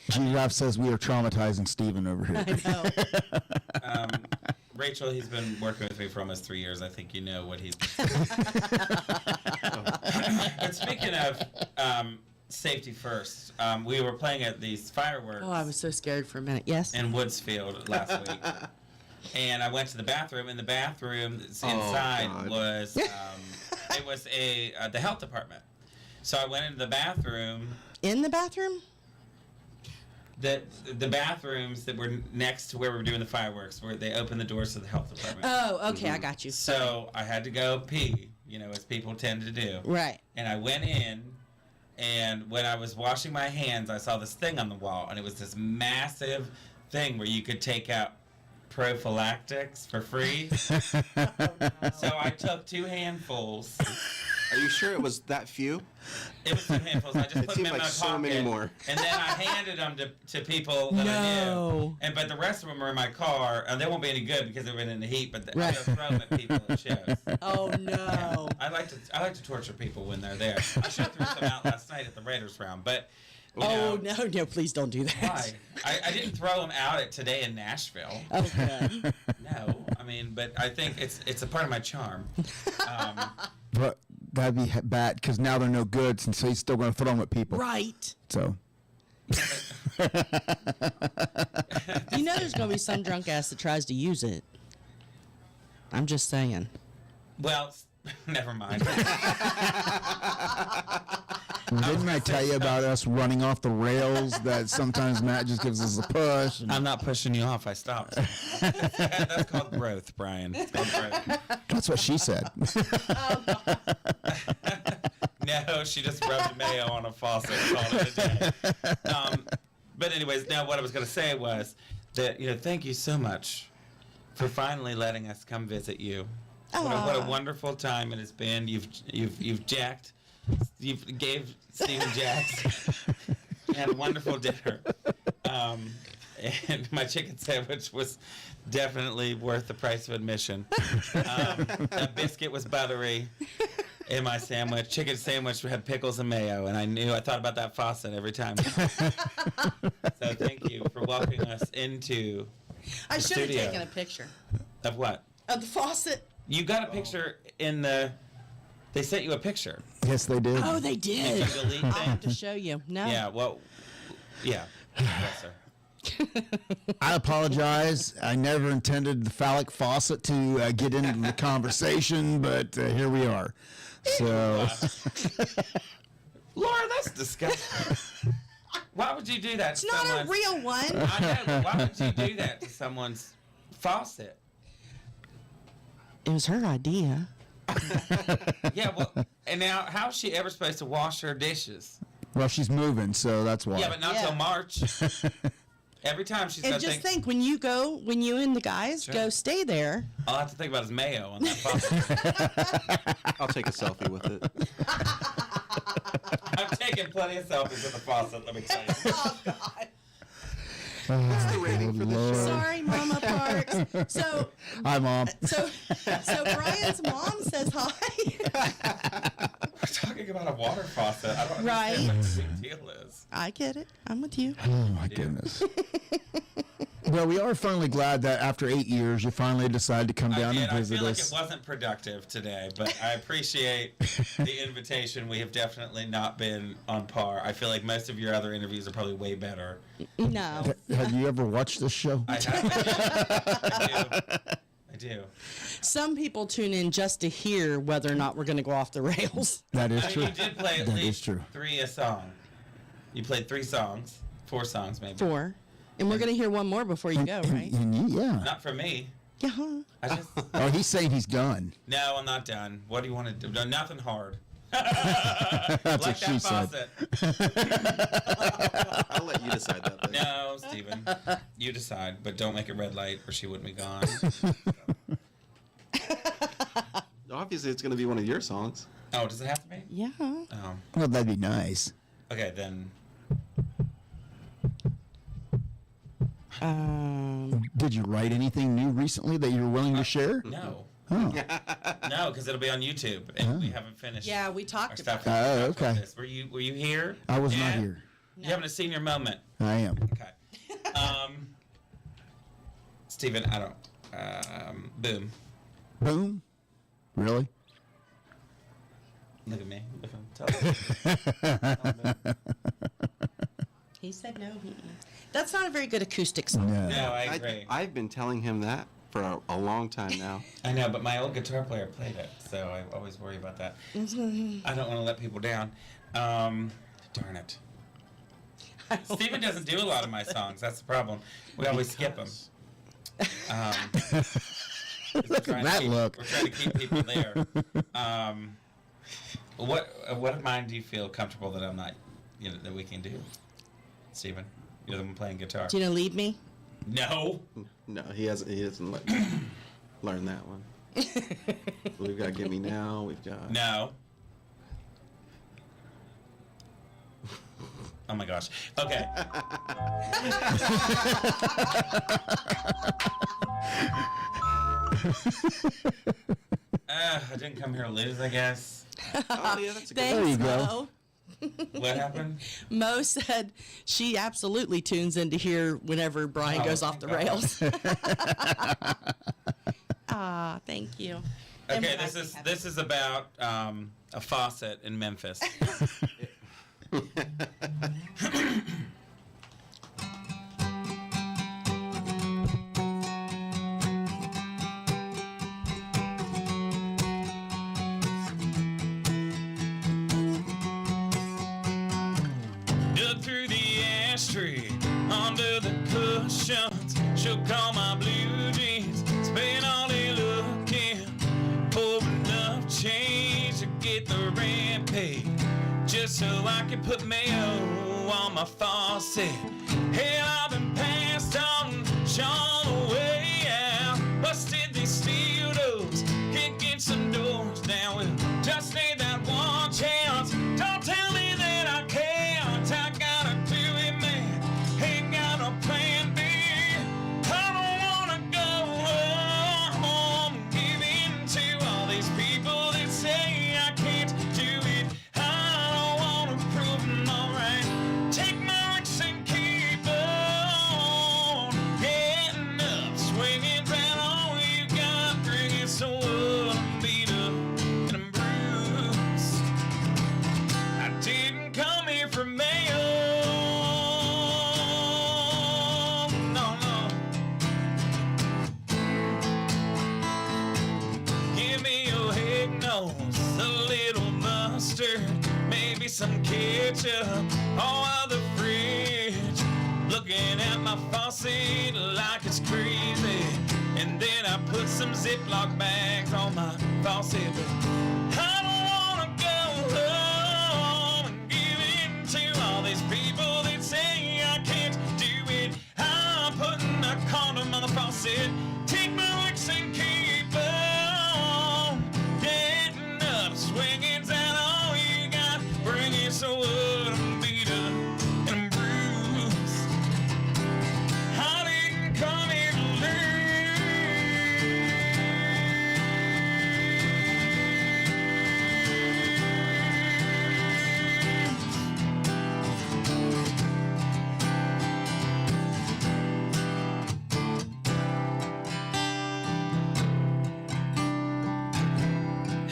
S3: G-Raph says we are traumatizing Steven over here.
S4: I know.
S5: Rachel, he's been working with me for almost 3 years. I think you know what he's. But speaking of safety first, we were playing at these fireworks.
S4: Oh, I was so scared for a minute. Yes.
S5: In Woodsfield last week. And I went to the bathroom, and the bathroom inside was it was the health department. So I went into the bathroom.
S4: In the bathroom?
S5: The bathrooms that were next to where we were doing the fireworks, where they opened the doors to the health department.
S4: Oh, okay, I got you.
S5: So I had to go pee, as people tend to do.
S4: Right.
S5: And I went in, and when I was washing my hands, I saw this thing on the wall, and it was this massive thing where you could take out prophylactics for free. So I took 2 handfuls
S6: Are you sure it was that few?
S5: It was 2 handfuls. I just
S6: It
S5: put them
S6: seemed
S5: in
S6: like
S5: my
S6: so
S5: pocket,
S6: many more.
S5: and then I handed them to people that I knew. But the rest of them are in my car, and they won't be any good because they've been in the heat. But I just throw them at people at shows.
S4: Oh no!
S5: I like to torture people when they're there. I should have threw some out last night at the Raiders round, but.
S4: No, please don't do that.
S5: Why? I didn't throw them out at Today in Nashville.
S4: Okay.
S5: No, I mean, but I think it's a part of my charm.
S3: But that'd be bad because now they're no good, and so he's still going to throw them at people.
S4: Right.
S3: So.
S4: You know there's going to be some drunk ass that tries to use it. I'm just saying.
S5: Well, never mind.
S3: Didn't I tell you about us running off the rails that sometimes Matt just gives us a push?
S5: I'm not pushing you off. I stopped. That's called growth, Brian. It's called growth.
S3: That's what she said.
S5: No, she just rubbed mayo on a faucet and called it a day. But anyways, now what I was going to say was that, thank you so much for finally letting us come visit you. What a wonderful time it has been. You've jacked. You gave Stephen Jacks had a wonderful dinner. And my chicken sandwich was definitely worth the price of admission. That biscuit was buttery in my sandwich. Chicken sandwich had pickles and mayo, and I thought about that faucet every time. So thank you for welcoming us into
S4: I
S5: the
S4: should have
S5: studio.
S4: taken a picture.
S5: Of what?
S4: Of the faucet.
S5: You got a picture in the... They sent you a picture.
S3: Yes, they did.
S4: Oh, they did.
S5: Did you delete
S4: I'll
S5: that?
S4: have to show you. No.
S5: Yeah, well... Yeah. Yes, sir.
S3: I apologize. I never intended the phallic faucet to get into the conversation, but here we are. So,
S5: Laura, that's disgusting. Why would you do that
S4: It's
S5: to
S4: not
S5: someone's...
S4: a real one.
S5: I know, but why would you do that to someone's faucet?
S4: It was her idea.
S5: Yeah, well, and now how's she ever supposed to wash her dishes?
S3: well, she's moving, so that's why.
S5: Yeah, but not till March. Every time she's
S4: And
S5: got to
S4: just
S5: think,
S4: when you and the guys go stay there.
S5: all I have to think about is mayo on that faucet.
S6: I'll take a selfie with it.
S5: I've taken plenty of selfies with the faucet, let me tell you.
S4: Oh God.
S6: What's the rating for this show?
S4: Sorry, Mama Parks. So
S3: Hi, Mom.
S4: so Brian's mom says hi.
S5: We're talking about a water faucet. I don't
S4: Right.
S5: understand what the big deal is.
S4: I get it. I'm with you.
S3: Oh, my goodness. Well, we are finally glad that after 8 years, you finally decided to come down and
S5: I
S3: visit
S5: feel like
S3: us.
S5: it wasn't productive today, but I appreciate the invitation. We have definitely not been on par. I feel like most of your other interviews are probably way better.
S4: No.
S3: Have you ever watched this show?
S5: I have. I do.
S4: Some people tune in just to hear whether or not we're going to go off the rails.
S3: That is
S5: I mean,
S3: true.
S5: you did play at
S3: That
S5: least
S3: is true.
S5: 3 a song. You played 3 songs, 4 songs maybe.
S4: 4. And we're going to hear one more before you go, right?
S3: Yeah.
S5: Not for me.
S4: Yeah. Huh?
S5: I just
S3: Oh, he's saying he's done.
S5: no, I'm not done. What do you want to do? No, nothing hard.
S3: That's
S5: Like
S3: what she
S5: that
S3: said.
S5: faucet.
S6: I'll let you decide that. Then.
S5: No, Steven. You decide, but don't make it red light or she wouldn't be gone.
S6: Obviously, it's going to be one of your songs.
S5: Oh, does it have to be?
S4: Yeah.
S5: Oh.
S3: Well, that'd be nice.
S5: Okay, then.
S3: Did you write anything new recently that you're willing to share?
S5: No.
S3: Oh.
S5: No, because it'll be on YouTube, and we haven't finished.
S4: Yeah, we
S5: our
S4: talked
S5: stuff.
S4: about
S3: Oh,
S5: We talked about
S3: okay.
S5: this. Were you here?
S3: I was not
S5: Yeah?
S3: here.
S5: You haven't seen your moment.
S3: I am.
S5: Okay. Steven, I don't. Boom.
S3: Boom. Really?
S5: Look at me. Look at him. Tell
S4: He said no. That's not a very good acoustic song.
S3: No.
S5: No, I agree.
S6: I've been telling him that for a long time now.
S5: I know, but my old guitar player played it, so I always worry about that. I don't want to let people down. Darn it. Steven doesn't do a lot of my songs. That's the problem. We always skip them.
S3: Look at that look.
S5: We're trying to keep people there. What of mine do you feel comfortable that I'm not, that we can do, Steven? You're the one playing guitar.
S4: Do you know Lead Me?
S5: No.
S6: No, he doesn't let me learn that one. We've got Get Me Now. We've got.
S5: No. Oh my gosh. Okay. I didn't come here to lose, I guess.
S6: Oh, yeah, that's a good
S4: Thanks,
S3: There you go.
S4: Mo.
S5: What happened?
S4: Mo said she absolutely tunes in to hear whenever Brian
S5: Oh,
S4: goes off the
S5: thank God.
S4: rails. Ah, thank you. And
S5: Okay,
S4: we're
S5: this is about a faucet in Memphis. Dug through the ashtray, under the cushions. She'll call my blue jeans. Spend all day looking for enough change to get the rent paid, just so I can put mayo on my faucet. Hell, I've been passed on, shown away out. Busted these steel doors, kicking some doors down. Well, just need that one chance. Don't tell me that I can't. I gotta do it, man. Ain't got no plan B. I don't wanna go home, give in to all these people that say I can't do it. I don't wanna prove them all right. Take my licks and keep on getting up, swinging round all you got, bringing so I'm beat up and I'm bruised. I didn't come here for mayo. No, no. Give me your head nose, a little mustard, maybe some ketchup, all out the fridge. Looking at my faucet like it's crazy. And then I put some Ziploc bags on my faucet. But I don't wanna go home and give in to all these people that say I can't do it. I'm putting a condom on the faucet. Take my licks and keep on getting up, swinging down all you got, bring it so what I'm beat up and I'm bruised. I didn't come here to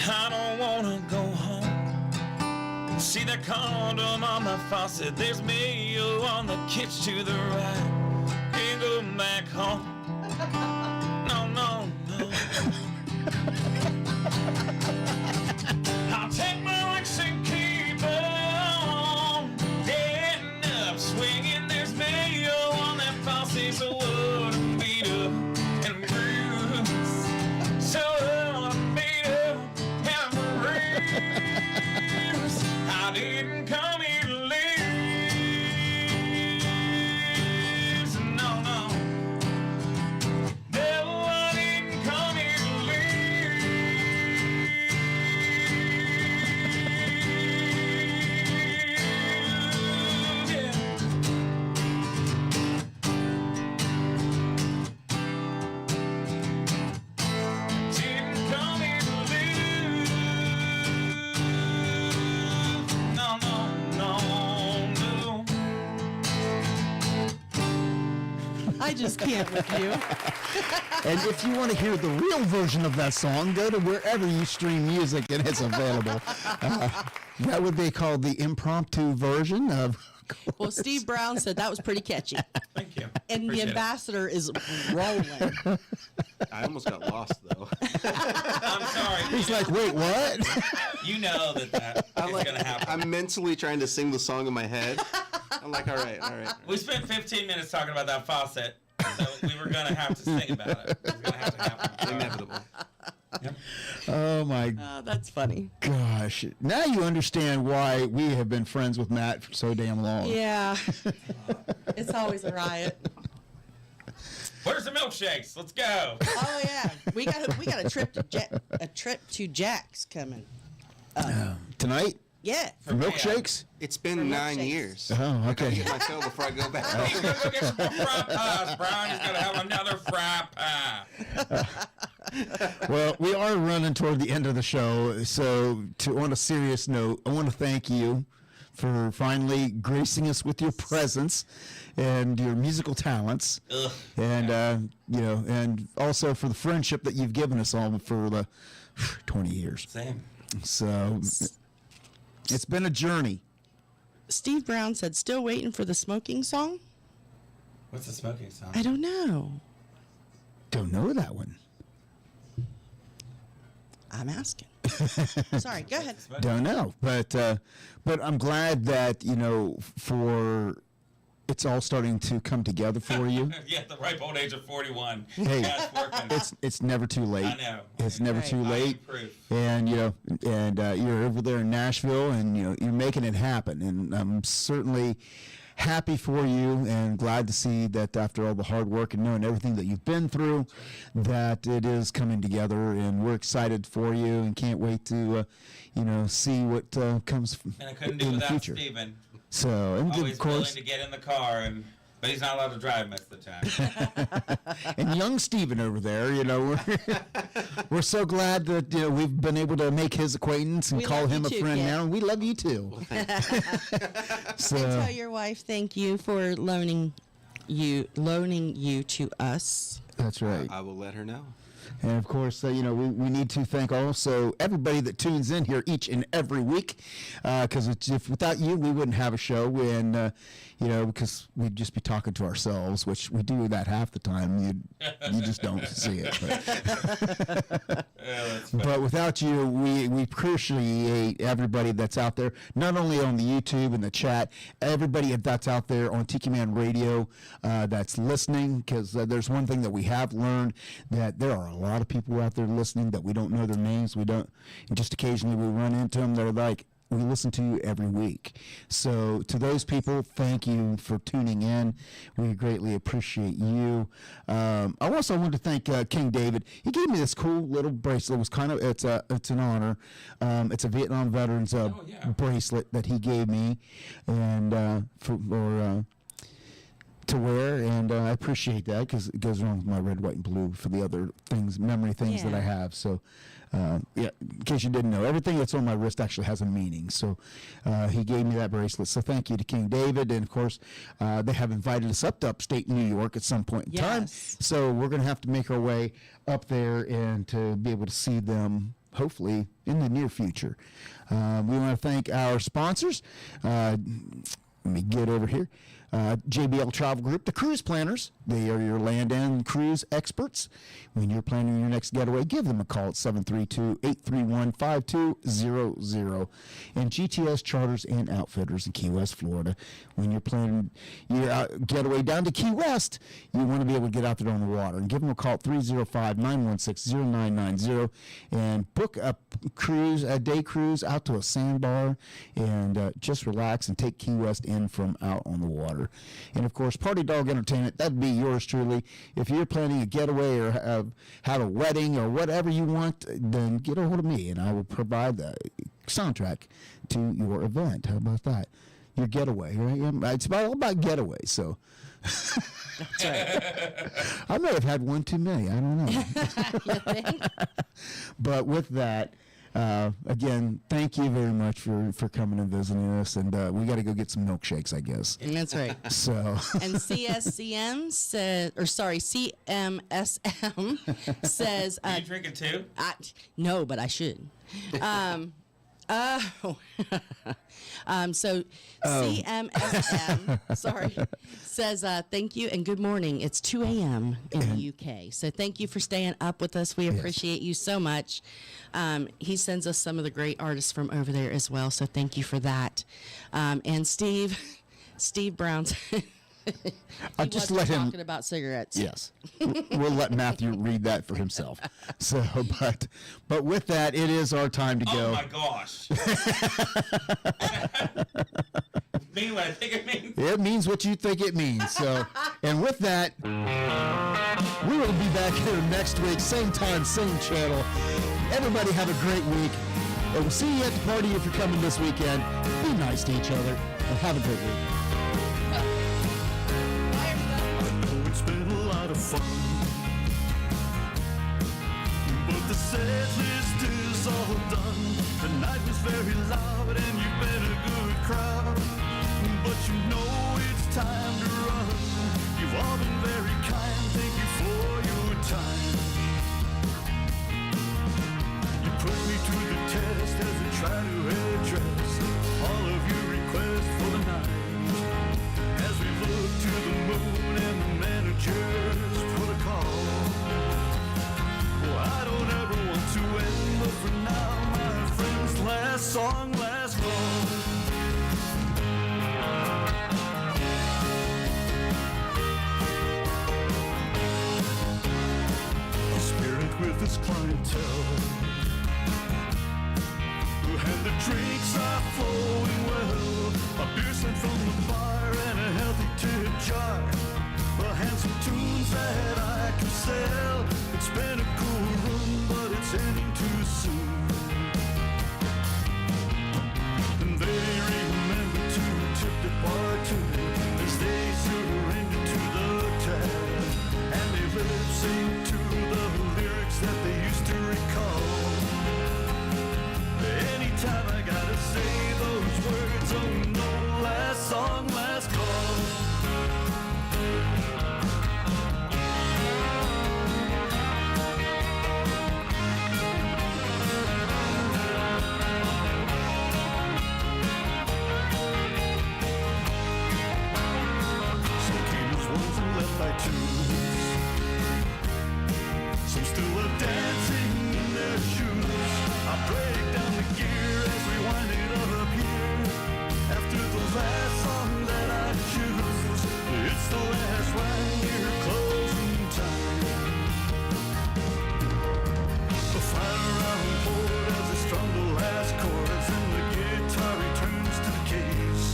S5: I don't wanna go home. See that condom on my faucet. There's mayo on the kitchen to the right. Can't go back home. No, no, no. I'll take my licks and keep on getting up, swinging. There's mayo on that faucet, so what I'm beat up and bruised. So I'm beat up and bruised. I didn't come here to lose. No, no. No, I didn't come here to lose. Yeah. Didn't come here to lose. No, no, no, no.
S4: I just can't with you.
S3: And if you want to hear the real version of that song, go to wherever you stream music and it's available. That would be called the impromptu version of.
S4: Well, Steve Brown said that was pretty catchy.
S5: Thank you.
S4: And the
S5: Appreciate it.
S4: ambassador is rolling.
S6: I almost got lost, though.
S5: I'm sorry.
S3: He's like, wait, what?
S5: You know that is going to happen.
S6: I'm mentally trying to sing the song in my head. I'm like, all right, all right.
S5: We spent 15 minutes talking about that faucet, so we were going to have to sing about it. It was going to have to happen.
S6: Inevitable.
S5: Yep.
S3: Oh my
S4: Oh, that's funny.
S3: gosh. Now you understand why we have been friends with Matt for so damn long.
S4: Yeah. It's always a riot.
S5: Where's the milkshakes? Let's go.
S4: Oh yeah, we got a trip to Jack's coming.
S3: Tonight?
S4: Yeah.
S3: Milkshakes?
S6: It's been 9
S4: milkshakes.
S6: years.
S3: Oh,
S6: I gotta
S3: okay.
S6: get my fill before I go back
S5: He's
S6: home.
S5: gonna go get some more fry pies. Brian is gonna have another fry pie.
S3: Well, we are running toward the end of the show, so on a serious note, I want to thank you for finally gracing us with your presence and your musical talents, and and also for the friendship that you've given us all for the 20 years.
S5: Same.
S3: So it's been a journey.
S4: Steve Brown said, "Still waiting for the smoking song."
S5: What's the smoking song?
S4: I don't know.
S3: Don't know that one.
S4: I'm asking. Sorry, go ahead.
S3: Don't know, but I'm glad that for it's all starting to come together for you.
S5: Yeah, at the ripe old age of 41.
S3: Hey,
S5: Yeah, it's working.
S3: it's never too late.
S5: I know.
S3: It's never
S4: Right.
S3: too
S5: I
S3: late.
S5: approve.
S3: And you're over there in Nashville, and you're making it happen. And I'm certainly happy for you, and glad to see that after all the hard work and knowing everything that you've been through, that it is coming together. And we're excited for you, and can't wait to see what comes
S5: And I couldn't do
S3: in the
S5: without
S3: future.
S5: Steven.
S3: So, and
S5: Always
S3: of course,
S5: willing to get in the car, but he's not allowed to drive most of the time.
S3: and young Steven over there, we're so glad that we've been able to make his acquaintance and
S4: We
S3: call
S4: love
S3: him
S4: you
S3: a
S4: too,
S3: friend
S4: kid.
S3: now, and we love you too. So,
S4: And tell your wife thank you for loaning you to us.
S3: that's right.
S6: I will let her know.
S3: And of course, we need to thank also everybody that tunes in here each and every week, because if without you, we wouldn't have a show, and because we'd just be talking to ourselves, which we do that half the time. You just don't see it. But without you, we appreciate everybody that's out there, not only on the YouTube and the chat, everybody that's out there on Tiki Man Radio that's listening, because there's one thing that we have learned, that there are a lot of people out there listening that we don't know their names. And just occasionally we run into them. They're like, we listen to you every week. So to those people, thank you for tuning in. We greatly appreciate you. I also want to thank King David. He gave me this cool little bracelet. It's an honor. It's a Vietnam veterans bracelet that he gave me, and to wear, and I appreciate that, because it goes along with my red, white, and blue for the other things, memory things that I have. So, in case you didn't know, everything that's on my wrist actually has a meaning. So, he gave me that bracelet. So, thank you to King David. And of course, they have invited us up to upstate New York at some point in time.
S4: Yes.
S3: So, we're going to have to make our way up there and to be able to see them, hopefully, in the near future. We want to thank our sponsors. Let me get over here. JBL Travel Group, the cruise planners. They are your land and cruise experts. When you're planning your next getaway, give them a call at 732-831-5200. And GTS Charters and Outfitters in Key West, Florida. When you're planning your getaway down to Key West, you want to be able to get out there on the water. And give them a call at 305-916-0990 and book a cruise, a day cruise out to a sandbar, and just relax and take Key West in from out on the water. And of course, Party Dog Entertainment, that'd be yours truly. If you're planning a getaway or have a wedding or whatever you want, then get a hold of me and I will provide the soundtrack to your event. How about that? Your getaway, right? It's all about getaways, so.
S4: That's right.
S3: I may have had one too many. I don't know.
S4: You think?
S3: But with that, again, thank you very much for coming and visiting us. And we got to go get some milkshakes, I guess.
S4: That's right.
S3: So.
S4: And CSCM says, or sorry, CMSM says.
S5: Are you drinking too?
S4: No, but I should. So CMSM, sorry, says thank you and good morning. It's 2 a.m. in the UK. So thank you for staying up with us. We appreciate you so much. He sends us some of the great artists from over there as well. So thank you for that. And Steve Brown's.
S3: I'll just let him
S4: talking about cigarettes.
S3: Yes, we'll let Matthew read that for himself. So, but with that, it is our time to go.
S5: Oh my gosh! Mean what I think it means.
S3: It means what you think it means. So, and with that, we will be back here next week, same time, same channel. Everybody have a great week. And we'll see you at the party if you're coming this weekend. Be nice to each other and have a great week.
S2: It's been a lot of fun, but the set list is all done. The night was very loud and you've been a good crowd, but you know it's time to run. You've all been very kind, thank you for your time. You put me to the test as I try to address all of your requests for the night. As we look to the moon and the managers protocol. Oh, I don't ever want to end, but for now, my friends, last song, last call. A spirit with his clientele, and the drinks are flowing well. A beer sent from the bar and a healthy tip jar. Handsome tunes that I can sell. It's been a cool run, but it's ending too soon. And they remember to tip the bartender as they surrender to the tab. And they lip sync to the lyrics that they used to recall. Anytime I gotta say those words, oh no, last song, last call. By twos. Some still are dancing in their shoes. I break down the gear as we wind it up here. After the last song that I choose, it's the last right near closing time. The final round chord as I strum the last chords and the guitar returns to the case.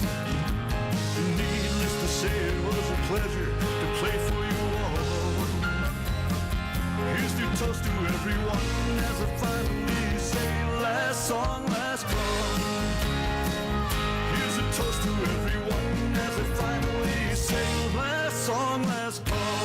S2: Needless to say, it was a pleasure to play for you all. Here's to toast to everyone as I finally say last song, last call. Here's a toast to everyone as I finally say last song, last call.